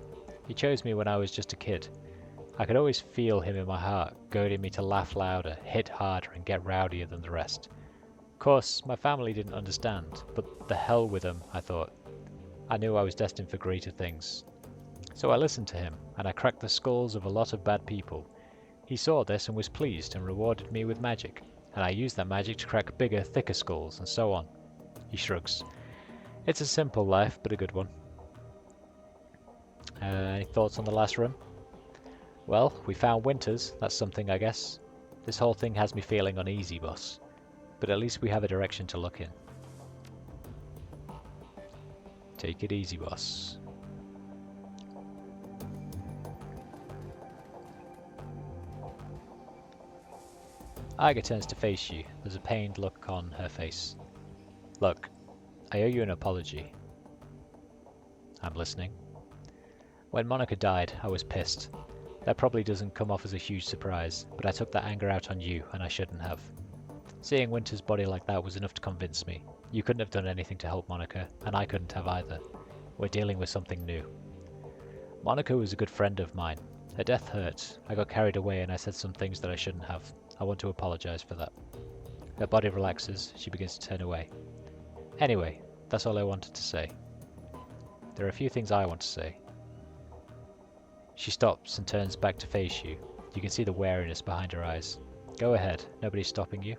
He chose me when I was just a kid. I could always feel him in my heart, goading me to laugh louder, hit harder, and get rowdier than the rest. Of course, my family didn't understand, but the hell with them, I thought. I knew I was destined for greater things. So I listened to him, and I cracked the skulls of a lot of bad people. He saw this and was pleased and rewarded me with magic, and I used that magic to crack bigger, thicker skulls, and so on. He shrugs. It's a simple life, but a good one. Any thoughts on the last room? Well, we found Winters, that's something I guess. This whole thing has me feeling uneasy, boss. But at least we have a direction to look in. Take it easy, boss. Iga turns to face you. There's a pained look on her face. Look, I owe you an apology. I'm listening. When Monica died, I was pissed. That probably doesn't come off as a huge surprise, but I took that anger out on you, and I shouldn't have. Seeing Winter's body like that was enough to convince me. You couldn't have done anything to help Monica, and I couldn't have either. We're dealing with something new. Monica was a good friend of mine. Her death hurt. I got carried away and I said some things that I shouldn't have. I want to apologize for that. Her body relaxes. She begins to turn away. Anyway, that's all I wanted to say. There are a few things I want to say. She stops and turns back to face you. You can see the wariness behind her eyes. Go ahead, nobody's stopping you.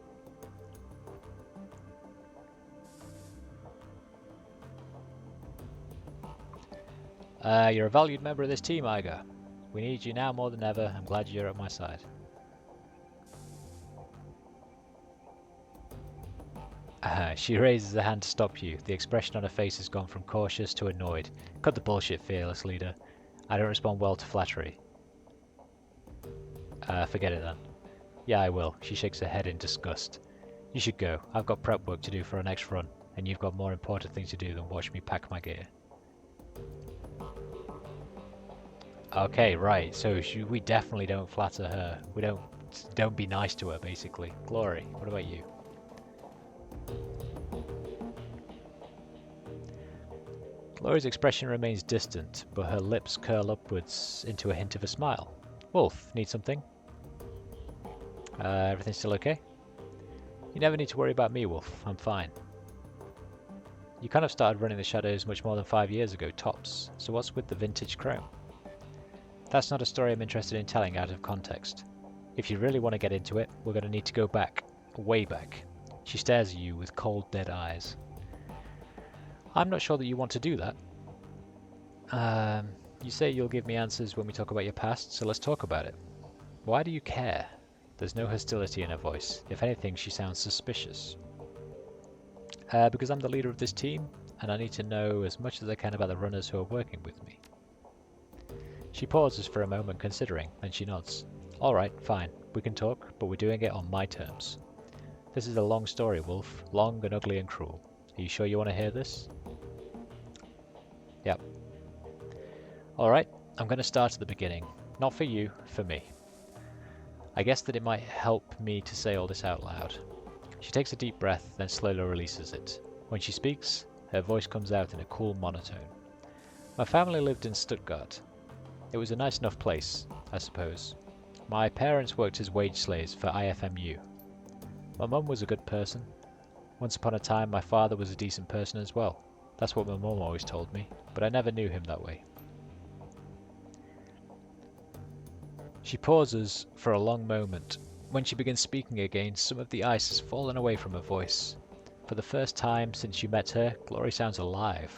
You're a valued member of this team, Iga. We need you now more than ever. I'm glad you're at my side. She raises a hand to stop you. The expression on her face has gone from cautious to annoyed. Cut the bullshit, fearless leader. I don't respond well to flattery. Forget it then. Yeah, I will. She shakes her head in disgust. You should go. I've got prep work to do for our next run, and you've got more important things to do than watch me pack my gear. Okay, right. So we definitely don't flatter her. We don't be nice to her, basically. Glory, what about you? Glory's expression remains distant, but her lips curl upwards into a hint of a smile. Wolf, need something? Everything still okay? You never need to worry about me, Wolf. I'm fine. You kind of started running the Shadows much more than 5 years ago, tops. So what's with the vintage chrome? That's not a story I'm interested in telling out of context. If you really want to get into it, we're going to need to go back. Way back. She stares at you with cold, dead eyes. I'm not sure that you want to do that. You say you'll give me answers when we talk about your past, so let's talk about it. Why do you care? There's no hostility in her voice. If anything, she sounds suspicious. Because I'm the leader of this team, and I need to know as much as I can about the runners who are working with me. She pauses for a moment, considering, then she nods. Alright, fine. We can talk, but we're doing it on my terms. This is a long story, Wolf. Long and ugly and cruel. Are you sure you want to hear this? Yep. Alright, I'm going to start at the beginning. Not for you, for me. I guess that it might help me to say all this out loud. She takes a deep breath, then slowly releases it. When she speaks, her voice comes out in a cool monotone. My family lived in Stuttgart. It was a nice enough place, I suppose. My parents worked as wage slaves for IFMU. My mum was a good person. Once upon a time, my father was a decent person as well. That's what my mum always told me, but I never knew him that way. She pauses for a long moment. When she begins speaking again, some of the ice has fallen away from her voice. For the first time since you met her, Glory sounds alive.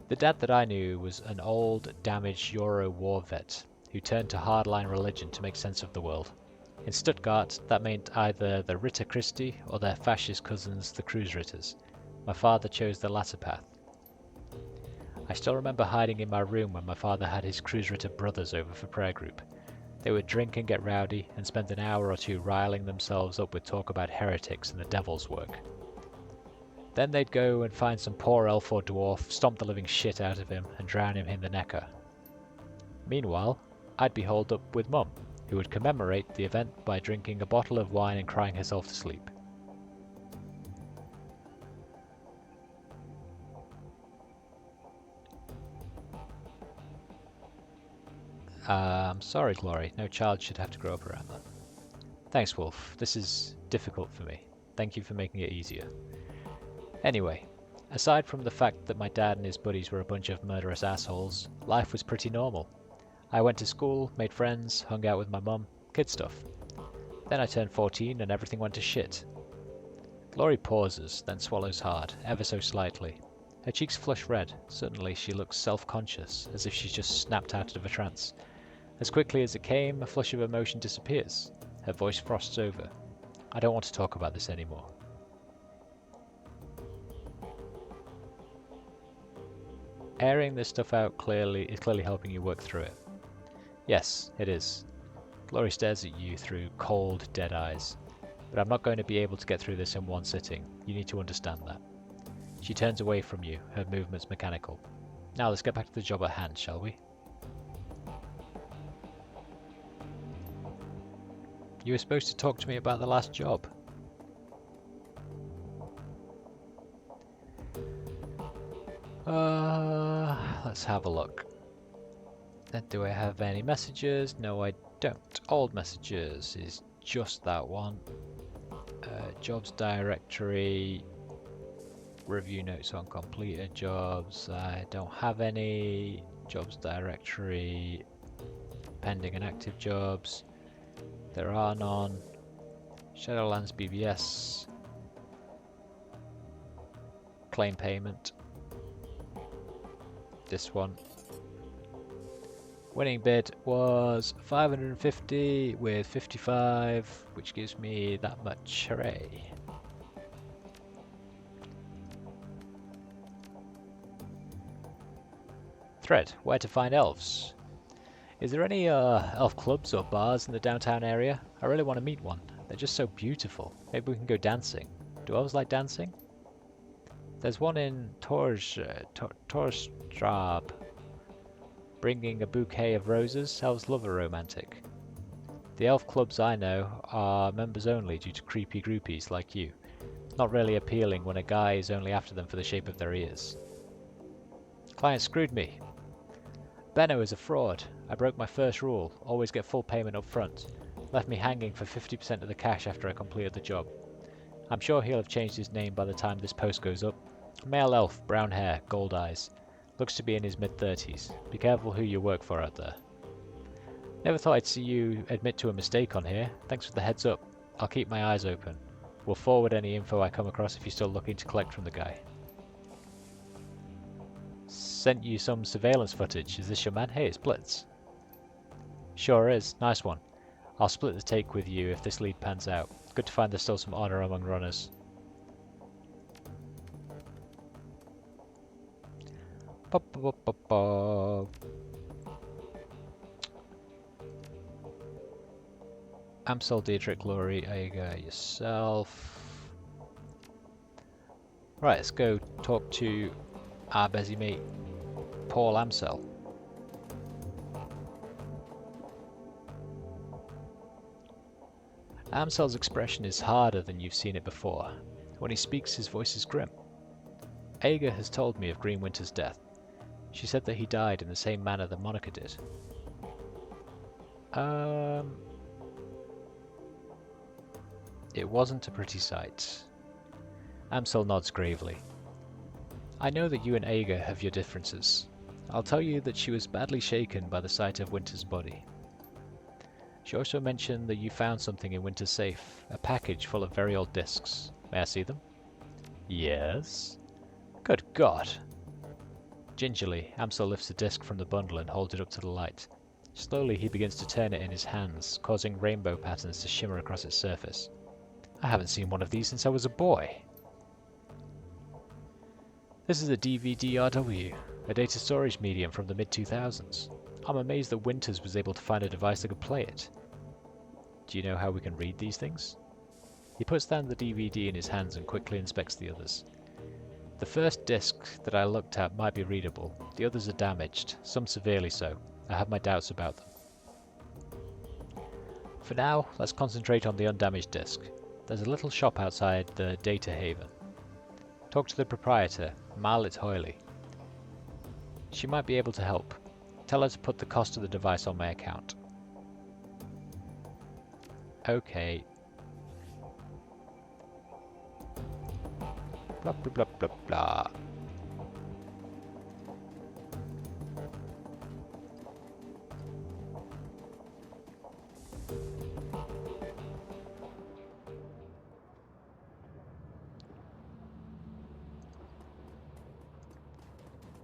The dad that I knew was an old, damaged Euro war vet who turned to hardline religion to make sense of the world. In Stuttgart, that meant either the Ritter Christi or their fascist cousins, the Kreuzritters. My father chose the latter path. I still remember hiding in my room when my father had his Kreuzritter brothers over for prayer group. They would drink and get rowdy and spend an hour or two riling themselves up with talk about heretics and the devil's work. Then they'd go and find some poor elf or dwarf, stomp the living shit out of him, and drown him in the Neckar. Meanwhile, I'd be holed up with Mum, who would commemorate the event by drinking a bottle of wine and crying herself to sleep. I'm sorry, Glory. No child should have to grow up around that. Thanks, Wolf. This is difficult for me. Thank you for making it easier. Anyway, aside from the fact that my dad and his buddies were a bunch of murderous assholes, life was pretty normal. I went to school, made friends, hung out with my mum, kid stuff. Then I turned 14 and everything went to shit. Glory pauses, then swallows hard, ever so slightly. Her cheeks flush red. Suddenly she looks self-conscious, as if she's just snapped out of a trance. As quickly as it came, a flush of emotion disappears. Her voice frosts over. I don't want to talk about this anymore. Airing this stuff out is clearly helping you work through it. Yes, it is. Glory stares at you through cold, dead eyes. But I'm not going to be able to get through this in one sitting. You need to understand that. She turns away from you, her movements mechanical. Now let's get back to the job at hand, shall we? You were supposed to talk to me about the last job. Let's have a look. Do I have any messages? No, I don't. Old messages is just that one. Jobs directory. Review notes on completed jobs. I don't have any. Jobs directory. Pending and active jobs. There are none. Shadowlands BBS. Claim payment. This one. Winning bid was 550 with 55, which gives me that much. Hooray. Thread, where to find elves. Is there any elf clubs or bars in the downtown area? I really want to meet one. They're just so beautiful. Maybe we can go dancing. Do elves like dancing? There's one in Torstrab. Bringing a bouquet of roses. Elves love a romantic. The elf clubs I know are members only due to creepy groupies like you. Not really appealing when a guy is only after them for the shape of their ears. Client screwed me. Benno is a fraud. I broke my first rule. Always get full payment up front. Left me hanging for 50% of the cash after I completed the job. I'm sure he'll have changed his name by the time this post goes up. Male elf, brown hair, gold eyes. Looks to be in his mid-30s. Be careful who you work for out there. Never thought I'd see you admit to a mistake on here. Thanks for the heads up. I'll keep my eyes open. We'll forward any info I come across if you're still looking to collect from the guy. Sent you some surveillance footage. Is this your man? Hey, it's Blitz. Sure is. Nice one. I'll split the take with you if this lead pans out. Good to find there's still some honor among runners. Amsel, Diedrich, Glory, Aiga, yourself. Right, let's go talk to our busy mate, Paul Amsel. Amsel's expression is harder than you've seen it before. When he speaks, his voice is grim. Aiga has told me of Greenwinter's death. She said that he died in the same manner that Monica did. It wasn't a pretty sight. Amsel nods gravely. I know that you and Aga have your differences. I'll tell you that she was badly shaken by the sight of Winter's body. She also mentioned that you found something in Winter's safe, a package full of very old discs. May I see them? Yes. Good God! Gingerly, Amsel lifts the disc from the bundle and holds it up to the light. Slowly he begins to turn it in his hands, causing rainbow patterns to shimmer across its surface. I haven't seen one of these since I was a boy. This is a DVD-RW, a data storage medium from the mid-2000s. I'm amazed that Winters was able to find a device that could play it. Do you know how we can read these things? He puts down the DVD in his hands and quickly inspects the others. The first disc that I looked at might be readable. The others are damaged, some severely so. I have my doubts about them. For now, let's concentrate on the undamaged disc. There's a little shop outside the Data Haven. Talk to the proprietor, Marlit Hoyley. She might be able to help. Tell her to put the cost of the device on my account. Okay. Blah blah blah blah blah.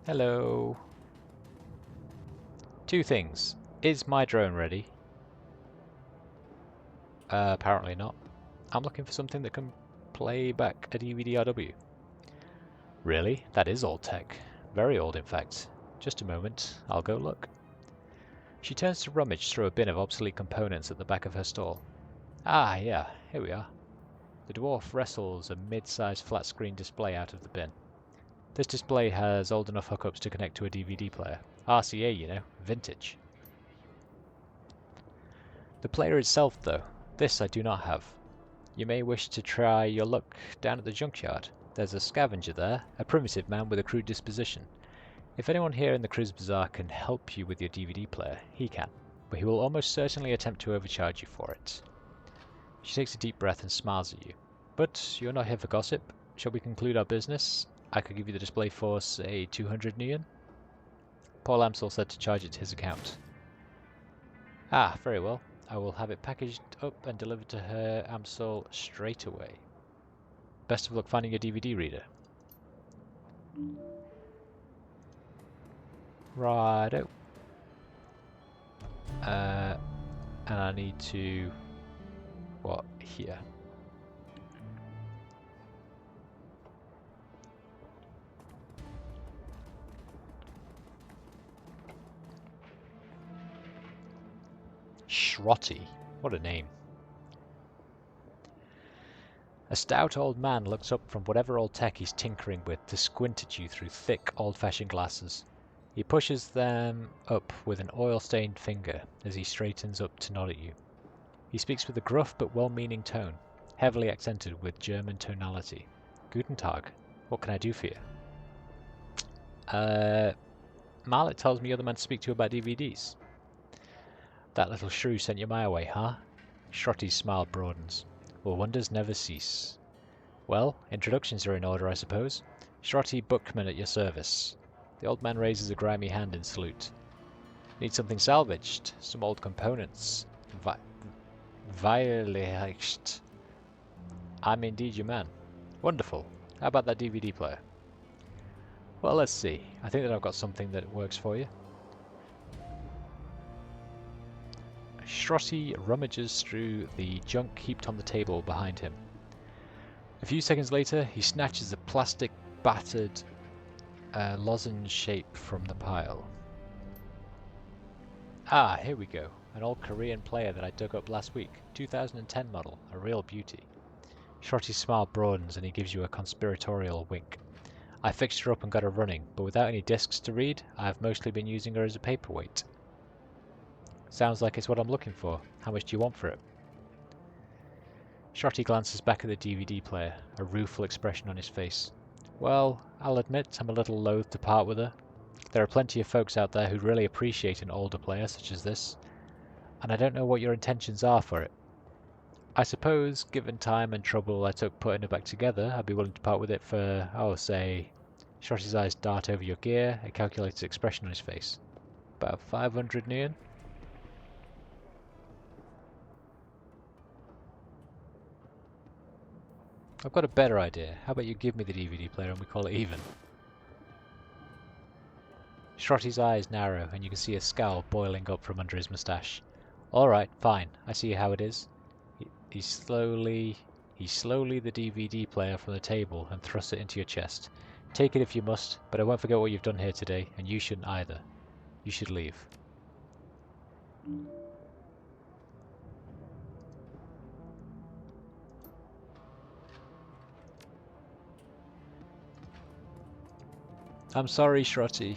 Hello. Two things. Is my drone ready? Apparently not. I'm looking for something that can play back a DVD-RW. Really? That is old tech. Very old, in fact. Just a moment. I'll go look. She turns to rummage through a bin of obsolete components at the back of her stall. Ah, yeah. Here we are. The dwarf wrestles a mid-sized flat-screen display out of the bin. This display has old enough hookups to connect to a DVD player. RCA, you know. Vintage. The player itself, though. This I do not have. You may wish to try your luck down at the junkyard. There's a scavenger there, a primitive man with a crude disposition. If anyone here in the Cruise Bazaar can help you with your DVD player, he can, but he will almost certainly attempt to overcharge you for it. She takes a deep breath and smiles at you. But you're not here for gossip. Shall we conclude our business? I could give you the display for, say, 200 Neon? Paul Amsel said to charge it to his account. Ah, very well. I will have it packaged up and delivered to her, Amsel, straight away. Best of luck finding a DVD reader. Righto. And I need to... what? Here. Shrotty. What a name. A stout old man looks up from whatever old tech he's tinkering with to squint at you through thick, old-fashioned glasses. He pushes them up with an oil-stained finger as he straightens up to nod at you. He speaks with a gruff but well-meaning tone, heavily accented with German tonality. Guten Tag. What can I do for you? Marlet tells me you're the man to speak to about DVDs. That little shrew sent you my way, huh? Shrotty's smile broadens. Well, wonders never cease. Well, introductions are in order, I suppose. Shrotty Buckman at your service. The old man raises a grimy hand in salute. Need something salvaged? Some old components. Violegt. I'm indeed your man. Wonderful. How about that DVD player? Well, let's see. I think that I've got something that works for you. Shrotty rummages through the junk heaped on the table behind him. A few seconds later, he snatches a plastic battered lozenge shape from the pile. Ah, here we go. An old Korean player that I dug up last week. 2010 model. A real beauty. Shrotty's smile broadens and he gives you a conspiratorial wink. I fixed her up and got her running, but without any discs to read, I have mostly been using her as a paperweight. Sounds like it's what I'm looking for. How much do you want for it? Shrotty glances back at the DVD player, a rueful expression on his face. Well, I'll admit I'm a little loath to part with her. There are plenty of folks out there who'd really appreciate an older player such as this, and I don't know what your intentions are for it. I suppose, given time and trouble I took putting it back together, I'd be willing to part with it for, oh, say... Shotty's eyes dart over your gear, a calculated expression on his face. About 500 neon? I've got a better idea. How about you give me the DVD player and we call it even? Shotty's eyes narrow and you can see a scowl boiling up from under his moustache. Alright, fine. I see how it is. He slowly the DVD player from the table and thrusts it into your chest. Take it if you must, but I won't forget what you've done here today, and you shouldn't either. You should leave. I'm sorry, Shrotti.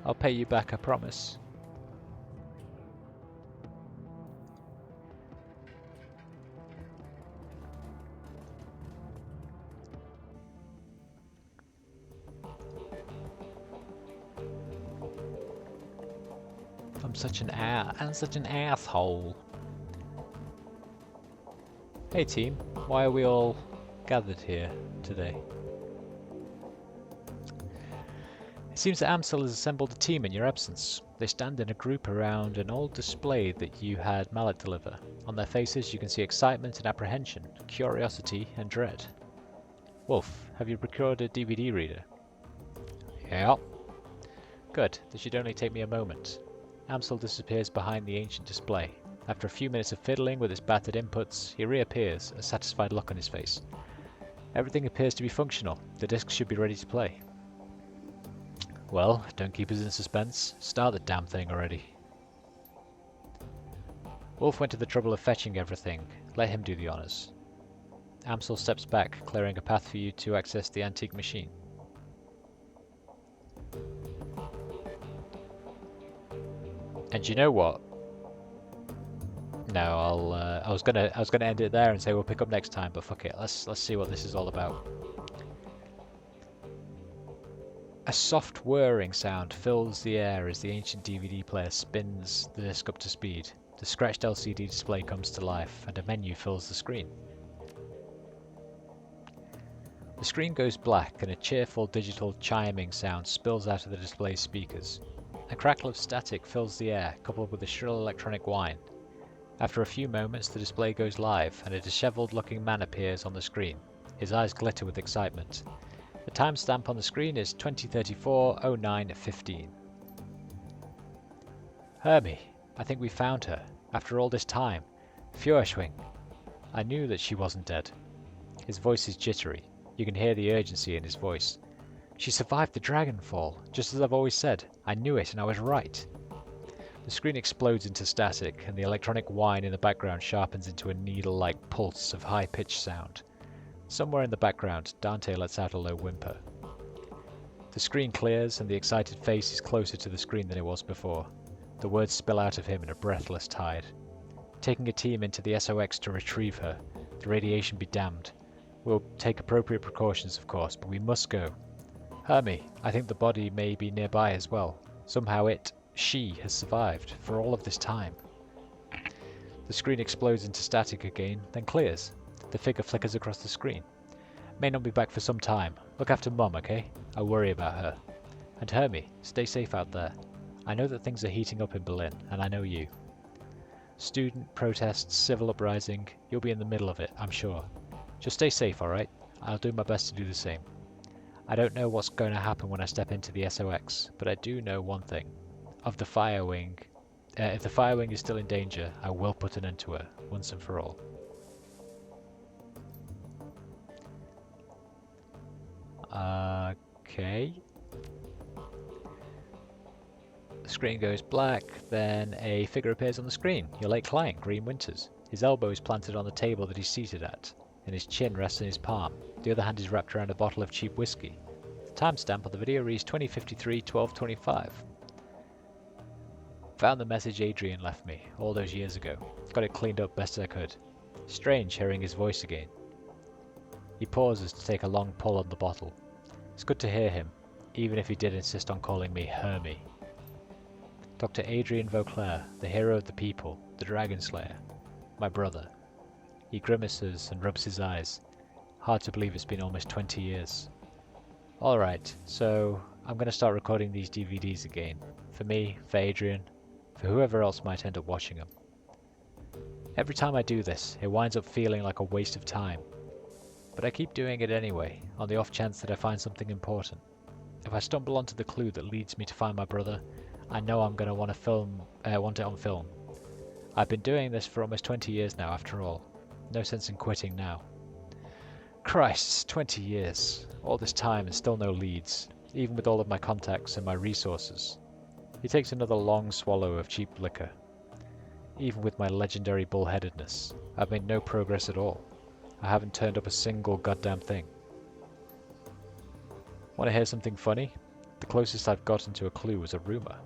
I'll pay you back, I promise. I'm such an asshole. Hey team, why are we all gathered here today? It seems that Amsel has assembled a team in your absence. They stand in a group around an old display that you had Malik deliver. On their faces you can see excitement and apprehension, curiosity and dread. Wolf, have you procured a DVD reader? Yeah. Good, this should only take me a moment. Amsel disappears behind the ancient display. After a few minutes of fiddling with its battered inputs, he reappears, a satisfied look on his face. Everything appears to be functional. The discs should be ready to play. Well, don't keep us in suspense. Start the damn thing already. Wolf went to the trouble of fetching everything. Let him do the honors. Amsel steps back, clearing a path for you to access the antique machine. And you know what? No, I was gonna end it there and say we'll pick up next time, but fuck it. Let's see what this is all about. A soft whirring sound fills the air as the ancient DVD player spins the disc up to speed. The scratched LCD display comes to life, and a menu fills the screen. The screen goes black, and a cheerful digital chiming sound spills out of the display's speakers. A crackle of static fills the air, coupled with a shrill electronic whine. After a few moments, the display goes live, and a disheveled-looking man appears on the screen. His eyes glitter with excitement. The timestamp on the screen is 2034-09-15. Hermie, I think we found her. After all this time. Feuerschwing. I knew that she wasn't dead. His voice is jittery. You can hear the urgency in his voice. She survived the Dragonfall, just as I've always said. I knew it, and I was right. The screen explodes into static, and the electronic whine in the background sharpens into a needle-like pulse of high-pitched sound. Somewhere in the background, Dante lets out a low whimper. The screen clears, and the excited face is closer to the screen than it was before. The words spill out of him in a breathless tide. Taking a team into the SOX to retrieve her. The radiation be damned. We'll take appropriate precautions, of course, but we must go. Hermie, I think the body may be nearby as well. Somehow she has survived for all of this time. The screen explodes into static again, then clears. The figure flickers across the screen. May not be back for some time. Look after Mum, okay? I worry about her. And Hermie, stay safe out there. I know that things are heating up in Berlin, and I know you. Student protests, civil uprising, you'll be in the middle of it, I'm sure. Just stay safe, alright? I'll do my best to do the same. I don't know what's going to happen when I step into the SOX, but I do know one thing. Of the fire wing, if the fire wing is still in danger, I will put an end to her, once and for all. Okay. The screen goes black, then a figure appears on the screen. Your late client, Green Winters. His elbow is planted on the table that he's seated at, and his chin rests in his palm. The other hand is wrapped around a bottle of cheap whiskey. The timestamp on the video reads 2053-1225. Found the message Adrian left me, all those years ago. Got it cleaned up best I could. Strange hearing his voice again. He pauses to take a long pull on the bottle. It's good to hear him, even if he did insist on calling me Hermie. Dr. Adrian Vauclair, the hero of the people, the Dragon Slayer. My brother. He grimaces and rubs his eyes. Hard to believe it's been almost 20 years. Alright, so I'm going to start recording these DVDs again. For me, for Adrian, for whoever else might end up watching them. Every time I do this, it winds up feeling like a waste of time. But I keep doing it anyway, on the off chance that I find something important. If I stumble onto the clue that leads me to find my brother, I know I'm going to want it on film. I've been doing this for almost 20 years now after all. No sense in quitting now. Christ, 20 years. All this time and still no leads, even with all of my contacts and my resources. He takes another long swallow of cheap liquor. Even with my legendary bullheadedness, I've made no progress at all. I haven't turned up a single goddamn thing. Want to hear something funny? The closest I've gotten to a clue was a rumor.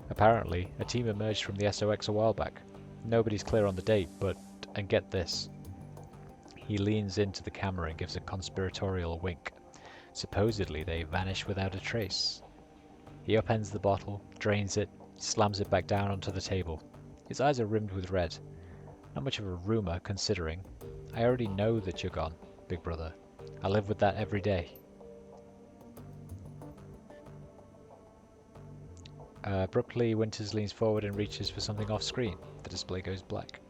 Apparently, a team emerged from the SOX a while back. Nobody's clear on the date, but, and get this. He leans into the camera and gives a conspiratorial wink. Supposedly they vanish without a trace. He upends the bottle, drains it, slams it back down onto the table. His eyes are rimmed with red. Not much of a rumor, considering. I already know that you're gone, big brother. I live with that every day. Abruptly, Winters leans forward and reaches for something off screen. The display goes black.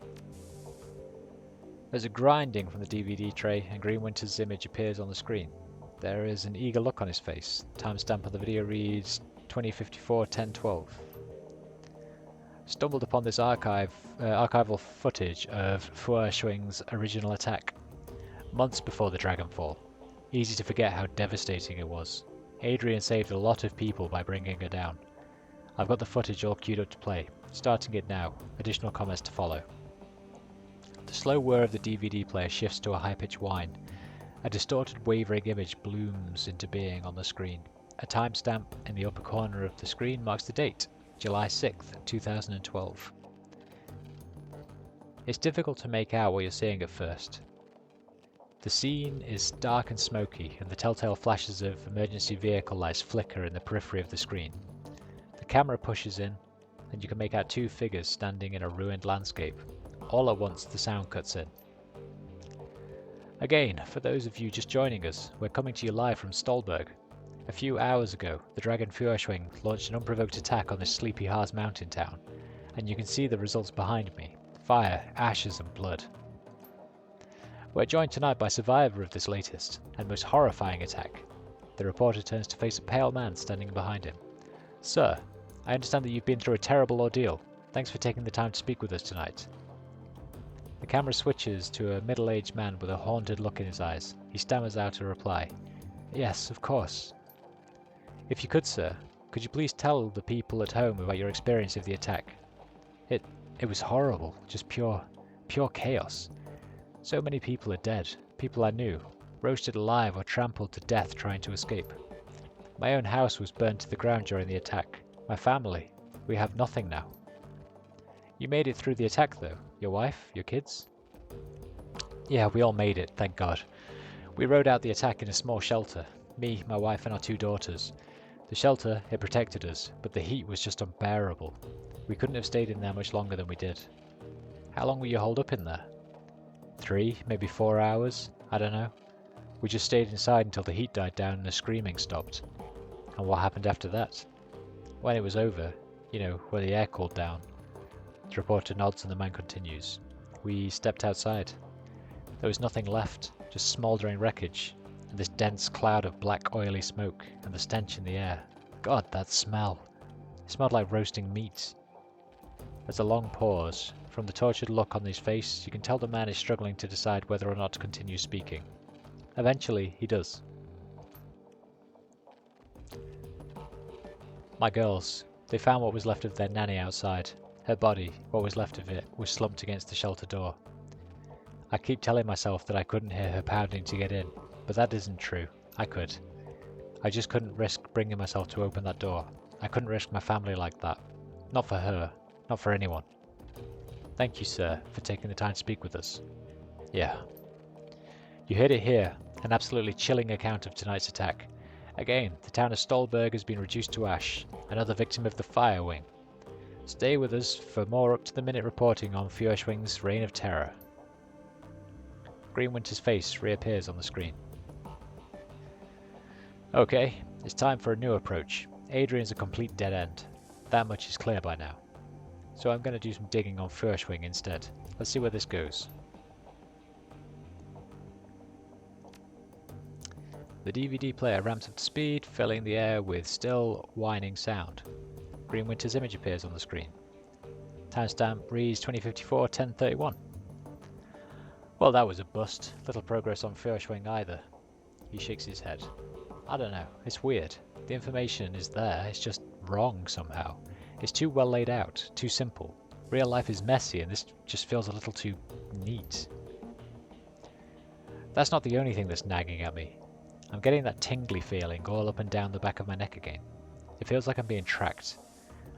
There's a grinding from the DVD tray, and Green Winter's image appears on the screen. There is an eager look on his face. Timestamp on the video reads 2054-10-12. Stumbled upon this archival footage of Fuerschwing's original attack, months before the Dragonfall. Easy to forget how devastating it was. Adrian saved a lot of people by bringing her down. I've got the footage all queued up to play. Starting it now. Additional comments to follow. The slow whir of the DVD player shifts to a high-pitched whine. A distorted, wavering image blooms into being on the screen. A timestamp in the upper corner of the screen marks the date, July 6th, 2012. It's difficult to make out what you're seeing at first. The scene is dark and smoky, and the telltale flashes of emergency vehicle lights flicker in the periphery of the screen. The camera pushes in, and you can make out two figures standing in a ruined landscape. All at once, the sound cuts in. Again, for those of you just joining us, we're coming to you live from Stolberg. A few hours ago, the Dragon Fuerschwing launched an unprovoked attack on this sleepy Harz mountain town, and you can see the results behind me. Fire, ashes and blood. We're joined tonight by a survivor of this latest, and most horrifying attack. The reporter turns to face a pale man standing behind him. Sir, I understand that you've been through a terrible ordeal. Thanks for taking the time to speak with us tonight. The camera switches to a middle-aged man with a haunted look in his eyes. He stammers out a reply. Yes, of course. If you could, sir, could you please tell the people at home about your experience of the attack? It was horrible, just pure chaos. So many people are dead, people I knew, roasted alive or trampled to death trying to escape. My own house was burned to the ground during the attack. My family, we have nothing now. You made it through the attack though. Your wife? Your kids? Yeah, we all made it, thank God. We rode out the attack in a small shelter. Me, my wife and our two daughters. The shelter, it protected us, but the heat was just unbearable. We couldn't have stayed in there much longer than we did. How long were you holed up in there? 3, maybe 4 hours? I don't know. We just stayed inside until the heat died down and the screaming stopped. And what happened after that? When it was over, you know, where the air cooled down. The reporter nods and the man continues. We stepped outside. There was nothing left, just smouldering wreckage, and this dense cloud of black oily smoke, and the stench in the air. God, that smell! It smelled like roasting meat. There's a long pause. From the tortured look on his face, you can tell the man is struggling to decide whether or not to continue speaking. Eventually, he does. My girls, they found what was left of their nanny outside. Her body, what was left of it, was slumped against the shelter door. I keep telling myself that I couldn't hear her pounding to get in, but that isn't true. I could. I just couldn't risk bringing myself to open that door. I couldn't risk my family like that. Not for her. Not for anyone. Thank you, sir, for taking the time to speak with us. Yeah. You heard it here. An absolutely chilling account of tonight's attack. Again, the town of Stolberg has been reduced to ash. Another victim of the fire wing. Stay with us for more up-to-the-minute reporting on Fuerschwing's reign of terror. Greenwinter's face reappears on the screen. Okay, it's time for a new approach. Adrian's a complete dead end. That much is clear by now. So I'm going to do some digging on Furshwing instead. Let's see where this goes. The DVD player ramps up to speed, filling the air with still whining sound. Green Winter's image appears on the screen. Timestamp reads 2054 1031. Well, that was a bust. Little progress on Furshwing either. He shakes his head. I don't know, it's weird. The information is there, it's just wrong somehow. It's too well laid out, too simple. Real life is messy and this just feels a little too neat. That's not the only thing that's nagging at me. I'm getting that tingly feeling all up and down the back of my neck again. It feels like I'm being tracked.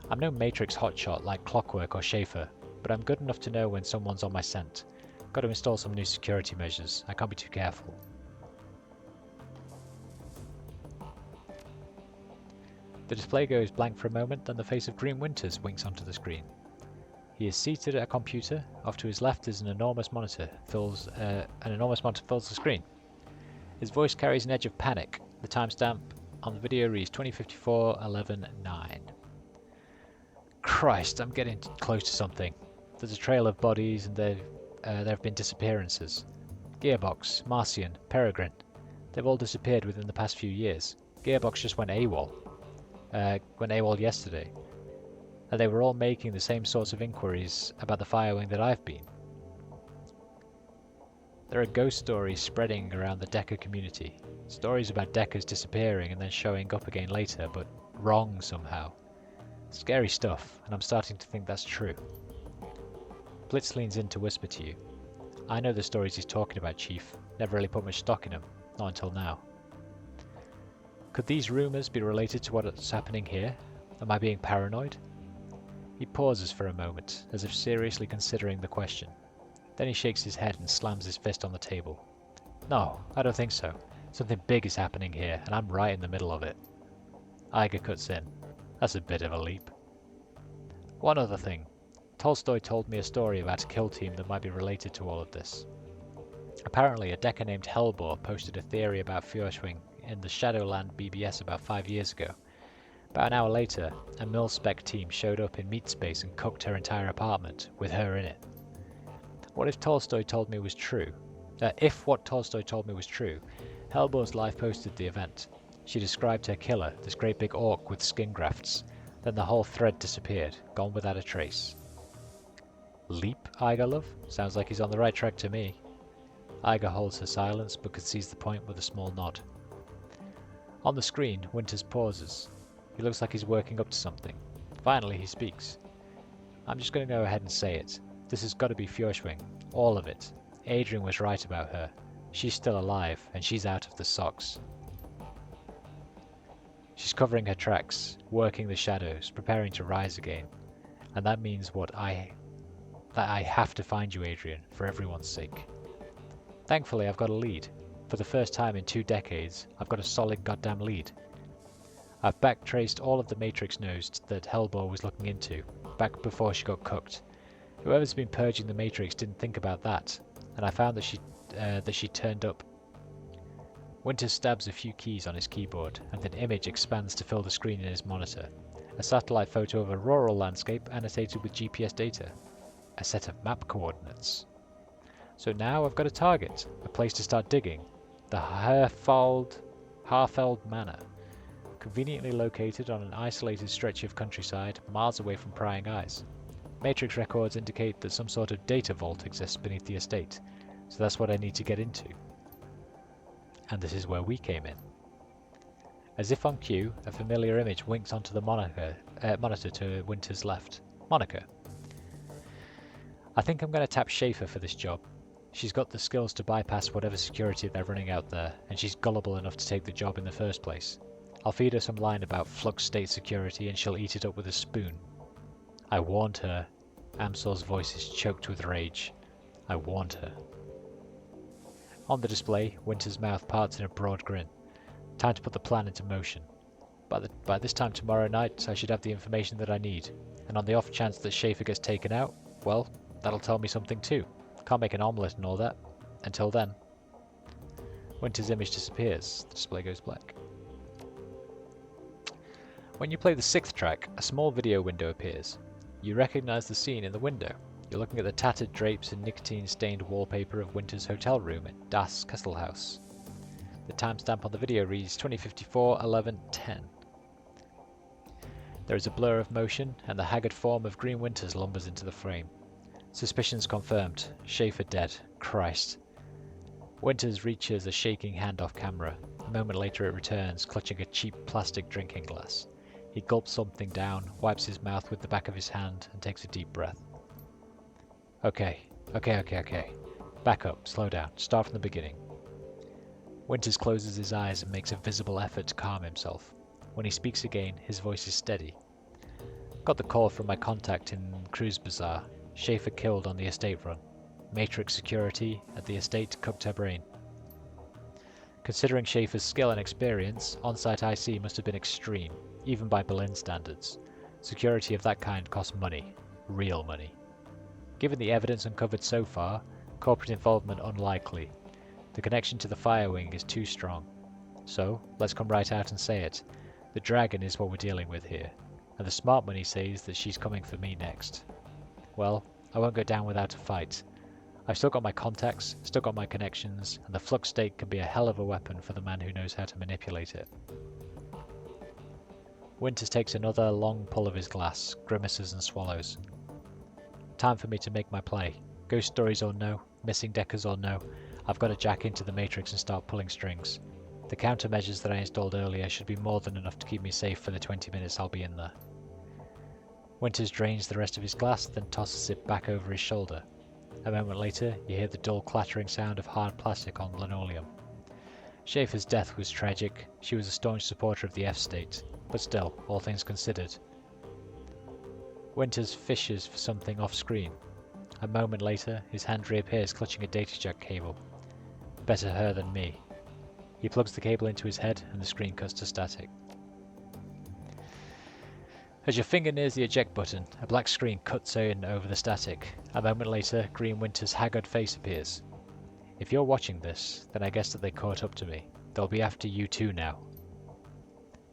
I'm no Matrix hotshot like Clockwork or Schaefer, but I'm good enough to know when someone's on my scent. Got to install some new security measures. I can't be too careful. The display goes blank for a moment, then the face of Green Winters winks onto the screen. He is seated at a computer. Off to his left is an enormous monitor fills the screen. His voice carries an edge of panic. The timestamp on the video reads 2054 11:9. Christ, I'm getting close to something. There's a trail of bodies and there have been disappearances. Gearbox, Marcian, Peregrine. They've all disappeared within the past few years. Gearbox just went AWOL. Went AWOL yesterday. And they were all making the same sorts of inquiries about the Firewing that I've been. There are ghost stories spreading around the Decker community. Stories about Deckers disappearing and then showing up again later, but wrong somehow. Scary stuff, and I'm starting to think that's true. Blitz leans in to whisper to you. I know the stories he's talking about, Chief. Never really put much stock in them. Not until now. Could these rumors be related to what's happening here? Am I being paranoid? He pauses for a moment, as if seriously considering the question. Then he shakes his head and slams his fist on the table. No, I don't think so. Something big is happening here, and I'm right in the middle of it. Iger cuts in. That's a bit of a leap. One other thing. Tolstoy told me a story about a kill team that might be related to all of this. Apparently, a Decker named Hellbore posted a theory about Furshwing in the Shadowrun BBS about 5 years ago. About an hour later, a mil-spec team showed up in meat space and cooked her entire apartment, with her in it. What if Tolstoy told me was true? If what Tolstoy told me was true, Hellbore's live posted the event. She described her killer, this great big orc with skin grafts. Then the whole thread disappeared, gone without a trace. Leap, Iger love? Sounds like he's on the right track to me. Iger holds her silence, but concedes the point with a small nod. On the screen, Winters pauses. He looks like he's working up to something. Finally, he speaks. I'm just going to go ahead and say it. This has got to be Furshwing. All of it. Adrian was right about her. She's still alive, and she's out of the socks. She's covering her tracks, working the shadows, preparing to rise again. And that means that I have to find you, Adrian, for everyone's sake. Thankfully, I've got a lead. For the first time in 2 decades, I've got a solid goddamn lead. I've backtraced all of the Matrix nodes that Hellbore was looking into, back before she got cooked. Whoever's been purging the Matrix didn't think about that, and I found that she turned up. Winters stabs a few keys on his keyboard, and an image expands to fill the screen in his monitor. A satellite photo of a rural landscape annotated with GPS data. A set of map coordinates. So now I've got a target, a place to start digging. The Harfeld Manor. Conveniently located on an isolated stretch of countryside, miles away from prying eyes. Matrix records indicate that some sort of data vault exists beneath the estate, so that's what I need to get into. And this is where we came in. As if on cue, a familiar image winks onto the monitor to Winter's left. Monica. I think I'm going to tap Schaefer for this job. She's got the skills to bypass whatever security they're running out there, and she's gullible enough to take the job in the first place. I'll feed her some line about flux state security and she'll eat it up with a spoon. I warned her. Amsor's voice is choked with rage. I warned her. On the display, Winter's mouth parts in a broad grin. Time to put the plan into motion. By this time tomorrow night, I should have the information that I need. And on the off chance that Schaefer gets taken out, well, that'll tell me something too. Can't make an omelette and all that. Until then. Winter's image disappears. The display goes black. When you play the 6th track, a small video window appears. You recognize the scene in the window. You're looking at the tattered drapes and nicotine-stained wallpaper of Winter's hotel room at Das Kesselhaus. The timestamp on the video reads 2054-11-10. There is a blur of motion, and the haggard form of Green Winters lumbers into the frame. Suspicions confirmed. Schaefer dead. Christ. Winters reaches a shaking hand off camera. A moment later it returns, clutching a cheap plastic drinking glass. He gulps something down, wipes his mouth with the back of his hand, and takes a deep breath. Okay. Back up, slow down, start from the beginning. Winters closes his eyes and makes a visible effort to calm himself. When he speaks again, his voice is steady. Got the call from my contact in Cruz Bazaar. Schaefer killed on the estate run. Matrix security at the estate cooked her brain. Considering Schaefer's skill and experience, on-site IC must have been extreme, even by Berlin standards. Security of that kind costs money. Real money. Given the evidence uncovered so far, corporate involvement unlikely. The connection to the fire wing is too strong. So, let's come right out and say it. The dragon is what we're dealing with here, and the smart money says that she's coming for me next. Well, I won't go down without a fight. I've still got my contacts, still got my connections, and the flux stake can be a hell of a weapon for the man who knows how to manipulate it. Winters takes another long pull of his glass, grimaces and swallows. Time for me to make my play. Ghost stories or no, missing deckers or no, I've got to jack into the Matrix and start pulling strings. The countermeasures that I installed earlier should be more than enough to keep me safe for the 20 minutes I'll be in there. Winters drains the rest of his glass, then tosses it back over his shoulder. A moment later, you hear the dull clattering sound of hard plastic on linoleum. Schaefer's death was tragic. She was a staunch supporter of the F-state, but still, all things considered. Winters fishes for something off-screen. A moment later, his hand reappears clutching a data jack cable. Better her than me. He plugs the cable into his head and the screen cuts to static. As your finger nears the eject button, a black screen cuts in over the static. A moment later, Green Winter's haggard face appears. If you're watching this, then I guess that they caught up to me. They'll be after you too now.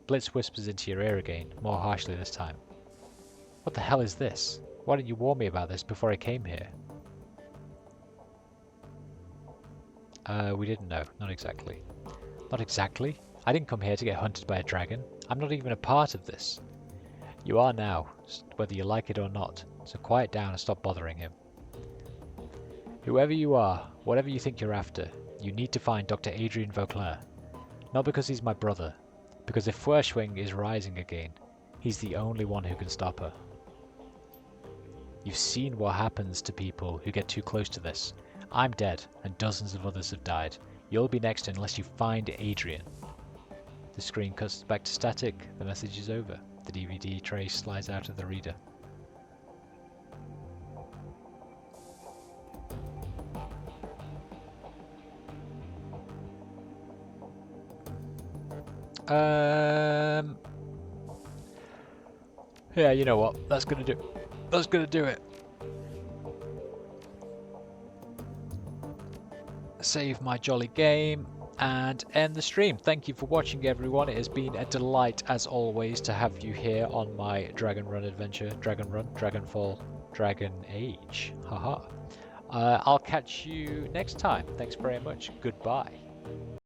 Blitz whispers into your ear again, more harshly this time. What the hell is this? Why didn't you warn me about this before I came here? We didn't know. Not exactly. Not exactly? I didn't come here to get hunted by a dragon. I'm not even a part of this. You are now, whether you like it or not, so quiet down and stop bothering him. Whoever you are, whatever you think you're after, you need to find Dr. Adrian Vauclair. Not because he's my brother, because if Feuerschwing is rising again, he's the only one who can stop her. You've seen what happens to people who get too close to this. I'm dead, and dozens of others have died. You'll be next unless you find Adrian. The screen cuts back to static, the message is over. The DVD tray slides out of the reader. Yeah, you know what? That's gonna do it. Save my jolly game and end the stream. Thank you for watching, everyone. It has been a delight, as always, to have you here on my Dragonrun adventure. Dragonfall, Dragon Age. Haha. I'll catch you next time. Thanks very much. Goodbye.